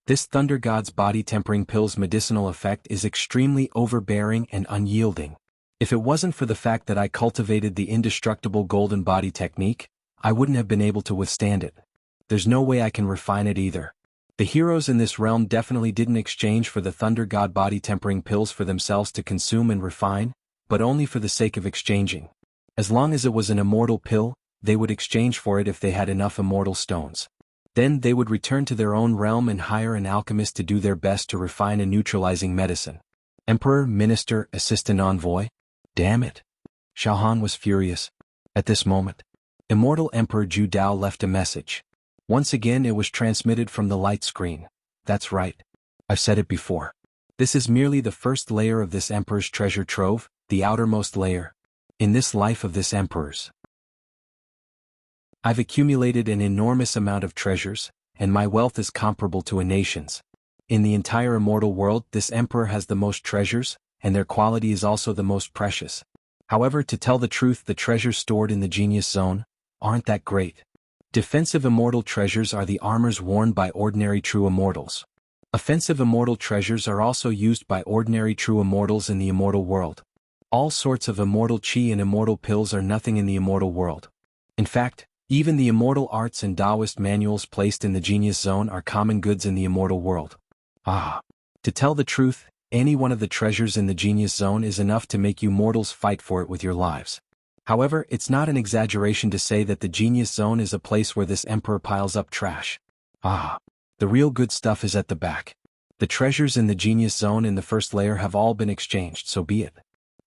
This Thunder God's body tempering pill's medicinal effect is extremely overbearing and unyielding. If it wasn't for the fact that I cultivated the indestructible golden body technique, I wouldn't have been able to withstand it. There's no way I can refine it either. The heroes in this realm definitely didn't exchange for the Thunder God body tempering pills for themselves to consume and refine, but only for the sake of exchanging. As long as it was an immortal pill, they would exchange for it if they had enough immortal stones. Then they would return to their own realm and hire an alchemist to do their best to refine a neutralizing medicine. Emperor, Minister, Assistant Envoy? Damn it. Xiao Han was furious. At this moment, Immortal Emperor Ju Dao left a message. Once again it was transmitted from the light screen. That's right. I've said it before. This is merely the first layer of this emperor's treasure trove, the outermost layer. In this life of this emperor's, I've accumulated an enormous amount of treasures, and my wealth is comparable to a nation's. In the entire immortal world, this emperor has the most treasures, and their quality is also the most precious. However, to tell the truth, the treasures stored in the Genius Zone aren't that great. Defensive immortal treasures are the armors worn by ordinary true immortals. Offensive immortal treasures are also used by ordinary true immortals in the immortal world. All sorts of immortal chi and immortal pills are nothing in the immortal world. In fact, even the immortal arts and Taoist manuals placed in the Genius Zone are common goods in the immortal world. To tell the truth, any one of the treasures in the Genius Zone is enough to make you mortals fight for it with your lives. However, it's not an exaggeration to say that the Genius Zone is a place where this emperor piles up trash. The real good stuff is at the back. The treasures in the Genius Zone in the first layer have all been exchanged, so be it.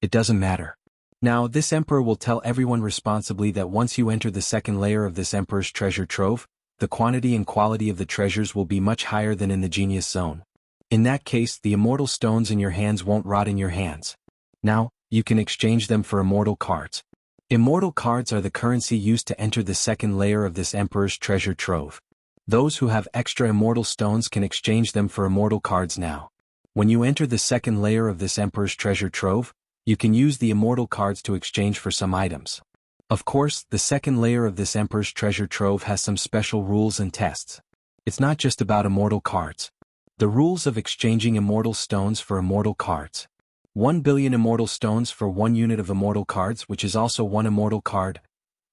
It doesn't matter. Now, this emperor will tell everyone responsibly that once you enter the second layer of this emperor's treasure trove, the quantity and quality of the treasures will be much higher than in the Genius Zone. In that case, the immortal stones in your hands won't rot in your hands. Now, you can exchange them for immortal cards. Immortal cards are the currency used to enter the second layer of this emperor's treasure trove. Those who have extra immortal stones can exchange them for immortal cards now. When you enter the second layer of this emperor's treasure trove, you can use the immortal cards to exchange for some items. Of course, the second layer of this emperor's treasure trove has some special rules and tests. It's not just about immortal cards. The rules of exchanging immortal stones for immortal cards. 1 billion immortal stones for 1 unit of immortal cards, which is also 1 immortal card.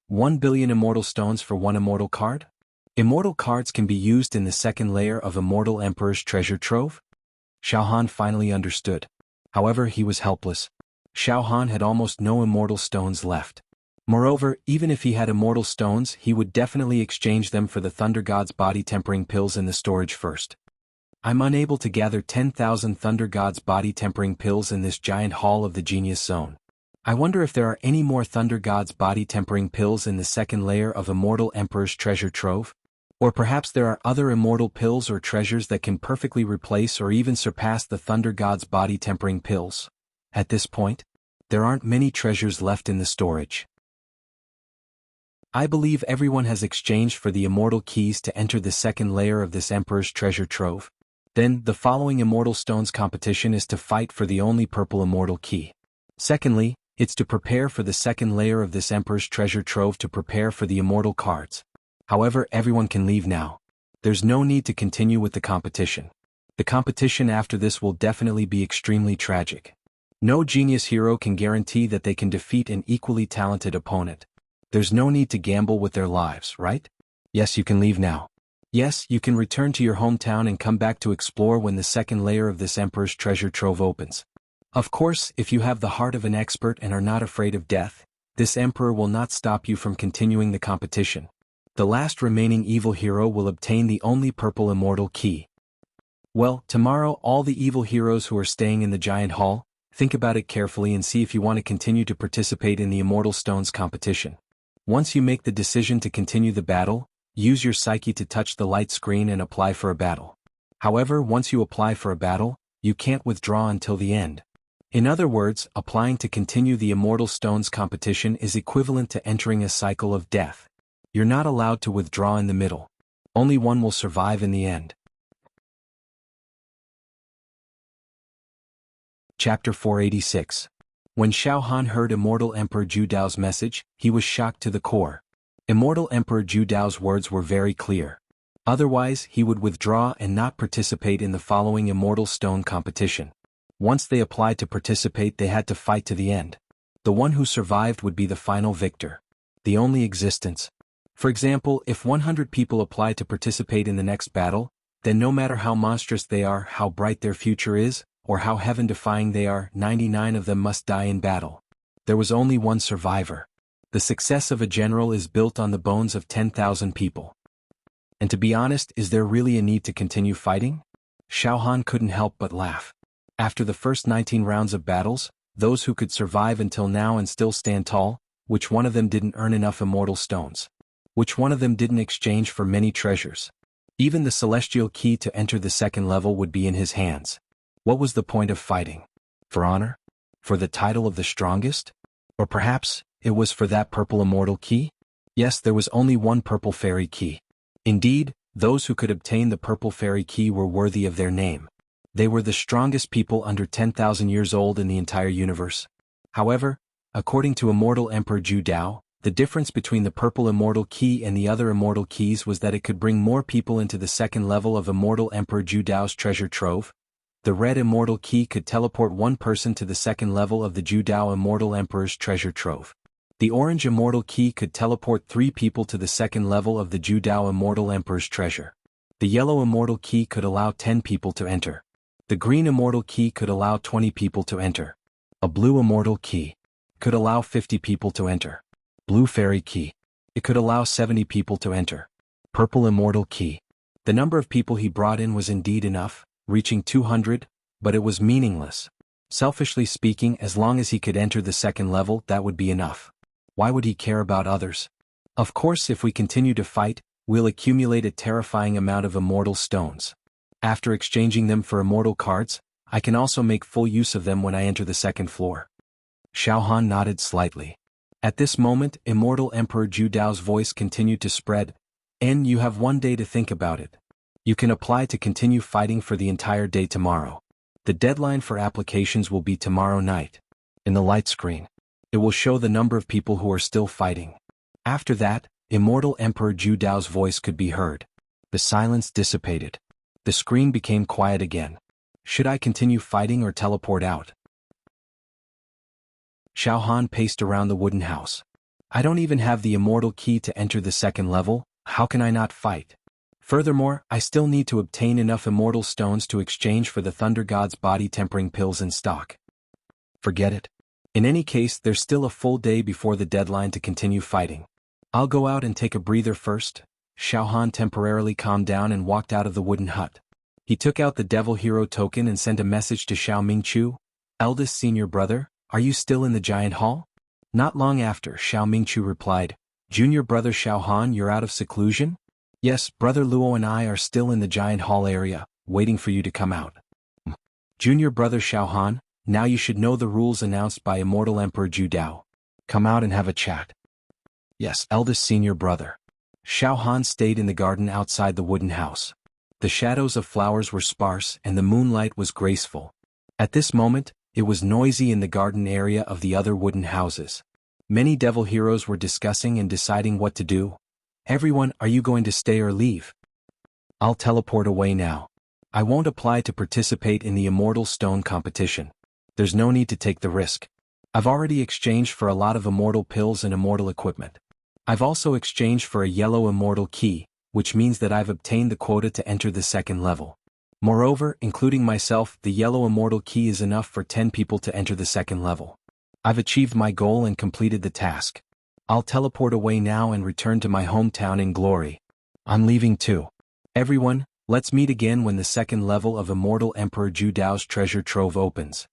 1 billion immortal stones for 1 immortal card? Immortal cards can be used in the second layer of Immortal Emperor's treasure trove? Xiao Han finally understood. However, he was helpless. Xiao Han had almost no immortal stones left. Moreover, even if he had immortal stones, he would definitely exchange them for the Thunder God's body tempering pills in the storage first. I'm unable to gather 10,000 Thunder God's body tempering pills in this giant hall of the Genius Zone. I wonder if there are any more Thunder God's body tempering pills in the second layer of Immortal Emperor's treasure trove? Or perhaps there are other immortal pills or treasures that can perfectly replace or even surpass the Thunder God's body-tempering pills. At this point, there aren't many treasures left in the storage. I believe everyone has exchanged for the immortal keys to enter the second layer of this Emperor's treasure trove. Then, the following Immortal Stones competition is to fight for the only purple immortal key. Secondly, it's to prepare for the second layer of this Emperor's treasure trove to prepare for the immortal cards. However, everyone can leave now. There's no need to continue with the competition. The competition after this will definitely be extremely tragic. No genius hero can guarantee that they can defeat an equally talented opponent. There's no need to gamble with their lives, right? Yes, you can leave now. Yes, you can return to your hometown and come back to explore when the second layer of this Emperor's treasure trove opens. Of course, if you have the heart of an expert and are not afraid of death, this Emperor will not stop you from continuing the competition. The last remaining evil hero will obtain the only purple immortal key. Well, tomorrow all the evil heroes who are staying in the Giant Hall, think about it carefully and see if you want to continue to participate in the Immortal Stones competition. Once you make the decision to continue the battle, use your psyche to touch the light screen and apply for a battle. However, once you apply for a battle, you can't withdraw until the end. In other words, applying to continue the Immortal Stones competition is equivalent to entering a cycle of death. You're not allowed to withdraw in the middle. Only one will survive in the end. Chapter 486. When Xiao Han heard Immortal Emperor Zhu Dao's message, he was shocked to the core. Immortal Emperor Zhu Dao's words were very clear. Otherwise, he would withdraw and not participate in the following Immortal Stone competition. Once they applied to participate, they had to fight to the end. The one who survived would be the final victor. The only existence. For example, if 100 people apply to participate in the next battle, then no matter how monstrous they are, how bright their future is, or how heaven-defying they are, 99 of them must die in battle. There was only one survivor. The success of a general is built on the bones of 10,000 people. And to be honest, is there really a need to continue fighting? Xiao Han couldn't help but laugh. After the first 19 rounds of battles, those who could survive until now and still stand tall, which one of them didn't earn enough immortal stones? Which one of them didn't exchange for many treasures? Even the celestial key to enter the second level would be in his hands. What was the point of fighting? For honor? For the title of the strongest? Or perhaps, it was for that purple immortal key? Yes, there was only one purple fairy key. Indeed, those who could obtain the purple fairy key were worthy of their name. They were the strongest people under 10,000 years old in the entire universe. However, according to Immortal Emperor Zhu Dao, the difference between the purple immortal key and the other immortal keys was that it could bring more people into the second level of Immortal Emperor Zhu Dao's treasure trove. The red immortal key could teleport one person to the second level of the Zhu Dao Immortal Emperor's treasure trove. The orange immortal key could teleport 3 people to the second level of the Zhu Dao Immortal Emperor's treasure. The yellow immortal key could allow 10 people to enter. The green immortal key could allow 20 people to enter. A blue immortal key could allow 50 people to enter. Blue fairy key. It could allow 70 people to enter. Purple immortal key. The number of people he brought in was indeed enough, reaching 200, but it was meaningless. Selfishly speaking, as long as he could enter the second level, that would be enough. Why would he care about others? Of course, if we continue to fight, we'll accumulate a terrifying amount of immortal stones. After exchanging them for immortal cards, I can also make full use of them when I enter the second floor. Xiao Han nodded slightly. At this moment, Immortal Emperor Zhu Dao's voice continued to spread. And you have one day to think about it. You can apply to continue fighting for the entire day tomorrow. The deadline for applications will be tomorrow night. In the light screen, it will show the number of people who are still fighting. After that, Immortal Emperor Zhu Dao's voice could be heard. The silence dissipated. The screen became quiet again. Should I continue fighting or teleport out? Xiao Han paced around the wooden house. I don't even have the immortal key to enter the second level, how can I not fight? Furthermore, I still need to obtain enough immortal stones to exchange for the Thunder God's body-tempering pills in stock. Forget it. In any case, there's still a full day before the deadline to continue fighting. I'll go out and take a breather first. Xiao Han temporarily calmed down and walked out of the wooden hut. He took out the Devil Hero token and sent a message to Xiao Mingqiu. Eldest senior brother, are you still in the Giant Hall? Not long after, Xiao Mingqiu replied, Junior brother Xiao Han, you're out of seclusion? Yes, Brother Luo and I are still in the giant hall area, waiting for you to come out. Junior Brother Xiaohan, now you should know the rules announced by Immortal Emperor Ju Dao. Come out and have a chat. Yes, eldest senior brother. Xiaohan stayed in the garden outside the wooden house. The shadows of flowers were sparse and the moonlight was graceful. At this moment, it was noisy in the garden area of the other wooden houses. Many devil heroes were discussing and deciding what to do. Everyone, are you going to stay or leave? I'll teleport away now. I won't apply to participate in the Immortal Stone competition. There's no need to take the risk. I've already exchanged for a lot of immortal pills and immortal equipment. I've also exchanged for a yellow immortal key, which means that I've obtained the quota to enter the second level. Moreover, including myself, the yellow immortal key is enough for 10 people to enter the second level. I've achieved my goal and completed the task. I'll teleport away now and return to my hometown in glory. I'm leaving too. Everyone, let's meet again when the second level of Immortal Emperor Ju Dao's treasure trove opens.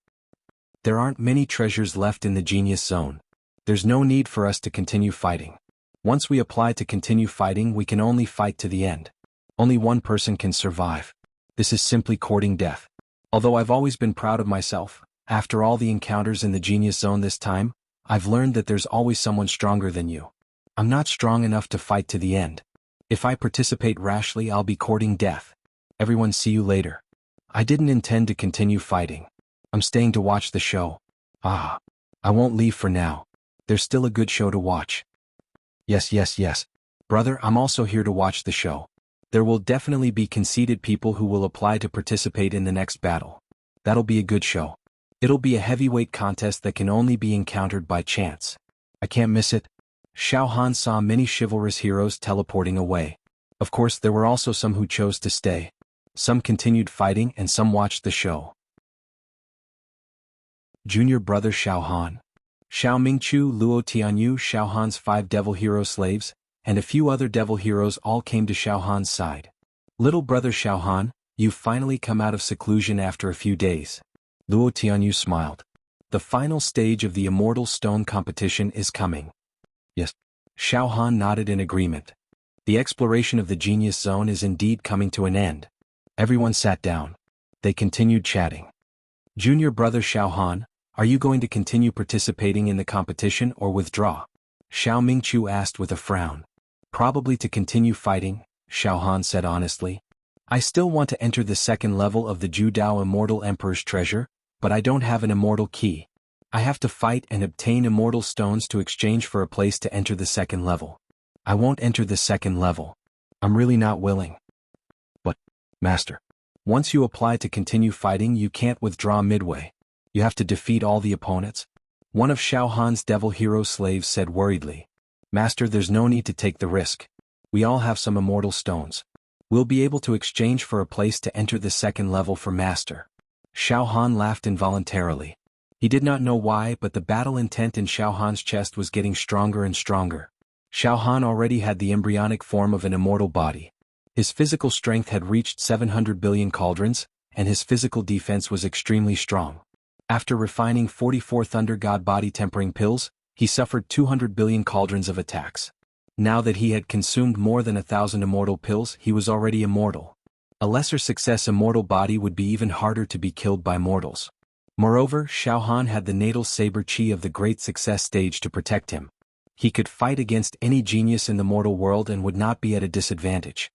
There aren't many treasures left in the Genius Zone. There's no need for us to continue fighting. Once we apply to continue fighting, we can only fight to the end. Only one person can survive. This is simply courting death. Although I've always been proud of myself, after all the encounters in the Genius Zone this time, I've learned that there's always someone stronger than you. I'm not strong enough to fight to the end. If I participate rashly, I'll be courting death. Everyone, see you later. I didn't intend to continue fighting. I'm staying to watch the show. I won't leave for now. There's still a good show to watch. Yes. Brother, I'm also here to watch the show. There will definitely be conceited people who will apply to participate in the next battle. That'll be a good show. It'll be a heavyweight contest that can only be encountered by chance. I can't miss it. Xiaohan saw many chivalrous heroes teleporting away. Of course, there were also some who chose to stay. Some continued fighting and some watched the show. Junior Brother Xiaohan. Xiao Mingchu, Luo Tianyu, Xiaohan's 5 devil hero slaves, and a few other devil heroes all came to Xiaohan's side. Little Brother Xiaohan, you've finally come out of seclusion after a few days. Luo Tianyu smiled. The final stage of the Immortal Stone competition is coming. Yes. Xiaohan nodded in agreement. The exploration of the Genius Zone is indeed coming to an end. Everyone sat down. They continued chatting. Junior Brother Xiaohan, are you going to continue participating in the competition or withdraw? Xiao Mingchu asked with a frown. Probably to continue fighting, Xiaohan said honestly. I still want to enter the second level of the Ju Dao Immortal Emperor's treasure, but I don't have an immortal key. I have to fight and obtain immortal stones to exchange for a place to enter the second level. I won't enter the second level. I'm really not willing. But, Master, once you apply to continue fighting, you can't withdraw midway. You have to defeat all the opponents. One of Xiaohan's devil hero slaves said worriedly. Master, there's no need to take the risk. We all have some immortal stones. We'll be able to exchange for a place to enter the second level for Master. Xiaohan laughed involuntarily. He did not know why, but the battle intent in Xiaohan's chest was getting stronger and stronger. Xiaohan already had the embryonic form of an immortal body. His physical strength had reached 700 billion cauldrons, and his physical defense was extremely strong. After refining 44 Thunder God body tempering pills, he suffered 200 billion cauldrons of attacks. Now that he had consumed more than 1,000 immortal pills, he was already immortal. A lesser success immortal body would be even harder to be killed by mortals. Moreover, Xiaohan had the natal saber chi of the great success stage to protect him. He could fight against any genius in the mortal world and would not be at a disadvantage.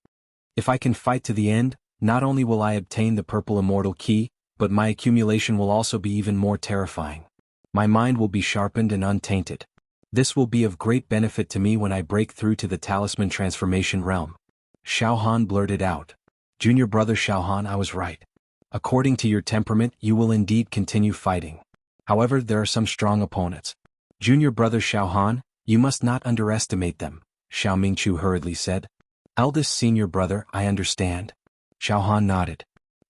If I can fight to the end, not only will I obtain the purple immortal key, but my accumulation will also be even more terrifying. My mind will be sharpened and untainted. This will be of great benefit to me when I break through to the talisman transformation realm. Xiaohan blurted out. Junior Brother Xiaohan, I was right. According to your temperament, you will indeed continue fighting. However, there are some strong opponents. Junior Brother Xiaohan, you must not underestimate them, Xiao Mingchu hurriedly said. Eldest senior brother, I understand. Xiaohan nodded.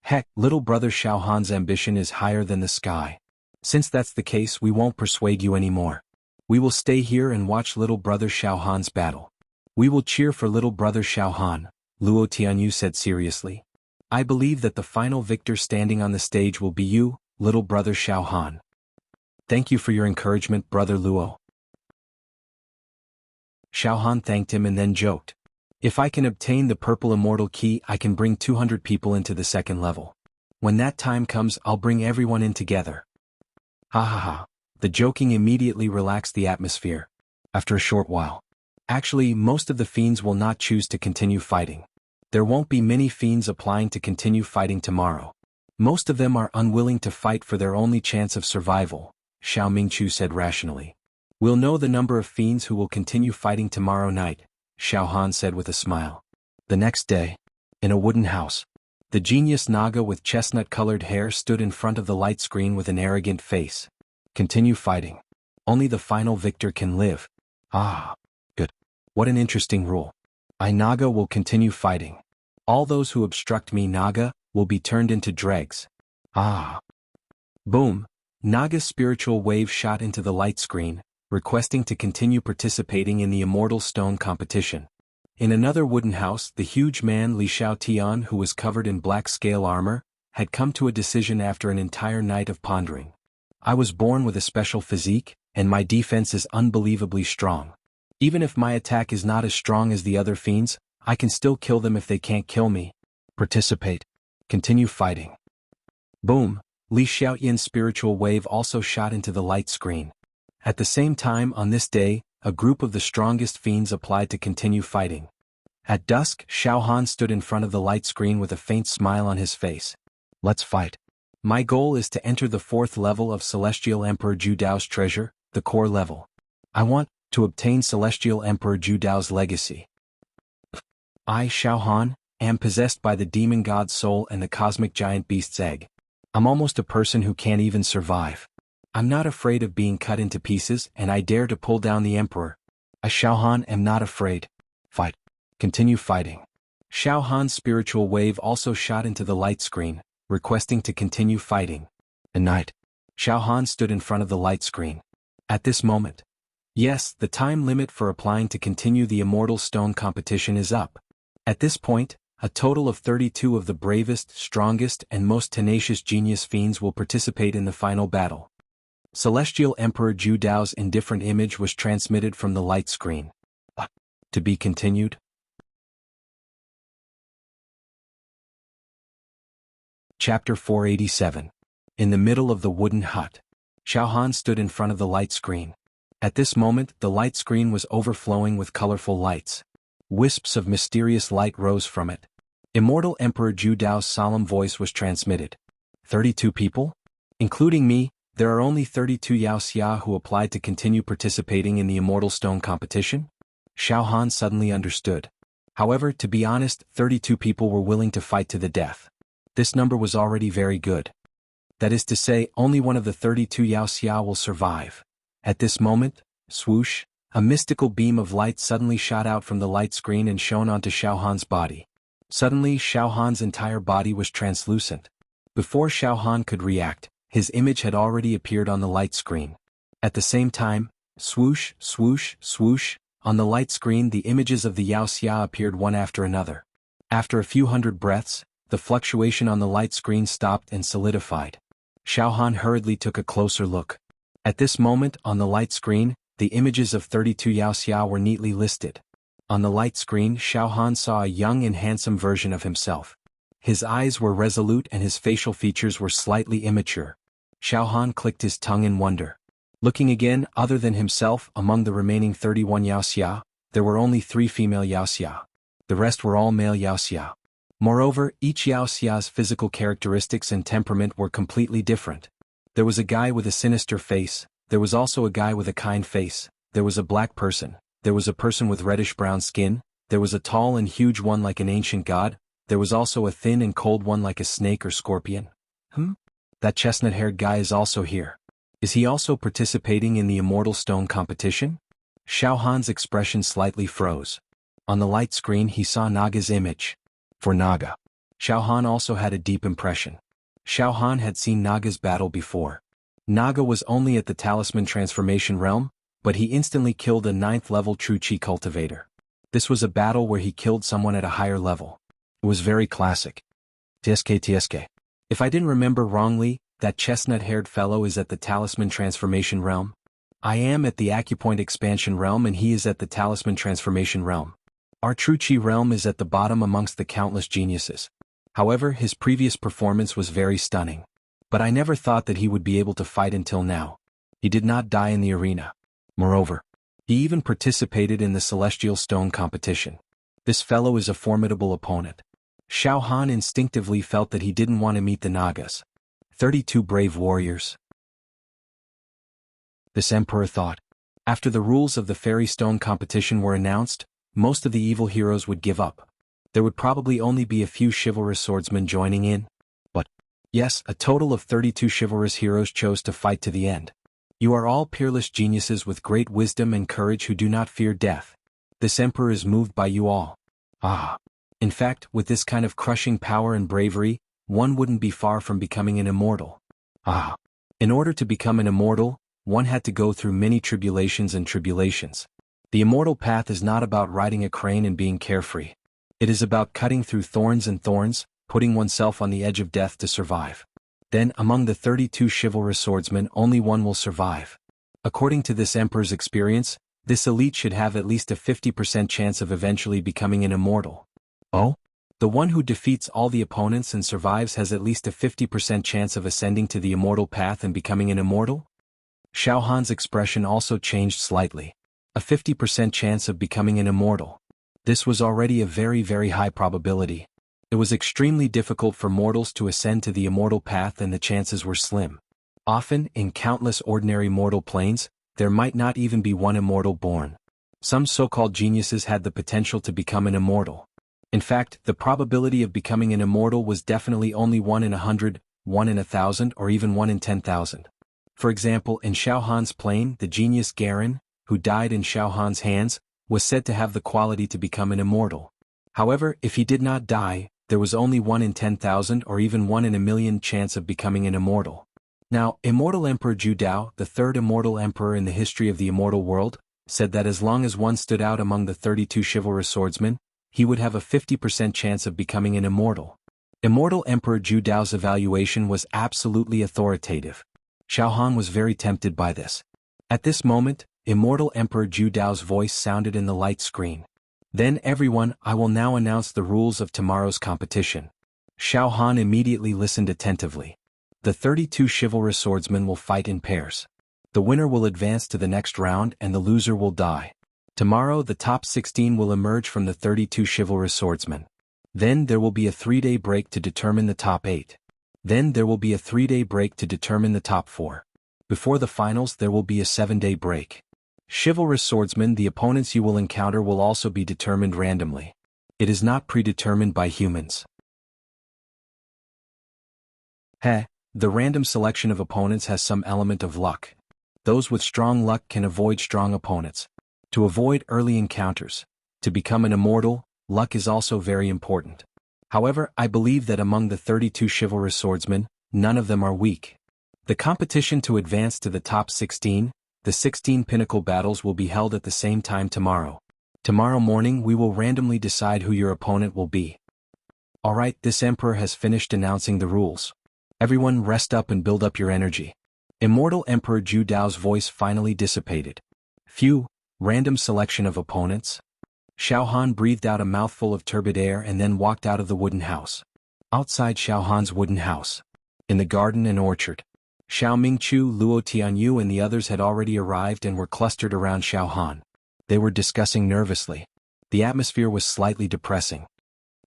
Heck, little brother Xiaohan's ambition is higher than the sky. Since that's the case, we won't persuade you anymore. We will stay here and watch little brother Xiaohan's battle. We will cheer for little brother Xiaohan, Luo Tianyu said seriously. I believe that the final victor standing on the stage will be you, little brother Xiaohan. Thank you for your encouragement, brother Luo. Xiaohan thanked him and then joked. If I can obtain the purple immortal key, I can bring 200 people into the second level. When that time comes, I'll bring everyone in together. Ha ha ha. The joking immediately relaxed the atmosphere. After a short while. Actually, most of the fiends will not choose to continue fighting. There won't be many fiends applying to continue fighting tomorrow. Most of them are unwilling to fight for their only chance of survival, Xiao Mingchu said rationally. We'll know the number of fiends who will continue fighting tomorrow night, Xiao Han said with a smile. The next day, in a wooden house, the genius Naga with chestnut-colored hair stood in front of the light screen with an arrogant face. Continue fighting. Only the final victor can live. Ah, good. What an interesting rule. I, Naga, will continue fighting. All those who obstruct me, Naga, will be turned into dregs. Ah. Boom. Naga's spiritual wave shot into the light screen, requesting to continue participating in the Immortal Stone competition. In another wooden house, the huge man Li Xiaotian, who was covered in black scale armor, had come to a decision after an entire night of pondering. I was born with a special physique, and my defense is unbelievably strong. Even if my attack is not as strong as the other fiends, I can still kill them if they can't kill me. Participate. Continue fighting. Boom. Li Xiaotian's spiritual wave also shot into the light screen. At the same time on this day, a group of the strongest fiends applied to continue fighting. At dusk, Xiao Han stood in front of the light screen with a faint smile on his face. Let's fight. My goal is to enter the 4th level of Celestial Emperor Zhu Dao's treasure, the core level. I want to obtain Celestial Emperor Zhu Dao's legacy. I, Xiao Han, am possessed by the demon god's soul and the cosmic giant beast's egg. I'm almost a person who can't even survive. I'm not afraid of being cut into pieces, and I dare to pull down the emperor. I, Xiao Han, am not afraid. Fight. Continue fighting. Xiao Han's spiritual wave also shot into the light screen, requesting to continue fighting. At night. Xiao Han stood in front of the light screen. At this moment. Yes, the time limit for applying to continue the Immortal Stone competition is up. At this point, a total of 32 of the bravest, strongest, and most tenacious genius fiends will participate in the final battle. Celestial Emperor Zhu Dao's indifferent image was transmitted from the light screen. To be continued? Chapter 487. In the middle of the wooden hut. Xiao Han stood in front of the light screen. At this moment, the light screen was overflowing with colorful lights. Wisps of mysterious light rose from it. Immortal Emperor Zhu Dao's solemn voice was transmitted. 32 people? Including me, there are only 32 Yao Xia who applied to continue participating in the Immortal Stone competition? Xiao Han suddenly understood. However, to be honest, 32 people were willing to fight to the death. This number was already very good. That is to say, only one of the 32 Yao Xia will survive. At this moment, swoosh, a mystical beam of light suddenly shot out from the light screen and shone onto Xiao Han's body. Suddenly, Xiao Han's entire body was translucent. Before Xiao Han could react, his image had already appeared on the light screen. At the same time, swoosh, swoosh, swoosh, on the light screen the images of the Yao Xia appeared one after another. After a few hundred breaths, the fluctuation on the light screen stopped and solidified. Xiao Han hurriedly took a closer look. At this moment, on the light screen, the images of 32 Yao Xia were neatly listed. On the light screen, Xiao Han saw a young and handsome version of himself. His eyes were resolute and his facial features were slightly immature. Xiao Han clicked his tongue in wonder. Looking again, other than himself, among the remaining 31 Yao Xia, there were only 3 female Yao Xia. The rest were all male Yao Xia. Moreover, each Yao Xia's physical characteristics and temperament were completely different. There was a guy with a sinister face, there was also a guy with a kind face, there was a black person, there was a person with reddish-brown skin, there was a tall and huge one like an ancient god, there was also a thin and cold one like a snake or scorpion. That chestnut-haired guy is also here. Is he also participating in the Immortal Stone competition? Xiao Han's expression slightly froze. On the light screen he saw Naga's image. For Naga. Xiao Han also had a deep impression. Xiao Han had seen Naga's battle before. Naga was only at the Talisman Transformation realm, but he instantly killed a 9th level True Chi cultivator. This was a battle where he killed someone at a higher level. It was very classic. TSK. If I didn't remember wrongly, that chestnut-haired fellow is at the Talisman Transformation realm. I am at the Acupoint Expansion realm and he is at the Talisman Transformation realm. Our true Qi realm is at the bottom amongst the countless geniuses. However, his previous performance was very stunning. But I never thought that he would be able to fight until now. He did not die in the arena. Moreover, he even participated in the Celestial Stone competition. This fellow is a formidable opponent. Xiao Han instinctively felt that he didn't want to meet the Nagas. 32 brave warriors. This emperor thought. After the rules of the Fairy Stone competition were announced, most of the evil heroes would give up. There would probably only be a few chivalrous swordsmen joining in. But, yes, a total of 32 chivalrous heroes chose to fight to the end. You are all peerless geniuses with great wisdom and courage who do not fear death. This emperor is moved by you all. Ah. In fact, with this kind of crushing power and bravery, one wouldn't be far from becoming an immortal. Ah. In order to become an immortal, one had to go through many tribulations and tribulations. The immortal path is not about riding a crane and being carefree. It is about cutting through thorns and thorns, putting oneself on the edge of death to survive. Then, among the 32 chivalrous swordsmen, only one will survive. According to this emperor's experience, this elite should have at least a 50% chance of eventually becoming an immortal. Oh? The one who defeats all the opponents and survives has at least a 50% chance of ascending to the immortal path and becoming an immortal? Xiao Han's expression also changed slightly. A 50% chance of becoming an immortal. This was already a very, very high probability. It was extremely difficult for mortals to ascend to the immortal path and the chances were slim. Often, in countless ordinary mortal planes, there might not even be one immortal born. Some so-called geniuses had the potential to become an immortal. In fact, the probability of becoming an immortal was definitely only 1 in 100, 1 in 1,000, or even 1 in 10,000. For example, in Xiao Han's plane, the genius Garen, who died in Xiao Han's hands, was said to have the quality to become an immortal. However, if he did not die, there was only 1 in 10,000 or even 1 in a million chance of becoming an immortal. Now, Immortal Emperor Zhu Dao, the third immortal emperor in the history of the immortal world, said that as long as one stood out among the 32 chivalrous swordsmen, he would have a 50% chance of becoming an immortal. Immortal Emperor Zhu Dao's evaluation was absolutely authoritative. Xiao Han was very tempted by this. At this moment, Immortal Emperor Zhu Dao's voice sounded in the light screen. Then everyone, I will now announce the rules of tomorrow's competition. Xiao Han immediately listened attentively. The 32 chivalrous swordsmen will fight in pairs. The winner will advance to the next round and the loser will die. Tomorrow the top 16 will emerge from the 32 chivalrous swordsmen. Then there will be a 3-day break to determine the top 8. Then there will be a 3-day break to determine the top 4. Before the finals there will be a 7-day break. Chivalrous swordsmen, the opponents you will encounter will also be determined randomly. It is not predetermined by humans. The random selection of opponents has some element of luck. Those with strong luck can avoid strong opponents. To avoid early encounters, to become an immortal, luck is also very important. However, I believe that among the 32 chivalrous swordsmen, none of them are weak. The competition to advance to the top 16, the 16 pinnacle battles will be held at the same time tomorrow. Tomorrow morning we will randomly decide who your opponent will be. Alright, this emperor has finished announcing the rules. Everyone rest up and build up your energy. Immortal Emperor Zhu Dao's voice finally dissipated. Phew, random selection of opponents? Xiao Han breathed out a mouthful of turbid air and then walked out of the wooden house. Outside Xiao Han's wooden house. In the garden and orchard. Xiao Mingqiu, Luo Tianyu and the others had already arrived and were clustered around Xiao Han. They were discussing nervously. The atmosphere was slightly depressing.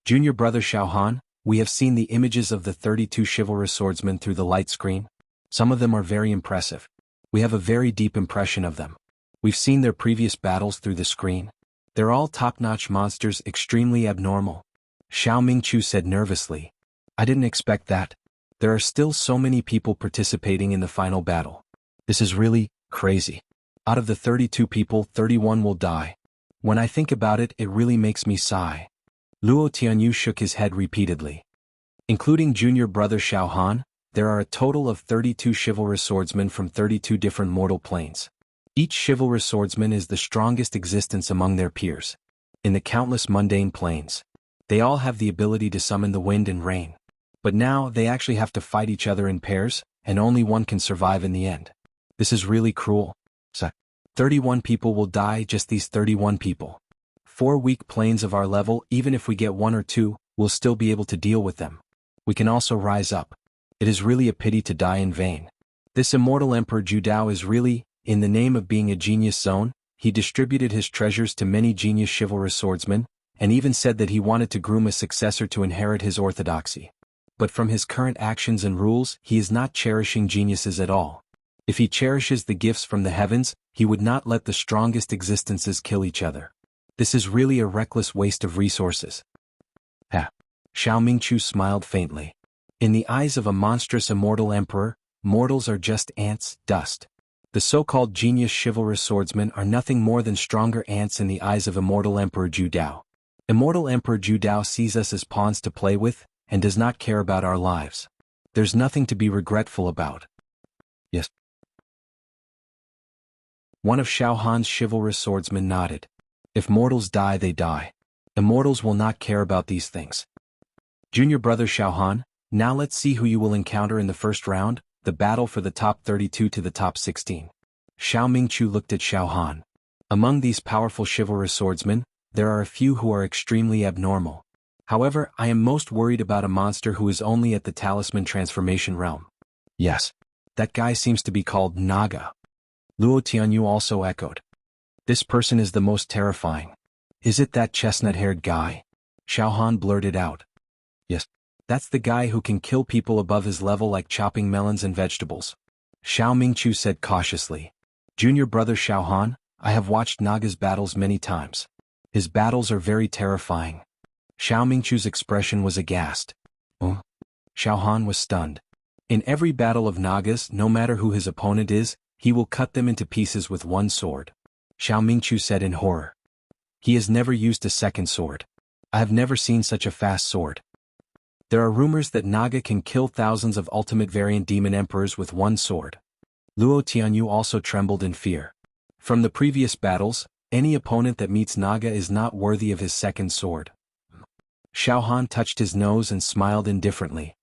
Junior brother Xiao Han, we have seen the images of the 32 chivalrous swordsmen through the light screen. Some of them are very impressive. We have a very deep impression of them. We've seen their previous battles through the screen. They're all top-notch monsters, extremely abnormal. Xiao Mingqiu said nervously. I didn't expect that. There are still so many people participating in the final battle. This is really crazy. Out of the 32 people, 31 will die. When I think about it, it really makes me sigh. Luo Tianyu shook his head repeatedly. Including junior brother Xiao Han, there are a total of 32 chivalrous swordsmen from 32 different mortal planes. Each chivalrous swordsman is the strongest existence among their peers. In the countless mundane planes, they all have the ability to summon the wind and rain. But now they actually have to fight each other in pairs, and only one can survive in the end. This is really cruel. 31 people will die, just these 31 people. 4 weak planes of our level, even if we get 1 or 2, we'll still be able to deal with them. We can also rise up. It is really a pity to die in vain. This immortal Emperor Ju Dao is really, in the name of being a genius zone, he distributed his treasures to many genius chivalrous swordsmen, and even said that he wanted to groom a successor to inherit his orthodoxy. But from his current actions and rules, he is not cherishing geniuses at all. If he cherishes the gifts from the heavens, he would not let the strongest existences kill each other. This is really a reckless waste of resources. Ha! Xiao Mingqiu smiled faintly. In the eyes of a monstrous immortal emperor, mortals are just ants, dust. The so-called genius chivalrous swordsmen are nothing more than stronger ants in the eyes of immortal Emperor Ju Dao. Immortal Emperor Ju Dao sees us as pawns to play with, and does not care about our lives. There's nothing to be regretful about. Yes. One of Xiao Han's chivalrous swordsmen nodded. If mortals die, they die. Immortals will not care about these things. Junior brother Xiao Han, now let's see who you will encounter in the first round, the battle for the top 32 to the top 16. Xiao Mingqiu looked at Xiao Han. Among these powerful chivalrous swordsmen, there are a few who are extremely abnormal. However, I am most worried about a monster who is only at the talisman transformation realm. Yes. That guy seems to be called Naga. Luo Tianyu also echoed. This person is the most terrifying. Is it that chestnut-haired guy? Xiao Han blurted out. Yes. That's the guy who can kill people above his level like chopping melons and vegetables. Xiao Mingqiu said cautiously. Junior brother Xiao Han, I have watched Naga's battles many times. His battles are very terrifying. Xiao Mingqiu's expression was aghast. Oh? Xiao Han was stunned. In every battle of Nagas, no matter who his opponent is, he will cut them into pieces with one sword. Xiao Mingqiu said in horror. He has never used a second sword. I have never seen such a fast sword. There are rumors that Naga can kill thousands of ultimate variant demon emperors with one sword. Luo Tianyu also trembled in fear. From the previous battles, any opponent that meets Naga is not worthy of his second sword. Xiao Han touched his nose and smiled indifferently.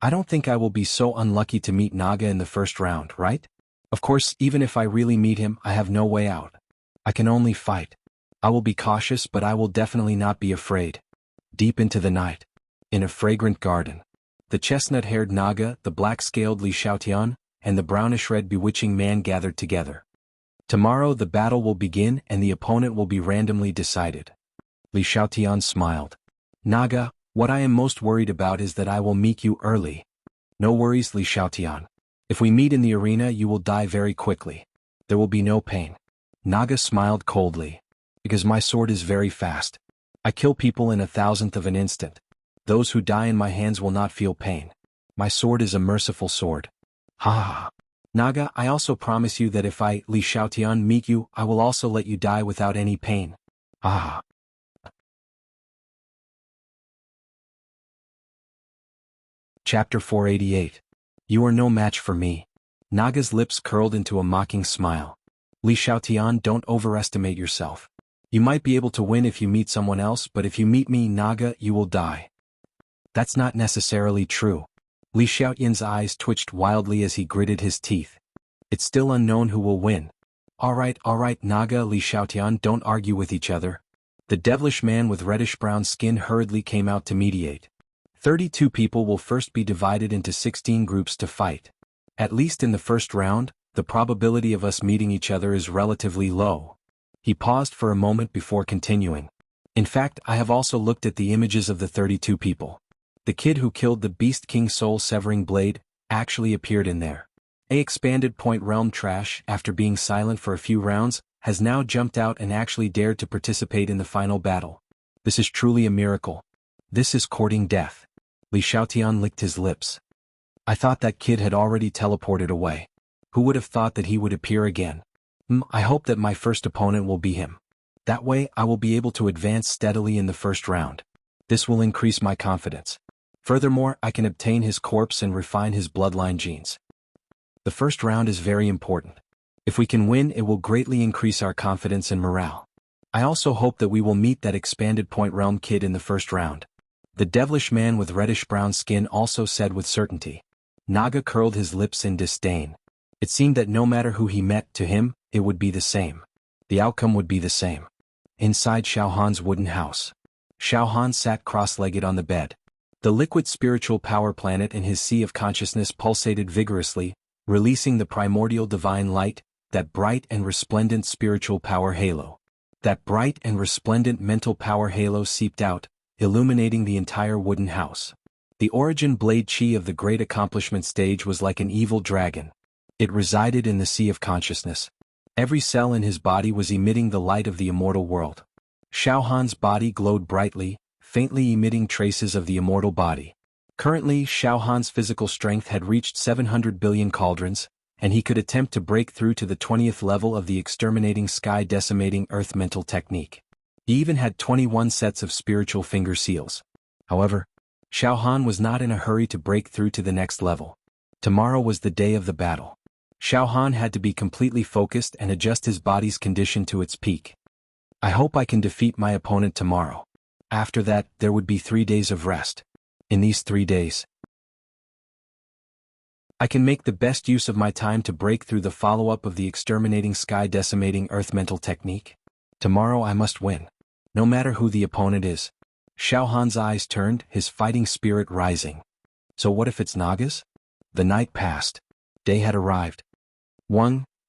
I don't think I will be so unlucky to meet Naga in the first round, right? Of course, even if I really meet him, I have no way out. I can only fight. I will be cautious, but I will definitely not be afraid. Deep into the night. In a fragrant garden. The chestnut-haired Naga, the black-scaled Li Xiaotian, and the brownish-red bewitching man gathered together. Tomorrow the battle will begin and the opponent will be randomly decided. Li Xiaotian smiled. Naga, what I am most worried about is that I will meet you early. No worries, Li Xiaotian. If we meet in the arena, you will die very quickly. There will be no pain. Naga smiled coldly. Because my sword is very fast. I kill people in 1,000th of an instant. Those who die in my hands will not feel pain. My sword is a merciful sword. Ha ha. Naga, I also promise you that if I, Li Xiaotian, meet you, I will also let you die without any pain. Ha ha. Chapter 488. You are no match for me. Naga's lips curled into a mocking smile. Li Xiaotian, don't overestimate yourself. You might be able to win if you meet someone else, but if you meet me, Naga, you will die. That's not necessarily true. Li Xiaotian's eyes twitched wildly as he gritted his teeth. It's still unknown who will win. Alright, Naga, Li Xiaotian, don't argue with each other. The devilish man with reddish-brown skin hurriedly came out to mediate. 32 people will first be divided into 16 groups to fight. At least in the first round, the probability of us meeting each other is relatively low. He paused for a moment before continuing. In fact, I have also looked at the images of the 32 people. The kid who killed the Beast King soul-severing blade actually appeared in there. A expanded point realm trash, after being silent for a few rounds, has now jumped out and actually dared to participate in the final battle. This is truly a miracle. This is courting death. Li Xiaotian licked his lips. I thought that kid had already teleported away. Who would have thought that he would appear again? I hope that my first opponent will be him. That way, I will be able to advance steadily in the first round. This will increase my confidence. Furthermore, I can obtain his corpse and refine his bloodline genes. The first round is very important. If we can win, it will greatly increase our confidence and morale. I also hope that we will meet that expanded point realm kid in the first round. The devilish man with reddish-brown skin also said with certainty. Naga curled his lips in disdain. It seemed that no matter who he met, to him, it would be the same. The outcome would be the same. inside Xiao Han's wooden house. Xiao Han sat cross-legged on the bed. The liquid spiritual power planet in his sea of consciousness pulsated vigorously, releasing the primordial divine light, that bright and resplendent spiritual power halo. That bright and resplendent mental power halo seeped out, illuminating the entire wooden house. The origin blade chi of the great accomplishment stage was like an evil dragon. It resided in the sea of consciousness. Every cell in his body was emitting the light of the immortal world. Xiao Han's body glowed brightly, faintly emitting traces of the immortal body. Currently, Xiao Han's physical strength had reached 700 billion cauldrons, and he could attempt to break through to the 20th level of the exterminating sky decimating earth mental technique. He even had 21 sets of spiritual finger seals. However, Xiao Han was not in a hurry to break through to the next level. Tomorrow was the day of the battle. Xiao Han had to be completely focused and adjust his body's condition to its peak. I hope I can defeat my opponent tomorrow. After that, there would be 3 days of rest. In these 3 days, I can make the best use of my time to break through the follow-up of the exterminating sky decimating earth mental technique. Tomorrow I must win. No matter who the opponent is. Xiao Han's eyes turned, his fighting spirit rising. So what if it's Nagas? The night passed. Day had arrived.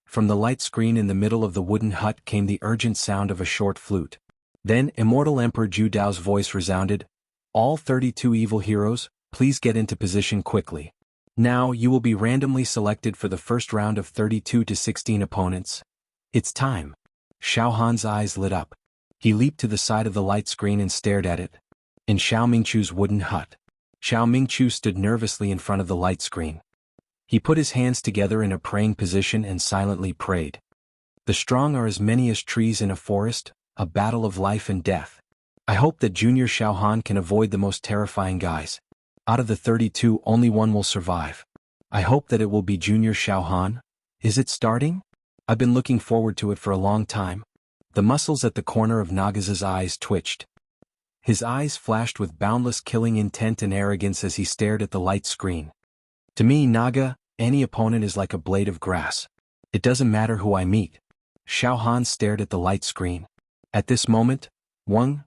From the light screen in the middle of the wooden hut came the urgent sound of a short flute. Then Immortal Emperor Ju Dao's voice resounded, "All 32 evil heroes, please get into position quickly. Now you will be randomly selected for the first round of 32 to 16 opponents. It's time." Xiao Han's eyes lit up. He leaped to the side of the light screen and stared at it. In Xiao Mingchu's wooden hut. Xiao Mingchu stood nervously in front of the light screen. He put his hands together in a praying position and silently prayed. The strong are as many as trees in a forest, a battle of life and death. I hope that Junior Xiao Han can avoid the most terrifying guys. Out of the 32, only one will survive. I hope that it will be Junior Xiao Han. Is it starting? I've been looking forward to it for a long time. The muscles at the corner of Nagas's eyes twitched. His eyes flashed with boundless killing intent and arrogance as he stared at the light screen. To me, Naga, any opponent is like a blade of grass. It doesn't matter who I meet. Xiao Han stared at the light screen. At this moment, on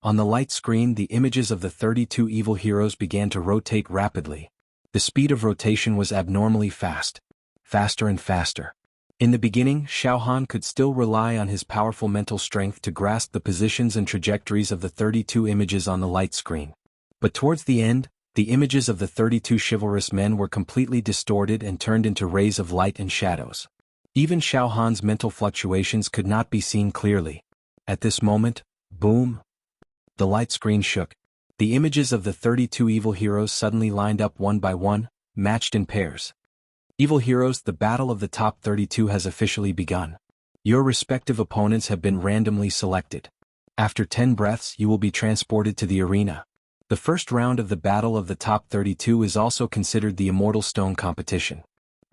the light screen the images of the 32 evil heroes began to rotate rapidly. The speed of rotation was abnormally fast. Faster and faster. In the beginning, Xiao Han could still rely on his powerful mental strength to grasp the positions and trajectories of the 32 images on the light screen. But towards the end, the images of the 32 chivalrous men were completely distorted and turned into rays of light and shadows. Even Xiao Han's mental fluctuations could not be seen clearly. At this moment, boom! The light screen shook. The images of the 32 evil heroes suddenly lined up one by one, matched in pairs. Evil heroes, the battle of the top 32 has officially begun. Your respective opponents have been randomly selected. After 10 breaths, you will be transported to the arena. The first round of the battle of the top 32 is also considered the Immortal Stone competition.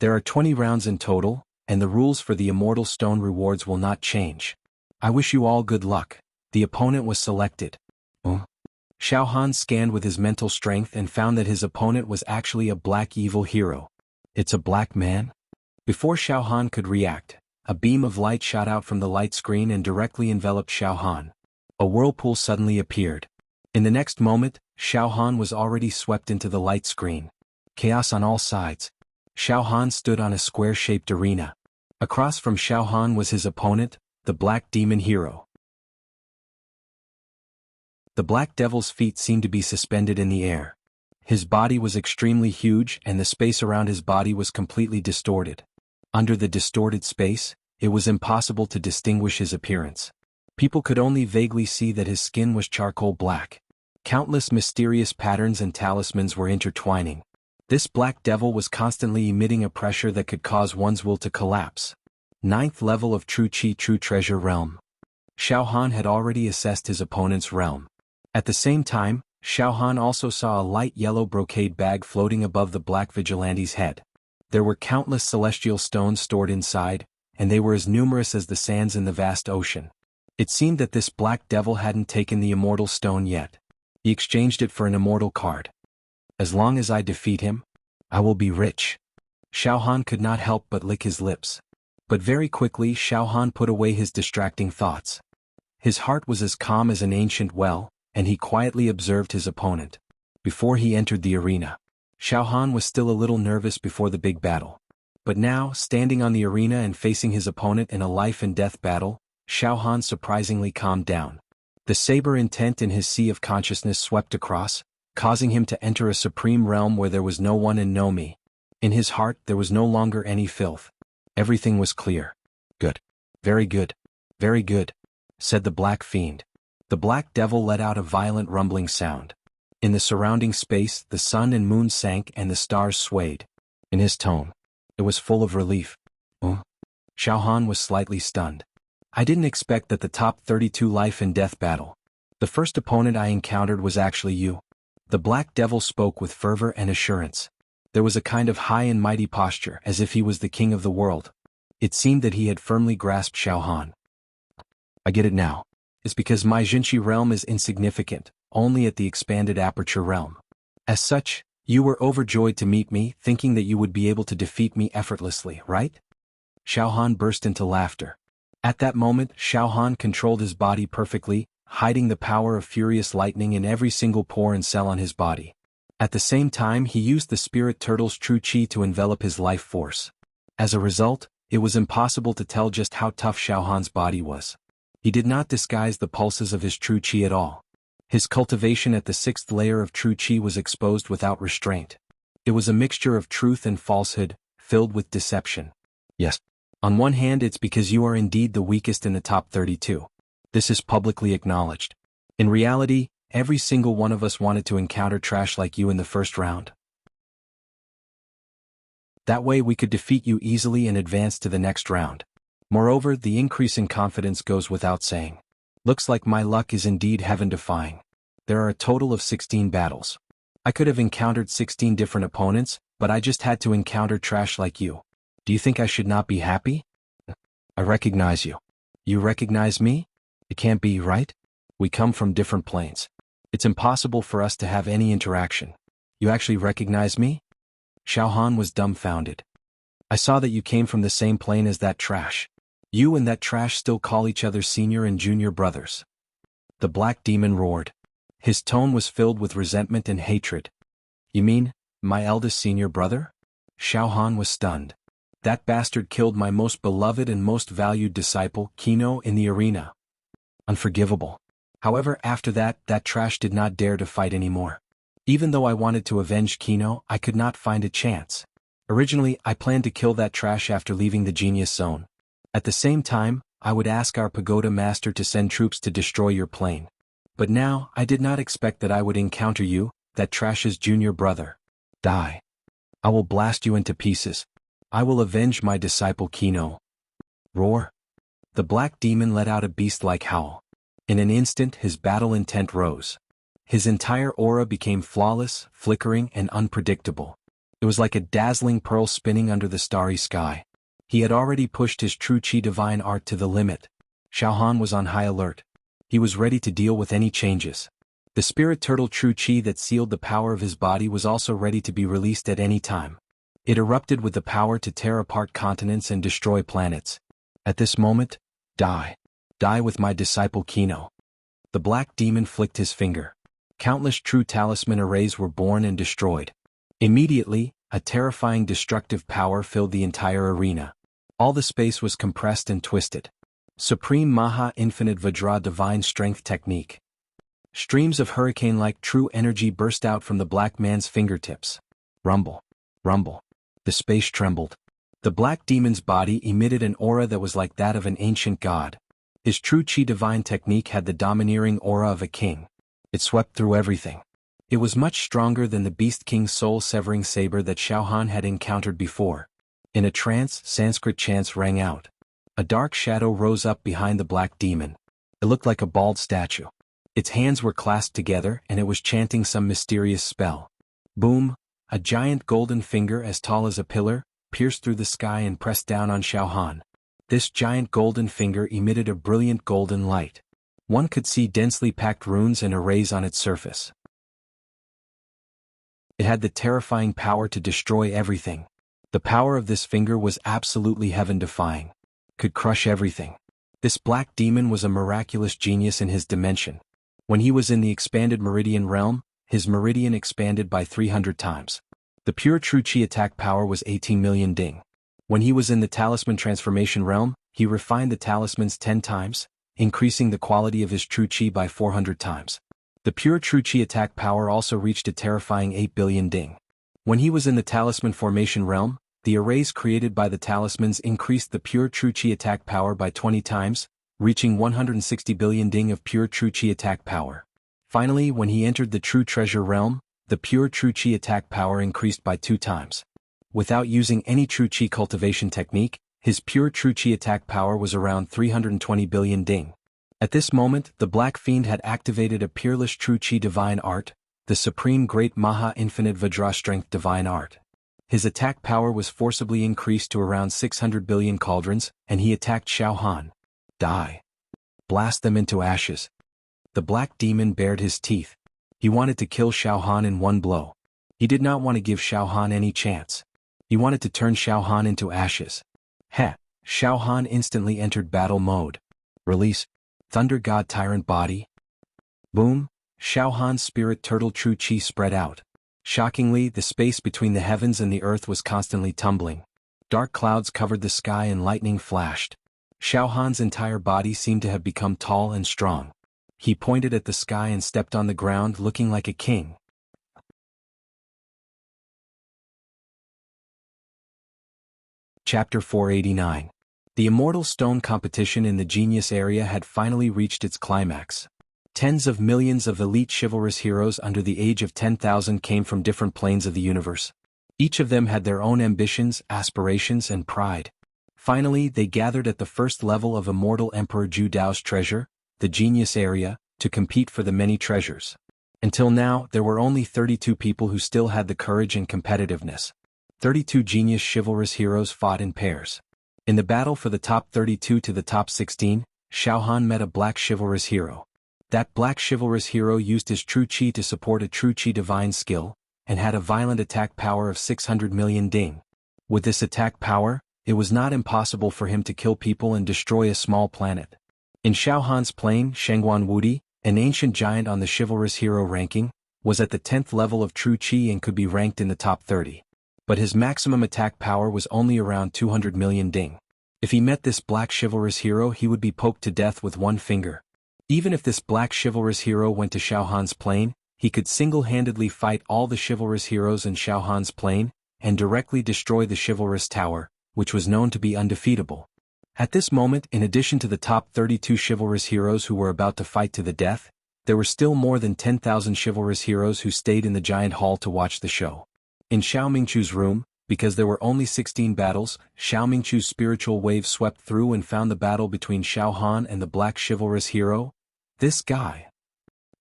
There are 20 rounds in total, and the rules for the Immortal Stone rewards will not change. I wish you all good luck. The opponent was selected. Xiao Han scanned with his mental strength and found that his opponent was actually a black evil hero. It's a black man? Before Xiao Han could react, a beam of light shot out from the light screen and directly enveloped Xiao Han. A whirlpool suddenly appeared. In the next moment, Xiao Han was already swept into the light screen. Chaos on all sides. Xiao Han stood on a square-shaped arena. Across from Xiao Han was his opponent, the Black Demon Hero. The Black Devil's feet seemed to be suspended in the air. His body was extremely huge and the space around his body was completely distorted. Under the distorted space, it was impossible to distinguish his appearance. People could only vaguely see that his skin was charcoal black. Countless mysterious patterns and talismans were intertwining. This Black Devil was constantly emitting a pressure that could cause one's will to collapse. 9th level of True Chi True Treasure Realm. Xiao Han had already assessed his opponent's realm. At the same time, Xiao Han also saw a light yellow brocade bag floating above the Black Vigilante's head. There were countless celestial stones stored inside, and they were as numerous as the sands in the vast ocean. It seemed that this Black Devil hadn't taken the Immortal Stone yet. He exchanged it for an immortal card. As long as I defeat him, I will be rich. Xiao Han could not help but lick his lips. But very quickly Xiao Han put away his distracting thoughts. His heart was as calm as an ancient well, and he quietly observed his opponent. Before he entered the arena, Xiao Han was still a little nervous before the big battle. But now, standing on the arena and facing his opponent in a life-and-death battle, Xiao Han surprisingly calmed down. The saber intent in his sea of consciousness swept across, causing him to enter a supreme realm where there was no one and no me. In his heart there was no longer any filth. Everything was clear. Good. Very good. Very good, said the black fiend. The black devil let out a violent rumbling sound. In the surrounding space, the sun and moon sank and the stars swayed. In his tone, it was full of relief. Xiao Han was slightly stunned. I didn't expect that the top 32 life and death battle. The first opponent I encountered was actually you. The black devil spoke with fervor and assurance. There was a kind of high and mighty posture as if he was the king of the world. It seemed that he had firmly grasped Xiao Han. I get it now. It's because my Jinshi realm is insignificant, only at the expanded aperture realm. As such, you were overjoyed to meet me, thinking that you would be able to defeat me effortlessly, right? Xiao Han burst into laughter. At that moment, Xiao Han controlled his body perfectly, hiding the power of furious lightning in every single pore and cell on his body. At the same time, he used the spirit turtle's true chi to envelop his life force. As a result, it was impossible to tell just how tough Xiao Han's body was. He did not disguise the pulses of his true chi at all. His cultivation at the 6th layer of true chi was exposed without restraint. It was a mixture of truth and falsehood, filled with deception. Yes. On one hand, it's because you are indeed the weakest in the top 32. This is publicly acknowledged. In reality, every single one of us wanted to encounter trash like you in the first round. That way we could defeat you easily and advance to the next round. Moreover, the increase in confidence goes without saying. Looks like my luck is indeed heaven-defying. There are a total of 16 battles. I could have encountered 16 different opponents, but I just had to encounter trash like you. Do you think I should not be happy? I recognize you. You recognize me? It can't be, right? We come from different planes. It's impossible for us to have any interaction. You actually recognize me? Xiao Han was dumbfounded. I saw that you came from the same plane as that trash. You and that trash still call each other senior and junior brothers. The black demon roared. His tone was filled with resentment and hatred. You mean, my eldest senior brother? Xiao Han was stunned. That bastard killed my most beloved and most valued disciple, Kino, in the arena. Unforgivable. However, after that trash did not dare to fight anymore. Even though I wanted to avenge Kino, I could not find a chance. Originally, I planned to kill that trash after leaving the Genius Zone. At the same time, I would ask our pagoda master to send troops to destroy your plane. But now, I did not expect that I would encounter you, that trash's junior brother. Die. I will blast you into pieces. I will avenge my disciple Kino. Roar. The black demon let out a beast-like howl. In an instant his battle intent rose. His entire aura became flawless, flickering, and unpredictable. It was like a dazzling pearl spinning under the starry sky. He had already pushed his true chi divine art to the limit. Xiao Han was on high alert. He was ready to deal with any changes. The spirit turtle true chi that sealed the power of his body was also ready to be released at any time. It erupted with the power to tear apart continents and destroy planets. At this moment, die. Die with my disciple Kino. The black demon flicked his finger. Countless true talisman arrays were born and destroyed. Immediately, a terrifying destructive power filled the entire arena. All the space was compressed and twisted. Supreme Maha Infinite Vajra Divine Strength Technique. Streams of hurricane-like true energy burst out from the black man's fingertips. Rumble. Rumble. The space trembled. The black demon's body emitted an aura that was like that of an ancient god. His true chi divine technique had the domineering aura of a king. It swept through everything. It was much stronger than the Beast King's soul-severing saber that Xiao Han had encountered before. In a trance, Sanskrit chants rang out. A dark shadow rose up behind the black demon. It looked like a bald statue. Its hands were clasped together and it was chanting some mysterious spell. Boom! A giant golden finger as tall as a pillar pierced through the sky and pressed down on Xiao Han. This giant golden finger emitted a brilliant golden light. One could see densely packed runes and arrays on its surface. It had the terrifying power to destroy everything. The power of this finger was absolutely heaven-defying. Could crush everything. This black demon was a miraculous genius in his dimension. When he was in the expanded meridian realm, his meridian expanded by 300 times. The pure true chi attack power was 18 million ding. When he was in the talisman transformation realm, he refined the talismans 10 times, increasing the quality of his true chi by 400 times. The pure true chi attack power also reached a terrifying 8 billion ding. When he was in the talisman formation realm, the arrays created by the talismans increased the pure true chi attack power by 20 times, reaching 160 billion ding of pure true chi attack power. Finally, when he entered the true treasure realm, the pure true chi attack power increased by 2 times. Without using any true chi cultivation technique, his pure true chi attack power was around 320 billion ding. At this moment, the Black Fiend had activated a peerless true chi divine art, the supreme great Maha infinite Vajra strength divine art. His attack power was forcibly increased to around 600 billion cauldrons, and he attacked Xiao Han. Die. Blast them into ashes. The black demon bared his teeth. He wanted to kill Xiao Han in one blow. He did not want to give Xiao Han any chance. He wanted to turn Xiao Han into ashes. Heh! Xiao Han instantly entered battle mode. Release. Thunder God Tyrant Body. Boom! Xiao Han's spirit turtle true chi spread out. Shockingly, the space between the heavens and the earth was constantly tumbling. Dark clouds covered the sky and lightning flashed. Xiao Han's entire body seemed to have become tall and strong. He pointed at the sky and stepped on the ground looking like a king. Chapter 489. The Immortal Stone competition in the Genius area had finally reached its climax. Tens of millions of elite chivalrous heroes under the age of 10,000 came from different planes of the universe. Each of them had their own ambitions, aspirations, and pride. Finally, they gathered at the first level of Immortal Emperor Zhu Dao's treasure, the Genius area, to compete for the many treasures. Until now, there were only 32 people who still had the courage and competitiveness. 32 genius chivalrous heroes fought in pairs. In the battle for the top 32 to the top 16, Xiao Han met a black chivalrous hero. That black chivalrous hero used his true chi to support a true chi divine skill, and had a violent attack power of 600 million ding. With this attack power, it was not impossible for him to kill people and destroy a small planet. In Xiao Han's plane, Shengguan Wudi, an ancient giant on the chivalrous hero ranking, was at the 10th level of true chi and could be ranked in the top 30. But his maximum attack power was only around 200 million ding. If he met this black chivalrous hero, he would be poked to death with one finger. Even if this black chivalrous hero went to Xiao Han's plane, he could single-handedly fight all the chivalrous heroes in Xiao Han's plane, and directly destroy the chivalrous tower, which was known to be undefeatable. At this moment, in addition to the top 32 chivalrous heroes who were about to fight to the death, there were still more than 10,000 chivalrous heroes who stayed in the giant hall to watch the show. In Xiao Mingchu's room, because there were only 16 battles, Xiao Mingchu's spiritual wave swept through and found the battle between Xiao Han and the black chivalrous hero. This guy.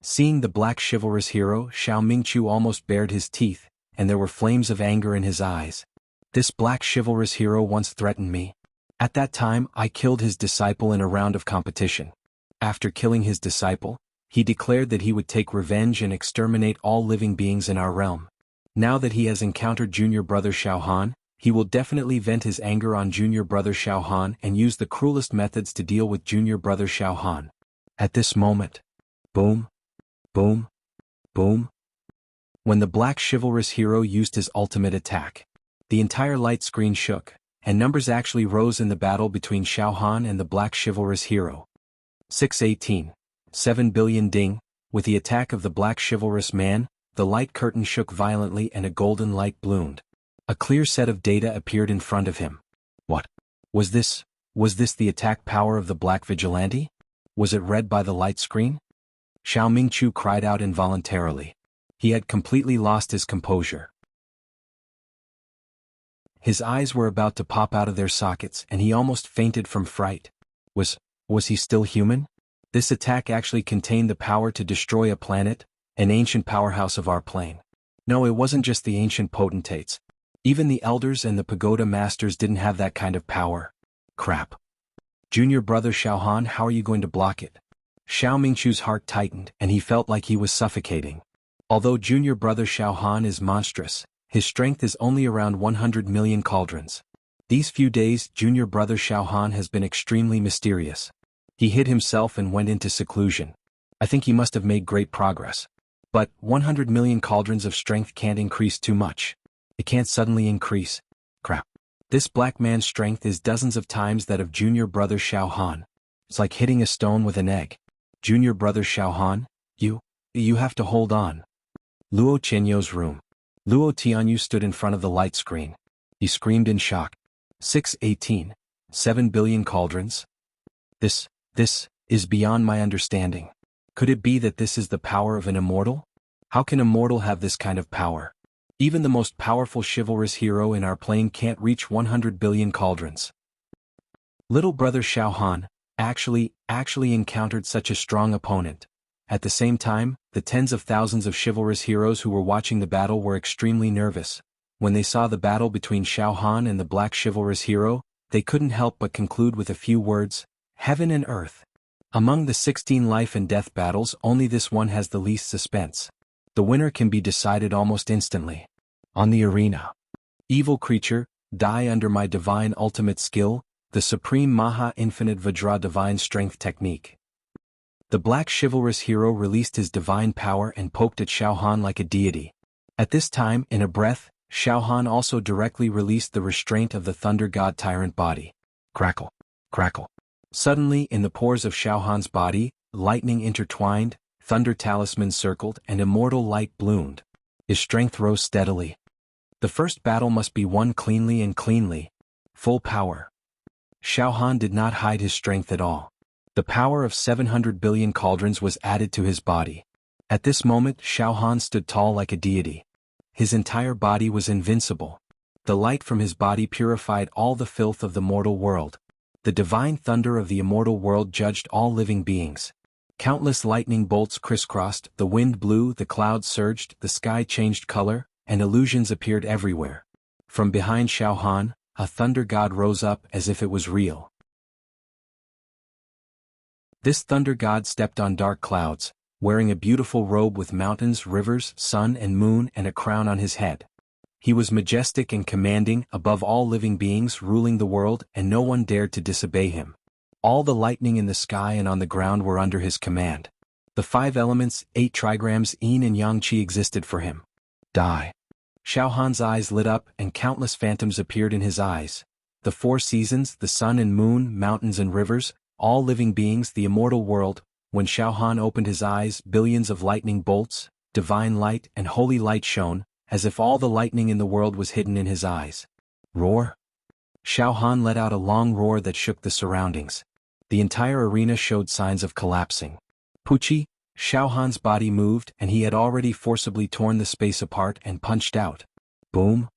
Seeing the black chivalrous hero, Xiao Mingchu almost bared his teeth, and there were flames of anger in his eyes. This black chivalrous hero once threatened me. At that time, I killed his disciple in a round of competition. After killing his disciple, he declared that he would take revenge and exterminate all living beings in our realm. Now that he has encountered junior brother Xiao Han, he will definitely vent his anger on junior brother Xiao Han and use the cruelest methods to deal with junior brother Xiao Han. At this moment, boom, boom, boom. When the black chivalrous hero used his ultimate attack, the entire light screen shook, and numbers actually rose in the battle between Xiao Han and the black chivalrous hero. 618. 7 billion ding. With the attack of the black chivalrous man, the light curtain shook violently and a golden light bloomed. A clear set of data appeared in front of him. What? Was this the attack power of the black vigilante? Was it read by the light screen? Xiao Mingchu cried out involuntarily. He had completely lost his composure. His eyes were about to pop out of their sockets and he almost fainted from fright. Was he still human? This attack actually contained the power to destroy a planet, an ancient powerhouse of our plane. No, it wasn't just the ancient potentates. Even the elders and the pagoda masters didn't have that kind of power. Crap. Junior brother Xiao Han, how are you going to block it? Xiao Mingchu's heart tightened and he felt like he was suffocating. Although junior brother Xiao Han is monstrous, his strength is only around 100 million cauldrons. These few days, junior brother Xiao Han has been extremely mysterious. He hid himself and went into seclusion. I think he must have made great progress. But 100 million cauldrons of strength can't increase too much. It can't suddenly increase. Crap. This black man's strength is dozens of times that of junior brother Xiao Han. It's like hitting a stone with an egg. Junior brother Xiao Han, you have to hold on. Luo Qianyu's room. Luo Tianyu stood in front of the light screen. He screamed in shock. 618. 7 billion cauldrons? This is beyond my understanding. Could it be that this is the power of an immortal? How can a mortal have this kind of power? Even the most powerful chivalrous hero in our plane can't reach 100 billion cauldrons. Little brother Xiao Han actually encountered such a strong opponent. At the same time, the tens of thousands of chivalrous heroes who were watching the battle were extremely nervous. When they saw the battle between Xiao Han and the black chivalrous hero, they couldn't help but conclude with a few words, heaven and earth. Among the 16 life and death battles, only this one has the least suspense. The winner can be decided almost instantly. On the arena. Evil creature, die under my divine ultimate skill, the supreme Maha Infinite Vajra divine strength technique. The black chivalrous hero released his divine power and poked at Xiao Han like a deity. At this time, in a breath, Xiao Han also directly released the restraint of the thunder god tyrant body. Crackle. Crackle. Suddenly, in the pores of Xiao Han's body, lightning intertwined, thunder talismans circled, and immortal light bloomed. His strength rose steadily. The first battle must be won cleanly. Full power. Xiao Han did not hide his strength at all. The power of 700 billion cauldrons was added to his body. At this moment, Xiao Han stood tall like a deity. His entire body was invincible. The light from his body purified all the filth of the mortal world. The divine thunder of the immortal world judged all living beings. Countless lightning bolts crisscrossed, the wind blew, the clouds surged, the sky changed color, and illusions appeared everywhere. From behind Xiao Han, a thunder god rose up as if it was real. This thunder god stepped on dark clouds, wearing a beautiful robe with mountains, rivers, sun and moon and a crown on his head. He was majestic and commanding, above all living beings, ruling the world, and no one dared to disobey him. All the lightning in the sky and on the ground were under his command. The 5 elements, 8 trigrams, yin and yang qi existed for him. Die. Xiao Han's eyes lit up and countless phantoms appeared in his eyes. The 4 seasons, the sun and moon, mountains and rivers, all living beings, the immortal world. When Xiao Han opened his eyes, billions of lightning bolts, divine light and holy light shone, as if all the lightning in the world was hidden in his eyes. Roar. Xiao Han let out a long roar that shook the surroundings. The entire arena showed signs of collapsing. Pucci, Xiao Han's body moved and he had already forcibly torn the space apart and punched out. Boom.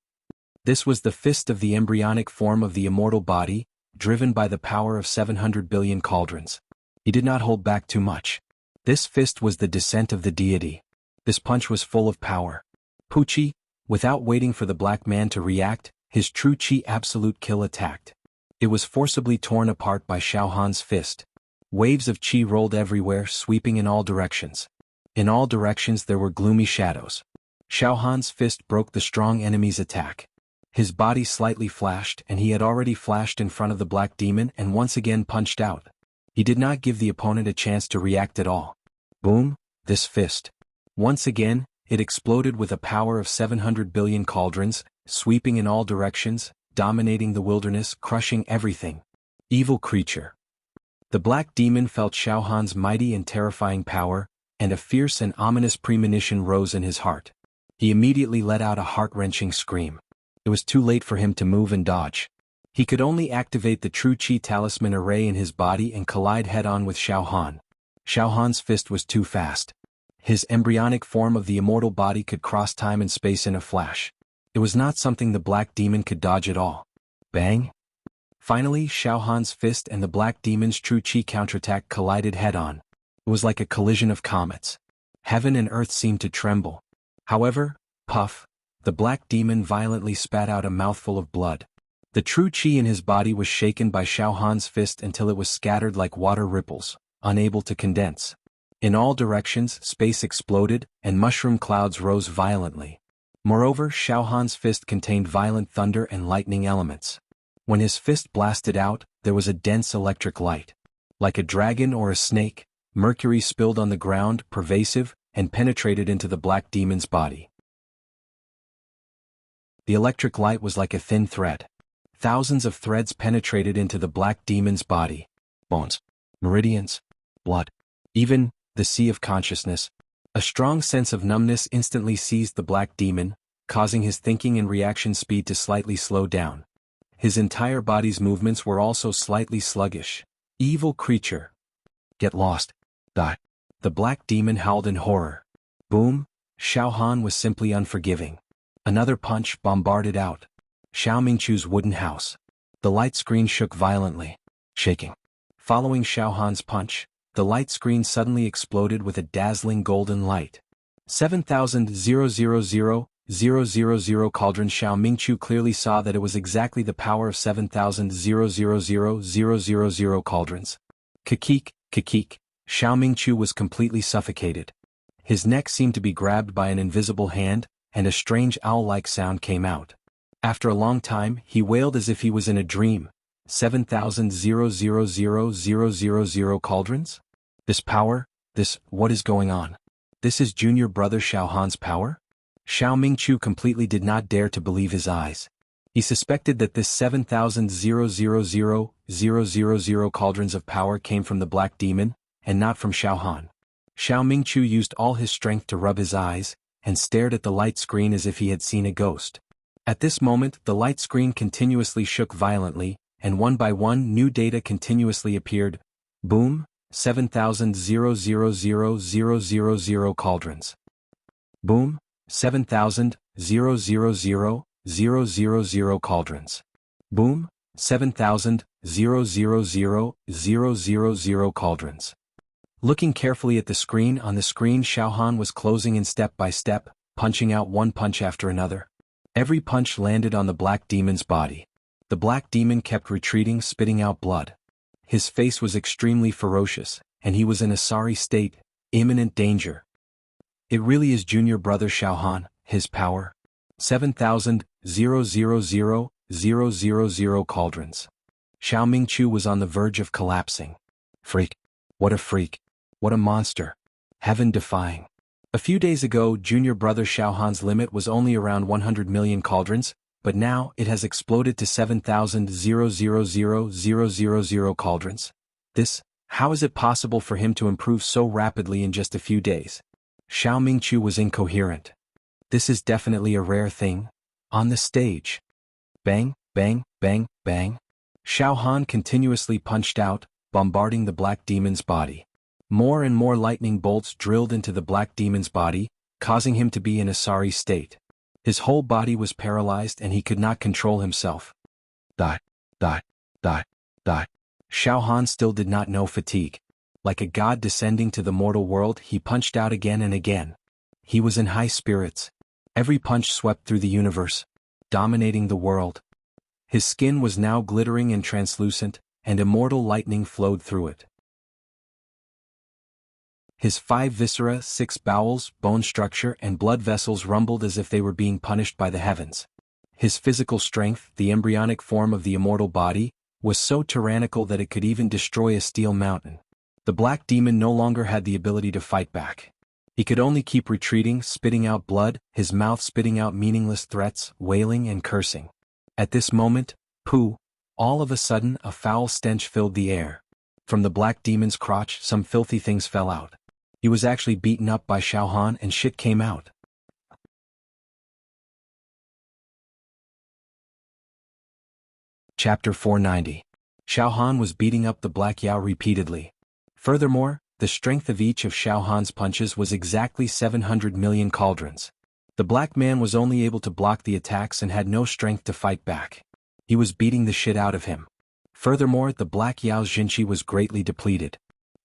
This was the fist of the embryonic form of the immortal body, driven by the power of 700 billion cauldrons. He did not hold back too much. This fist was the descent of the deity. This punch was full of power. Pucci, without waiting for the black man to react, his true chi absolute kill attacked. It was forcibly torn apart by Xiao Han's fist. Waves of chi rolled everywhere, sweeping in all directions. In all directions there were gloomy shadows. Xiao Han's fist broke the strong enemy's attack. His body slightly flashed and he had already flashed in front of the black demon and once again punched out. He did not give the opponent a chance to react at all. Boom, this fist. Once again, it exploded with a power of 700 billion cauldrons, sweeping in all directions, dominating the wilderness, crushing everything. Evil creature. The black demon felt Xiao Han's mighty and terrifying power, and a fierce and ominous premonition rose in his heart. He immediately let out a heart-wrenching scream. It was too late for him to move and dodge. He could only activate the true chi talisman array in his body and collide head-on with Xiao Han. Xiao Han's fist was too fast. His embryonic form of the immortal body could cross time and space in a flash. It was not something the black demon could dodge at all. Bang! Finally, Xiao Han's fist and the black demon's true chi counterattack collided head-on. It was like a collision of comets. Heaven and earth seemed to tremble. However, puff, the black demon violently spat out a mouthful of blood. The true chi in his body was shaken by Xiao Han's fist until it was scattered like water ripples, unable to condense. In all directions, space exploded, and mushroom clouds rose violently. Moreover, Xiao Han's fist contained violent thunder and lightning elements. When his fist blasted out, there was a dense electric light. Like a dragon or a snake, mercury spilled on the ground, pervasive, and penetrated into the black demon's body. The electric light was like a thin thread. Thousands of threads penetrated into the black demon's body. Bones, meridians, blood, even the sea of consciousness. A strong sense of numbness instantly seized the black demon, causing his thinking and reaction speed to slightly slow down. His entire body's movements were also slightly sluggish. Evil creature. Get lost. Die. The black demon howled in horror. Boom! Xiao Han was simply unforgiving. Another punch bombarded out Xiao Mingchu's wooden house. The light screen shook violently, shaking. Following Xiao Han's punch, the light screen suddenly exploded with a dazzling golden light. 7,000,000,000 cauldron. Xiao Mingchu clearly saw that it was exactly the power of 7,000,000 cauldrons. Kikik, kikik. Xiao Mingchu was completely suffocated. His neck seemed to be grabbed by an invisible hand, and a strange owl-like sound came out. After a long time, he wailed as if he was in a dream. 7,000,000 cauldrons? This power? What is going on? This is junior brother Xiao Han's power? Xiao Mingchu completely did not dare to believe his eyes. He suspected that this 7,000,000 cauldrons of power came from the black demon, and not from Xiao Han. Xiao Mingchu used all his strength to rub his eyes, and stared at the light screen as if he had seen a ghost. At this moment, the light screen continuously shook violently, and one by one new data continuously appeared. Boom! 7,000,000 cauldrons. Boom! 7,000,000 cauldrons. Boom! 7,000,000 cauldrons. Looking carefully at the screen, Xiao Han was closing in step by step, punching out one punch after another. Every punch landed on the black demon's body. The black demon kept retreating, spitting out blood. His face was extremely ferocious, and he was in a sorry state, imminent danger. It really is junior brother Xiao Han, his power. 7,000,000 cauldrons. Xiao Mingchu was on the verge of collapsing. Freak. What a freak. What a monster. Heaven-defying. A few days ago, junior brother Xiao Han's limit was only around 100 million cauldrons, but now it has exploded to 7,000,000 cauldrons. How is it possible for him to improve so rapidly in just a few days? Xiao Mingchu was incoherent. This is definitely a rare thing. On the stage. Bang, bang, bang, bang. Xiao Han continuously punched out, bombarding the black demon's body. More and more lightning bolts drilled into the black demon's body, causing him to be in a sorry state. His whole body was paralyzed and he could not control himself. Die, die, die, die. Xiao Han still did not know fatigue. Like a god descending to the mortal world, he punched out again and again. He was in high spirits. Every punch swept through the universe, dominating the world. His skin was now glittering and translucent, and immortal lightning flowed through it. His 5 viscera, 6 bowels, bone structure, and blood vessels rumbled as if they were being punished by the heavens. His physical strength, the embryonic form of the immortal body, was so tyrannical that it could even destroy a steel mountain. The black demon no longer had the ability to fight back. He could only keep retreating, spitting out blood, his mouth spitting out meaningless threats, wailing and cursing. At this moment, all of a sudden a foul stench filled the air. From the black demon's crotch, some filthy things fell out. He was actually beaten up by Xiao Han and shit came out. Chapter 490. Xiao Han was beating up the Black Yao repeatedly. Furthermore, the strength of each of Xiao Han's punches was exactly 700 million cauldrons. The black man was only able to block the attacks and had no strength to fight back. He was beating the shit out of him. Furthermore, the Black Yao's Jinqi was greatly depleted.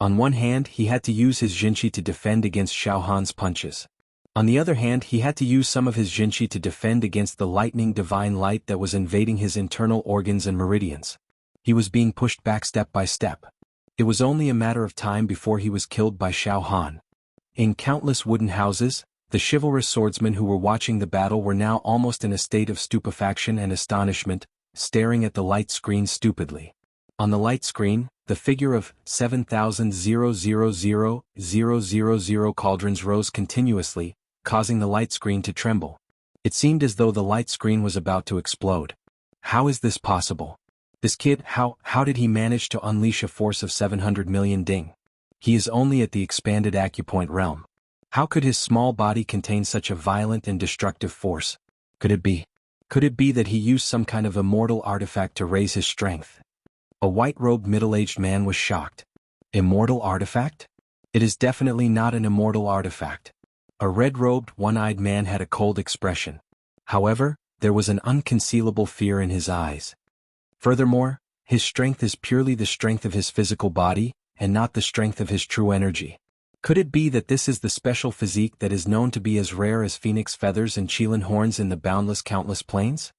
On one hand, he had to use his Jinqi to defend against Xiao Han's punches. On the other hand, he had to use some of his Jinqi to defend against the lightning divine light that was invading his internal organs and meridians. He was being pushed back step by step. It was only a matter of time before he was killed by Xiao Han. In countless wooden houses, the chivalrous swordsmen who were watching the battle were now almost in a state of stupefaction and astonishment, staring at the light screen stupidly. On the light screen, the figure of 7,000,000 cauldrons rose continuously, causing the light screen to tremble. It seemed as though the light screen was about to explode. How is this possible? This kid, how did he manage to unleash a force of 700 million ding? He is only at the expanded acupoint realm. How could his small body contain such a violent and destructive force? Could it be that he used some kind of immortal artifact to raise his strength? A white-robed middle-aged man was shocked. Immortal artifact? It is definitely not an immortal artifact. A red-robed, one-eyed man had a cold expression. However, there was an unconcealable fear in his eyes. Furthermore, his strength is purely the strength of his physical body, and not the strength of his true energy. Could it be that this is the special physique that is known to be as rare as phoenix feathers and qilin horns in the boundless countless plains?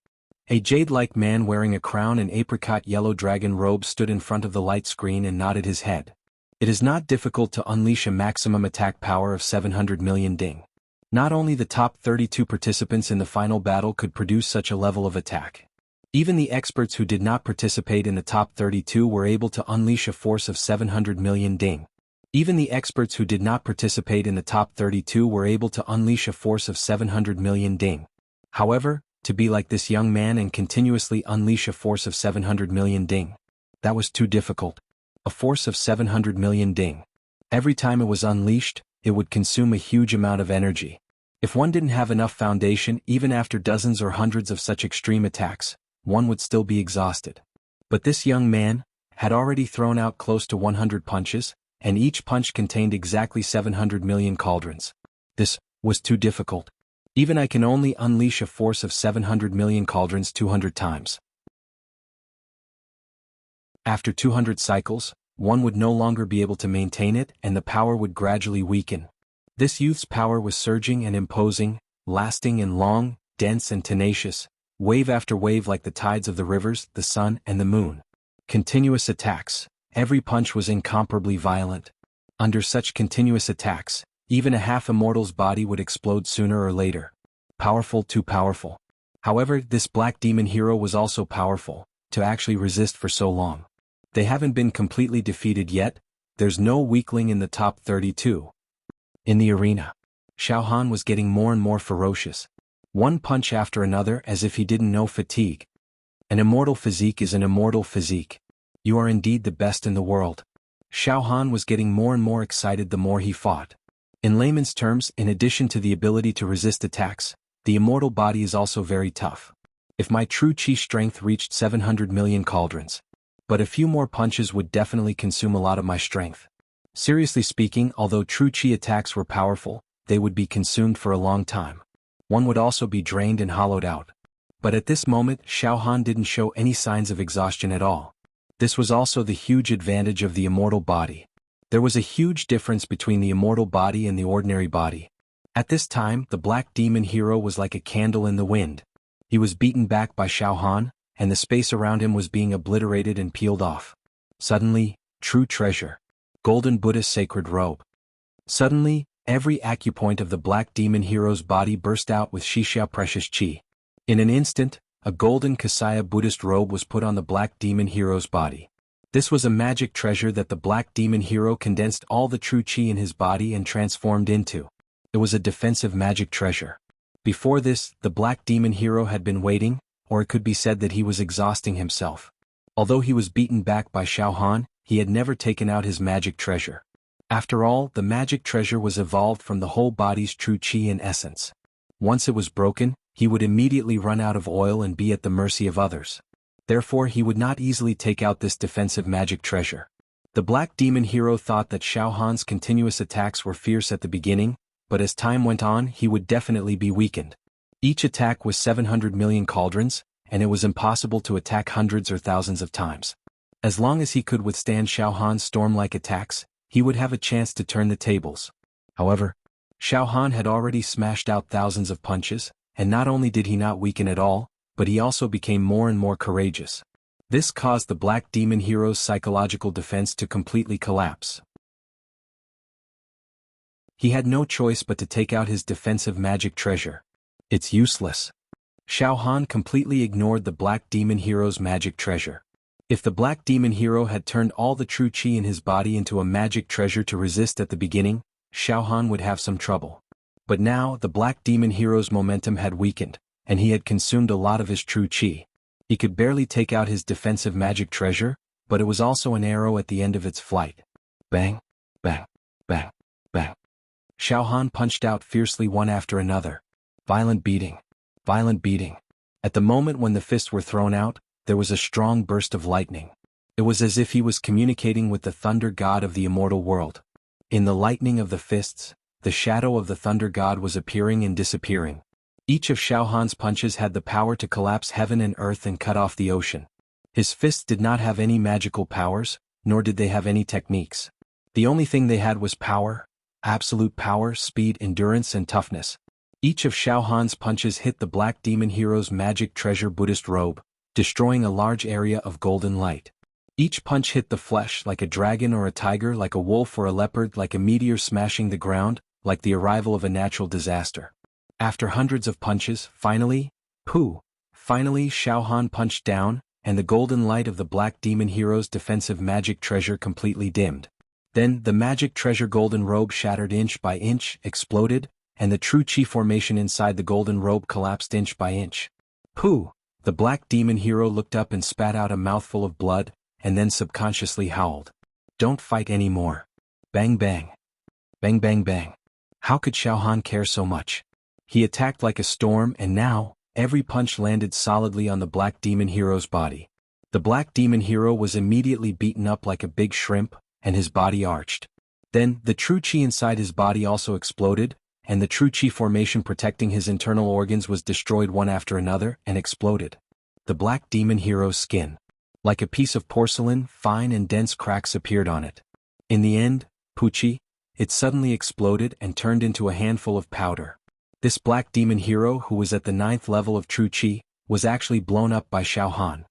A jade-like man wearing a crown and apricot yellow dragon robe stood in front of the light screen and nodded his head. It is not difficult to unleash a maximum attack power of 700 million ding. Not only the top 32 participants in the final battle could produce such a level of attack. Even the experts who did not participate in the top 32 were able to unleash a force of 700 million ding. Even the experts who did not participate in the top 32 were able to unleash a force of 700 million ding. However, to be like this young man and continuously unleash a force of 700 million ding. That was too difficult. A force of 700 million ding. Every time it was unleashed, it would consume a huge amount of energy. If one didn't have enough foundation, even after dozens or hundreds of such extreme attacks, one would still be exhausted. But this young man had already thrown out close to 100 punches, and each punch contained exactly 700 million cauldrons. This was too difficult. Even I can only unleash a force of 700 million cauldrons 200 times. After 200 cycles, one would no longer be able to maintain it and the power would gradually weaken. This youth's power was surging and imposing, lasting and long, dense and tenacious, wave after wave like the tides of the rivers, the sun and the moon. Continuous attacks. Every punch was incomparably violent. Under such continuous attacks, even a half-immortal's body would explode sooner or later. Powerful, too powerful. However, this black demon hero was also powerful, to actually resist for so long. They haven't been completely defeated yet, there's no weakling in the top 32. In the arena, Xiao Han was getting more and more ferocious. One punch after another as if he didn't know fatigue. An immortal physique is an immortal physique. You are indeed the best in the world. Xiao Han was getting more and more excited the more he fought. In layman's terms, in addition to the ability to resist attacks, the immortal body is also very tough. If my true chi strength reached 700 million cauldrons. But a few more punches would definitely consume a lot of my strength. Seriously speaking, although true chi attacks were powerful, they would be consumed for a long time. One would also be drained and hollowed out. But at this moment, Xiao Han didn't show any signs of exhaustion at all. This was also the huge advantage of the immortal body. There was a huge difference between the immortal body and the ordinary body. At this time, the black demon hero was like a candle in the wind. He was beaten back by Xiao Han, and the space around him was being obliterated and peeled off. Suddenly, true treasure. Golden Buddhist sacred robe. Suddenly, every acupoint of the black demon hero's body burst out with Shixia precious chi. In an instant, a golden Kasaya Buddhist robe was put on the black demon hero's body. This was a magic treasure that the black demon hero condensed all the true chi in his body and transformed into. It was a defensive magic treasure. Before this, the black demon hero had been waiting, or it could be said that he was exhausting himself. Although he was beaten back by Xiao Han, he had never taken out his magic treasure. After all, the magic treasure was evolved from the whole body's true chi and essence. Once it was broken, he would immediately run out of oil and be at the mercy of others. Therefore he would not easily take out this defensive magic treasure. The black demon hero thought that Xiao Han's continuous attacks were fierce at the beginning, but as time went on he would definitely be weakened. Each attack was 700 million cauldrons, and it was impossible to attack hundreds or thousands of times. As long as he could withstand Xiao Han's storm-like attacks, he would have a chance to turn the tables. However, Xiao Han had already smashed out thousands of punches, and not only did he not weaken at all, but he also became more and more courageous. This caused the black demon hero's psychological defense to completely collapse. He had no choice but to take out his defensive magic treasure. It's useless. Xiao Han completely ignored the black demon hero's magic treasure. If the black demon hero had turned all the true chi in his body into a magic treasure to resist at the beginning, Xiao Han would have some trouble. But now the black demon hero's momentum had weakened, and he had consumed a lot of his true chi. He could barely take out his defensive magic treasure, but it was also an arrow at the end of its flight. Bang, bang, bang, bang. Xiao Han punched out fiercely one after another. Violent beating. Violent beating. At the moment when the fists were thrown out, there was a strong burst of lightning. It was as if he was communicating with the thunder god of the immortal world. In the lightning of the fists, the shadow of the thunder god was appearing and disappearing. Each of Xiao Han's punches had the power to collapse heaven and earth and cut off the ocean. His fists did not have any magical powers, nor did they have any techniques. The only thing they had was power, absolute power, speed, endurance, and toughness. Each of Xiao Han's punches hit the black demon hero's magic treasure Buddhist robe, destroying a large area of golden light. Each punch hit the flesh like a dragon or a tiger, like a wolf or a leopard, like a meteor smashing the ground, like the arrival of a natural disaster. After hundreds of punches, finally Xiao Han punched down, and the golden light of the black demon hero's defensive magic treasure completely dimmed. Then the magic treasure golden robe shattered inch by inch, exploded, and the true chi formation inside the golden robe collapsed inch by inch. The black demon hero looked up and spat out a mouthful of blood, and then subconsciously howled. Don't fight anymore. Bang bang. Bang bang bang. How could Xiao Han care so much? He attacked like a storm, and now, every punch landed solidly on the black demon hero's body. The black demon hero was immediately beaten up like a big shrimp, and his body arched. Then, the true chi inside his body also exploded, and the true chi formation protecting his internal organs was destroyed one after another and exploded. The black demon hero's skin. Like a piece of porcelain, fine and dense cracks appeared on it. In the end, it suddenly exploded and turned into a handful of powder. This black demon hero, who was at the 9th level of true chi, was actually blown up by Xiao Han.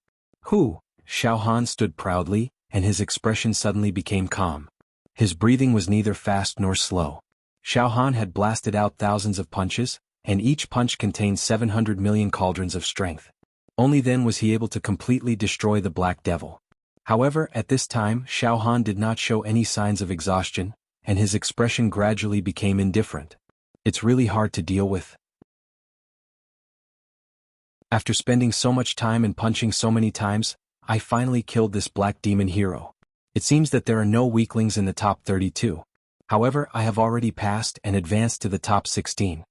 Xiao Han stood proudly, and his expression suddenly became calm. His breathing was neither fast nor slow. Xiao Han had blasted out thousands of punches, and each punch contained 700 million cauldrons of strength. Only then was he able to completely destroy the Black Devil. However, at this time, Xiao Han did not show any signs of exhaustion, and his expression gradually became indifferent. It's really hard to deal with. After spending so much time and punching so many times, I finally killed this black demon hero. It seems that there are no weaklings in the top 32. However, I have already passed and advanced to the top 16.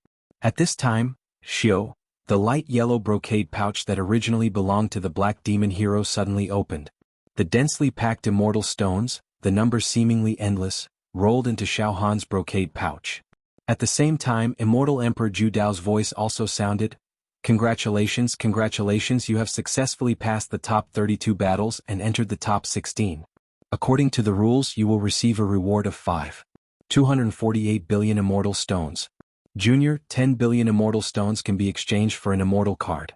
At this time, Xiao, the light yellow brocade pouch that originally belonged to the black demon hero, suddenly opened. The densely packed immortal stones, the number seemingly endless, rolled into Xiao Han's brocade pouch. At the same time, Immortal Emperor Ju Dao's voice also sounded. Congratulations, congratulations, you have successfully passed the top 32 battles and entered the top 16. According to the rules, you will receive a reward of 248 billion immortal stones. Junior, 10 billion immortal stones can be exchanged for an immortal card.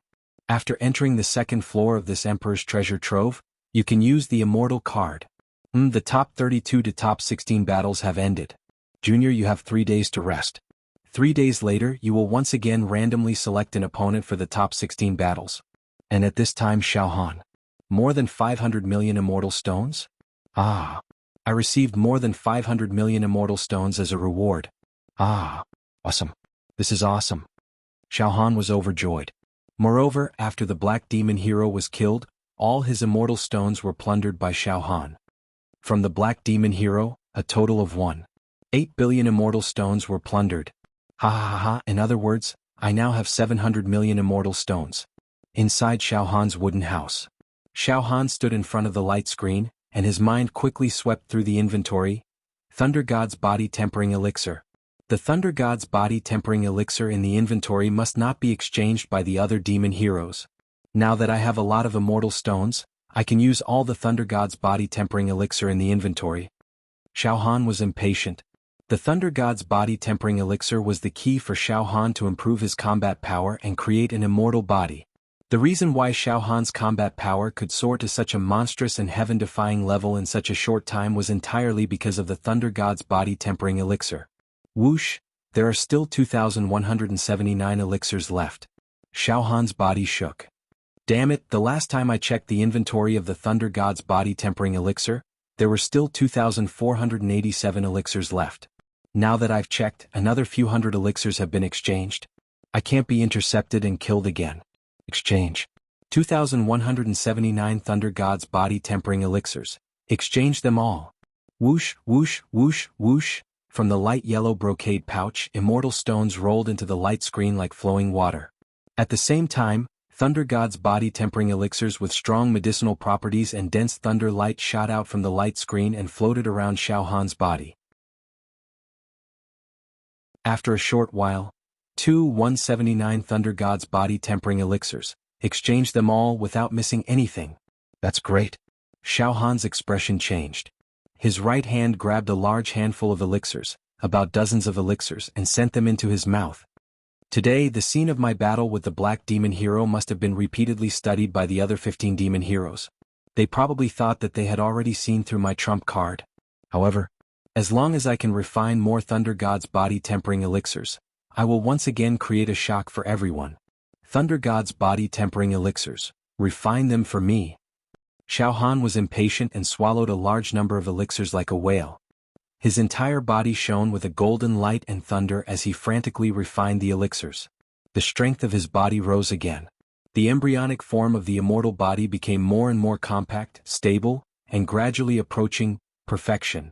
After entering the second floor of this Emperor's treasure trove, you can use the immortal card. The top 32 to top 16 battles have ended. Junior, you have 3 days to rest. 3 days later, you will once again randomly select an opponent for the top 16 battles. And at this time, Xiao Han. More than 500 million immortal stones? I received more than 500 million immortal stones as a reward. Awesome. This is awesome. Xiao Han was overjoyed. Moreover, after the black demon hero was killed, all his immortal stones were plundered by Xiao Han. From the black demon hero, a total of 8 billion immortal stones were plundered. In other words, I now have 700 million immortal stones. Inside Xiao Han's wooden house. Xiao Han stood in front of the light screen, and his mind quickly swept through the inventory. Thunder God's Body Tempering Elixir. The Thunder God's Body Tempering Elixir in the inventory must not be exchanged by the other demon heroes. Now that I have a lot of immortal stones, I can use all the Thunder God's Body Tempering Elixir in the inventory. Xiao Han was impatient. The Thunder God's Body Tempering Elixir was the key for Xiao Han to improve his combat power and create an immortal body. The reason why Xiao Han's combat power could soar to such a monstrous and heaven-defying level in such a short time was entirely because of the Thunder God's Body Tempering Elixir. Whoosh, there are still 2,179 elixirs left. Xiao Han's body shook. Damn it, the last time I checked the inventory of the Thunder God's body tempering elixir, there were still 2,487 elixirs left. Now that I've checked, another few hundred elixirs have been exchanged. I can't be intercepted and killed again. Exchange. 2,179 Thunder God's body tempering elixirs. Exchange them all. Whoosh, whoosh, whoosh, whoosh. From the light yellow brocade pouch, immortal stones rolled into the light screen like flowing water. At the same time, Thunder God's body tempering elixirs with strong medicinal properties and dense thunder light shot out from the light screen and floated around Xiao Han's body. After a short while, 179 Thunder God's body tempering elixirs. Exchange them all without missing anything. That's great. Xiao Han's expression changed. His right hand grabbed a large handful of elixirs, about dozens of elixirs, and sent them into his mouth. Today, the scene of my battle with the Black Demon Hero must have been repeatedly studied by the other 15 demon heroes. They probably thought that they had already seen through my trump card. However, as long as I can refine more Thunder God's body tempering elixirs, I will once again create a shock for everyone. Thunder God's body tempering elixirs. Refine them for me. Xiao Han was impatient and swallowed a large number of elixirs like a whale. His entire body shone with a golden light and thunder as he frantically refined the elixirs. The strength of his body rose again. The embryonic form of the immortal body became more and more compact, stable, and gradually approaching perfection.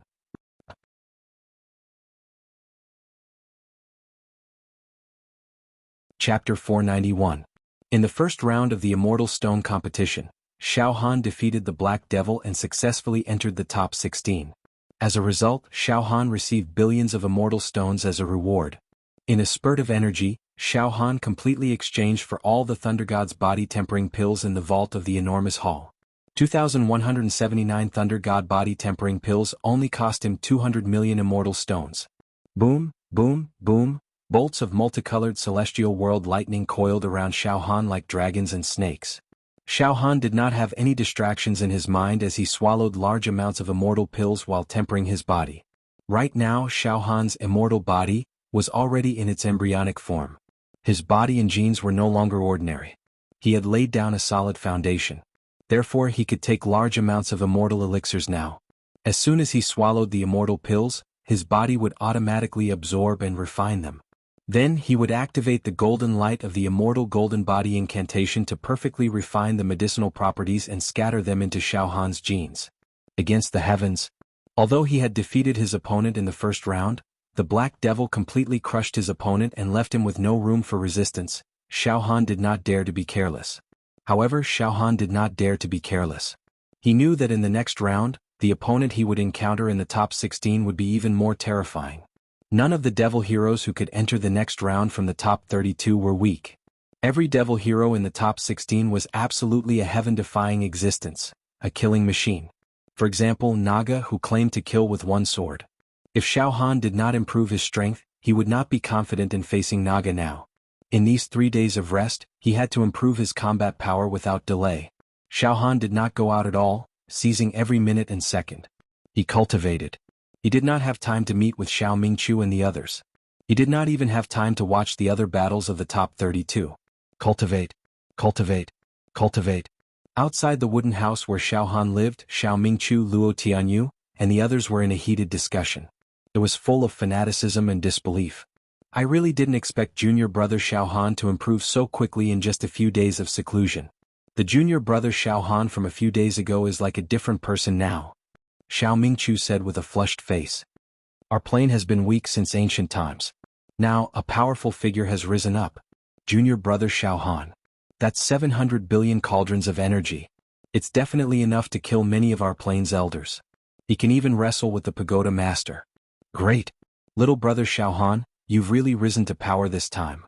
Chapter 491. In the first round of the Immortal Stone competition, Xiao Han defeated the Black Devil and successfully entered the top 16. As a result, Xiao Han received billions of immortal stones as a reward. In a spurt of energy, Xiao Han completely exchanged for all the Thunder God's body tempering pills in the vault of the enormous hall. 2,179 Thunder God body tempering pills only cost him 200 million immortal stones. Boom, boom, boom, bolts of multicolored celestial world lightning coiled around Xiao Han like dragons and snakes. Xiao Han did not have any distractions in his mind as he swallowed large amounts of immortal pills while tempering his body. Right now, Xiao Han's immortal body was already in its embryonic form. His body and genes were no longer ordinary. He had laid down a solid foundation. Therefore, he could take large amounts of immortal elixirs now. As soon as he swallowed the immortal pills, his body would automatically absorb and refine them. Then he would activate the golden light of the immortal golden body incantation to perfectly refine the medicinal properties and scatter them into Xiao Han's genes. Against the heavens. Although he had defeated his opponent in the first round, the Black Devil completely crushed his opponent and left him with no room for resistance. Xiao Han did not dare to be careless. However, Xiao Han did not dare to be careless. He knew that in the next round, the opponent he would encounter in the top 16 would be even more terrifying. None of the devil heroes who could enter the next round from the top 32 were weak. Every devil hero in the top 16 was absolutely a heaven-defying existence, a killing machine. For example, Naga, who claimed to kill with one sword. If Xiao Han did not improve his strength, he would not be confident in facing Naga now. In these 3 days of rest, he had to improve his combat power without delay. Xiao Han did not go out at all, seizing every minute and second. He cultivated. He did not have time to meet with Xiao Mingqiu and the others. He did not even have time to watch the other battles of the top 32. Cultivate. Cultivate. Cultivate. Outside the wooden house where Xiao Han lived, Xiao Mingqiu, Luo Tianyu, and the others were in a heated discussion. It was full of fanaticism and disbelief. I really didn't expect junior brother Xiao Han to improve so quickly in just a few days of seclusion. The junior brother Xiao Han from a few days ago is like a different person now. Xiao Mingqiu said with a flushed face. Our plane has been weak since ancient times. Now, a powerful figure has risen up. Junior brother Xiao Han. That's 700 billion cauldrons of energy. It's definitely enough to kill many of our plane's elders. He can even wrestle with the pagoda master. Great. Little brother Xiao Han, you've really risen to power this time.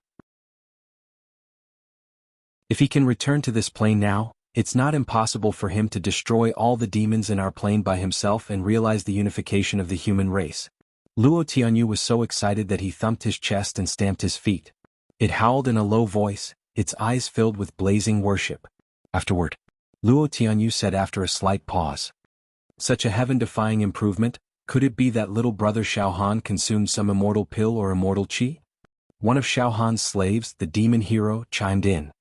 If he can return to this plane now, it's not impossible for him to destroy all the demons in our plane by himself and realize the unification of the human race. Luo Tianyu was so excited that he thumped his chest and stamped his feet. It howled in a low voice, its eyes filled with blazing worship. Afterward, Luo Tianyu said after a slight pause. Such a heaven-defying improvement, could it be that little brother Xiao Han consumed some immortal pill or immortal qi? One of Xiao Han's slaves, the demon hero, chimed in.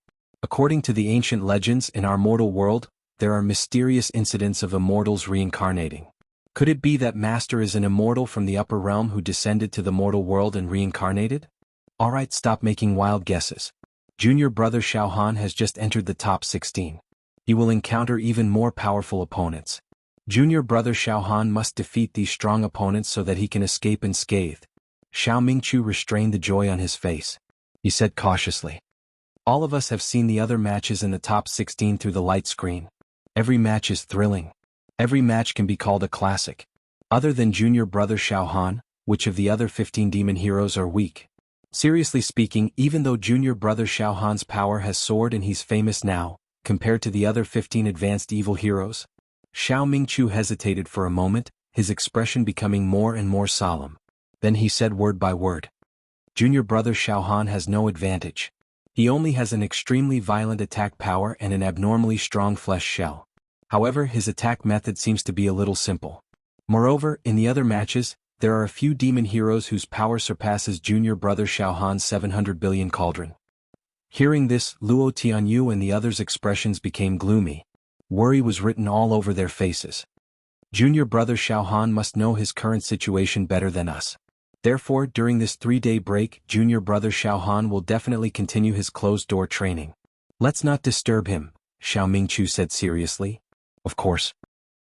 According to the ancient legends in our mortal world, there are mysterious incidents of immortals reincarnating. Could it be that Master is an immortal from the upper realm who descended to the mortal world and reincarnated? Alright, stop making wild guesses. Junior brother Xiao Han has just entered the top 16. He will encounter even more powerful opponents. Junior brother Xiao Han must defeat these strong opponents so that he can escape unscathed. Xiao Mingqiu restrained the joy on his face. He said cautiously. All of us have seen the other matches in the top 16 through the light screen. Every match is thrilling. Every match can be called a classic. Other than junior brother Xiao Han, which of the other 15 demon heroes are weak? Seriously speaking, even though junior brother Xiao Han's power has soared and he's famous now, compared to the other 15 advanced evil heroes? Xiao Mingqiu hesitated for a moment, his expression becoming more and more solemn. Then he said word by word. Junior brother Xiao Han has no advantage. He only has an extremely violent attack power and an abnormally strong flesh shell. However, his attack method seems to be a little simple. Moreover, in the other matches, there are a few demon heroes whose power surpasses junior brother Xiao Han's 700 billion cauldron. Hearing this, Luo Tianyu and the others' expressions became gloomy. Worry was written all over their faces. Junior brother Xiao Han must know his current situation better than us. Therefore, during this 3-day break, junior brother Xiao Han will definitely continue his closed-door training. Let's not disturb him, Xiao Mingqiu said seriously. Of course.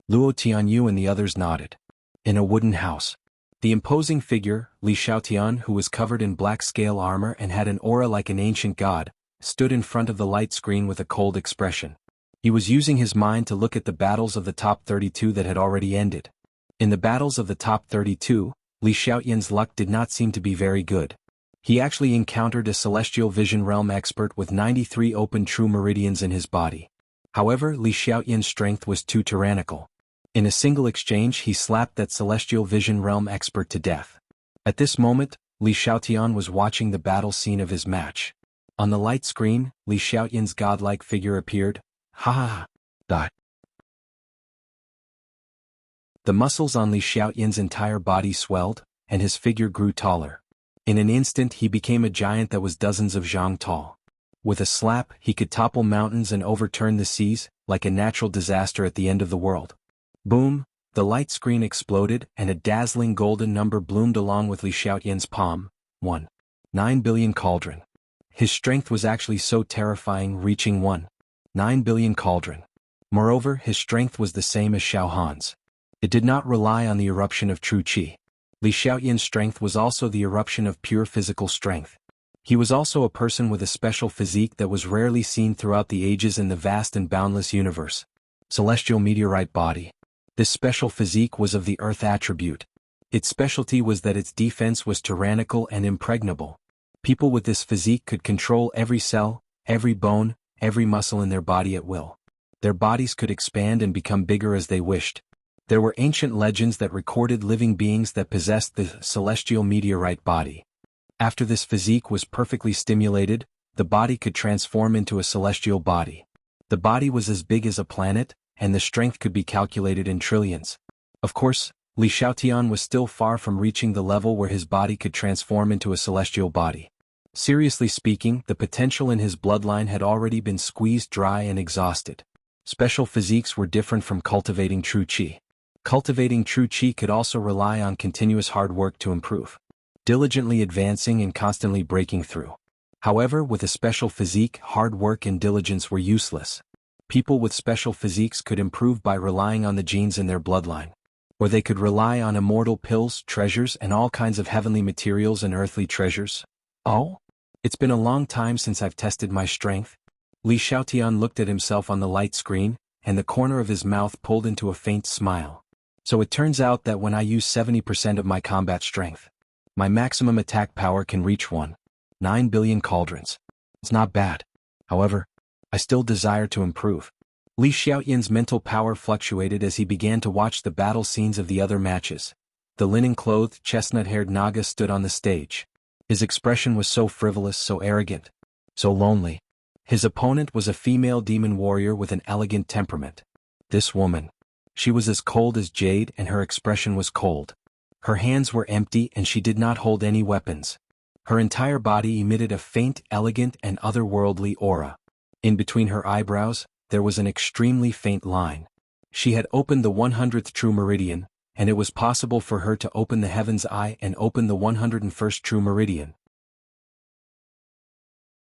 Luo Tianyu and the others nodded. In a wooden house. The imposing figure, Li Xiaotian, who was covered in black scale armor and had an aura like an ancient god, stood in front of the light screen with a cold expression. He was using his mind to look at the battles of the top 32 that had already ended. In the battles of the top 32, Li Xiaotian's luck did not seem to be very good. He actually encountered a celestial vision realm expert with 93 open true meridians in his body. However, Li Xiaotian's strength was too tyrannical. In a single exchange he slapped that celestial vision realm expert to death. At this moment, Li Xiaotian was watching the battle scene of his match. On the light screen, Li Xiaotian's godlike figure appeared. Ha ha ha. The muscles on Li Xiaotian's entire body swelled, and his figure grew taller. In an instant he became a giant that was dozens of zhang tall. With a slap, he could topple mountains and overturn the seas, like a natural disaster at the end of the world. Boom, the light screen exploded and a dazzling golden number bloomed along with Li Xiaotian's palm. 1.9 billion cauldron. His strength was actually so terrifying, reaching 1.9 billion cauldron. Moreover, his strength was the same as Xiao Han's. It did not rely on the eruption of true qi. Li Xiaotian's strength was also the eruption of pure physical strength. He was also a person with a special physique that was rarely seen throughout the ages in the vast and boundless universe. Celestial meteorite body. This special physique was of the earth attribute. Its specialty was that its defense was tyrannical and impregnable. People with this physique could control every cell, every bone, every muscle in their body at will. Their bodies could expand and become bigger as they wished. There were ancient legends that recorded living beings that possessed the celestial meteorite body. After this physique was perfectly stimulated, the body could transform into a celestial body. The body was as big as a planet, and the strength could be calculated in trillions. Of course, Li Xiaotian was still far from reaching the level where his body could transform into a celestial body. Seriously speaking, the potential in his bloodline had already been squeezed dry and exhausted. Special physiques were different from cultivating true qi. Cultivating true qi could also rely on continuous hard work to improve. Diligently advancing and constantly breaking through. However, with a special physique, hard work and diligence were useless. People with special physiques could improve by relying on the genes in their bloodline. Or they could rely on immortal pills, treasures, and all kinds of heavenly materials and earthly treasures. Oh? It's been a long time since I've tested my strength. Li Xiaotian looked at himself on the light screen, and the corner of his mouth pulled into a faint smile. So it turns out that when I use 70% of my combat strength, my maximum attack power can reach 1.9 billion cauldrons. It's not bad. However, I still desire to improve. Li Xiaotian's mental power fluctuated as he began to watch the battle scenes of the other matches. The linen-clothed, chestnut-haired Naga stood on the stage. His expression was so frivolous, so arrogant, so lonely. His opponent was a female demon warrior with an elegant temperament. This woman. She was as cold as jade and her expression was cold. Her hands were empty and she did not hold any weapons. Her entire body emitted a faint, elegant and otherworldly aura. In between her eyebrows, there was an extremely faint line. She had opened the 100th true meridian, and it was possible for her to open the heaven's eye and open the 101st true meridian.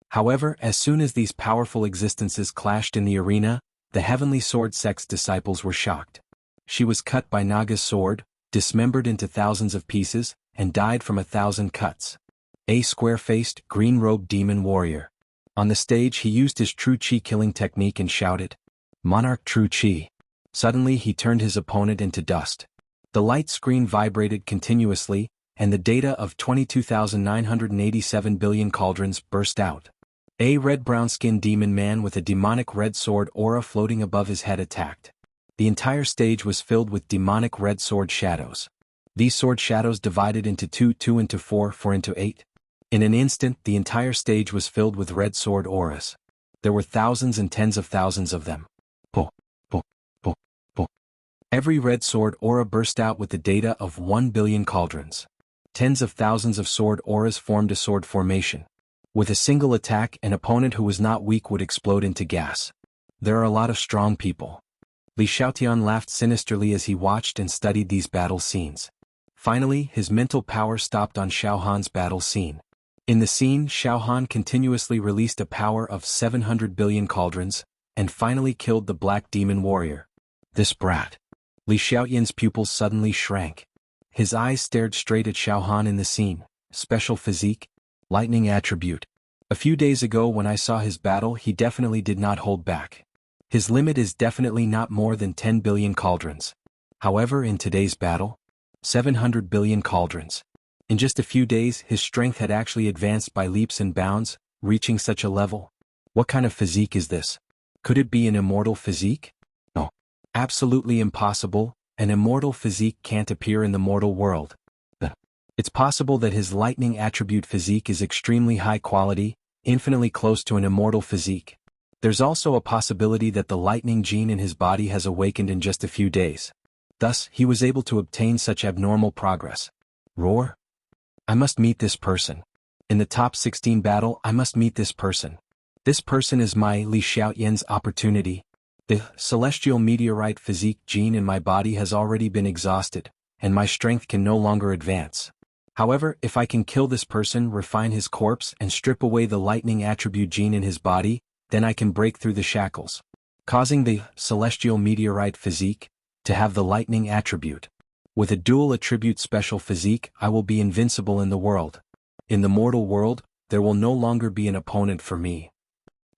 However, as soon as these powerful existences clashed in the arena, the heavenly sword sect's disciples were shocked. She was cut by Naga's sword, dismembered into thousands of pieces, and died from 1,000 cuts. A square-faced, green-robed demon warrior. On the stage he used his true chi killing technique and shouted, "Monarch true chi." Suddenly he turned his opponent into dust. The light screen vibrated continuously, and the data of 22,987 billion cauldrons burst out. A red-brown-skinned demon man with a demonic red sword aura floating above his head attacked. The entire stage was filled with demonic red sword shadows. These sword shadows divided into 2 into 4 into 8. In an instant the entire stage was filled with red sword auras. There were thousands and tens of thousands of them. Po, po, po, po. Every red sword aura burst out with the data of 1 billion cauldrons. Tens of thousands of sword auras formed a sword formation. With a single attack, an opponent who was not weak would explode into gas. There are a lot of strong people. Li Xiaotian laughed sinisterly as he watched and studied these battle scenes. Finally, his mental power stopped on Xiaohan's battle scene. In the scene, Xiaohan continuously released a power of 700 billion cauldrons, and finally killed the black demon warrior. This brat. Li Xiaotian's pupils suddenly shrank. His eyes stared straight at Xiaohan in the scene. Special physique, lightning attribute. A few days ago when I saw his battle he definitely did not hold back. His limit is definitely not more than 10 billion cauldrons. However, in today's battle, 700 billion cauldrons. In just a few days his strength had actually advanced by leaps and bounds, reaching such a level. What kind of physique is this? Could it be an immortal physique? No. Absolutely impossible, an immortal physique can't appear in the mortal world. It's possible that his lightning attribute physique is extremely high quality, infinitely close to an immortal physique. There's also a possibility that the lightning gene in his body has awakened in just a few days. Thus, he was able to obtain such abnormal progress. Roar? I must meet this person. In the top 16 battle I must meet this person. This person is my Li Xiaotian's opportunity. The celestial meteorite physique gene in my body has already been exhausted, and my strength can no longer advance. However, if I can kill this person, refine his corpse, and strip away the lightning attribute gene in his body, then I can break through the shackles, causing the celestial meteorite physique to have the lightning attribute. With a dual attribute special physique, I will be invincible in the world. In the mortal world, there will no longer be an opponent for me.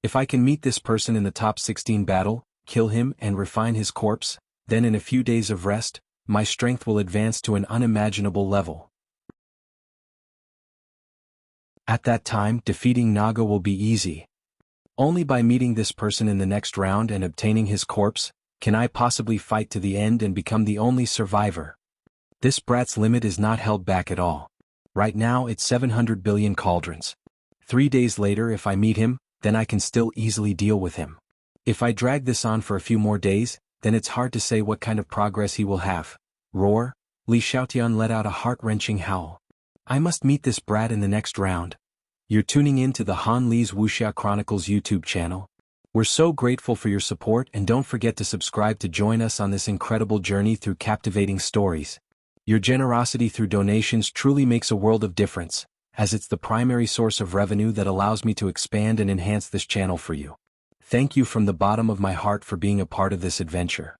If I can meet this person in the top 16 battle, kill him and refine his corpse, then in a few days of rest, my strength will advance to an unimaginable level. At that time, defeating Naga will be easy. Only by meeting this person in the next round and obtaining his corpse, can I possibly fight to the end and become the only survivor. This brat's limit is not held back at all. Right now it's 700 billion cauldrons. 3 days later if I meet him, then I can still easily deal with him. If I drag this on for a few more days, then it's hard to say what kind of progress he will have. Roar? Li Xiaotian let out a heart-wrenching howl. I must meet this brat in the next round. You're tuning in to the Han Li's Wuxia Chronicles YouTube channel. We're so grateful for your support and don't forget to subscribe to join us on this incredible journey through captivating stories. Your generosity through donations truly makes a world of difference, as it's the primary source of revenue that allows me to expand and enhance this channel for you. Thank you from the bottom of my heart for being a part of this adventure.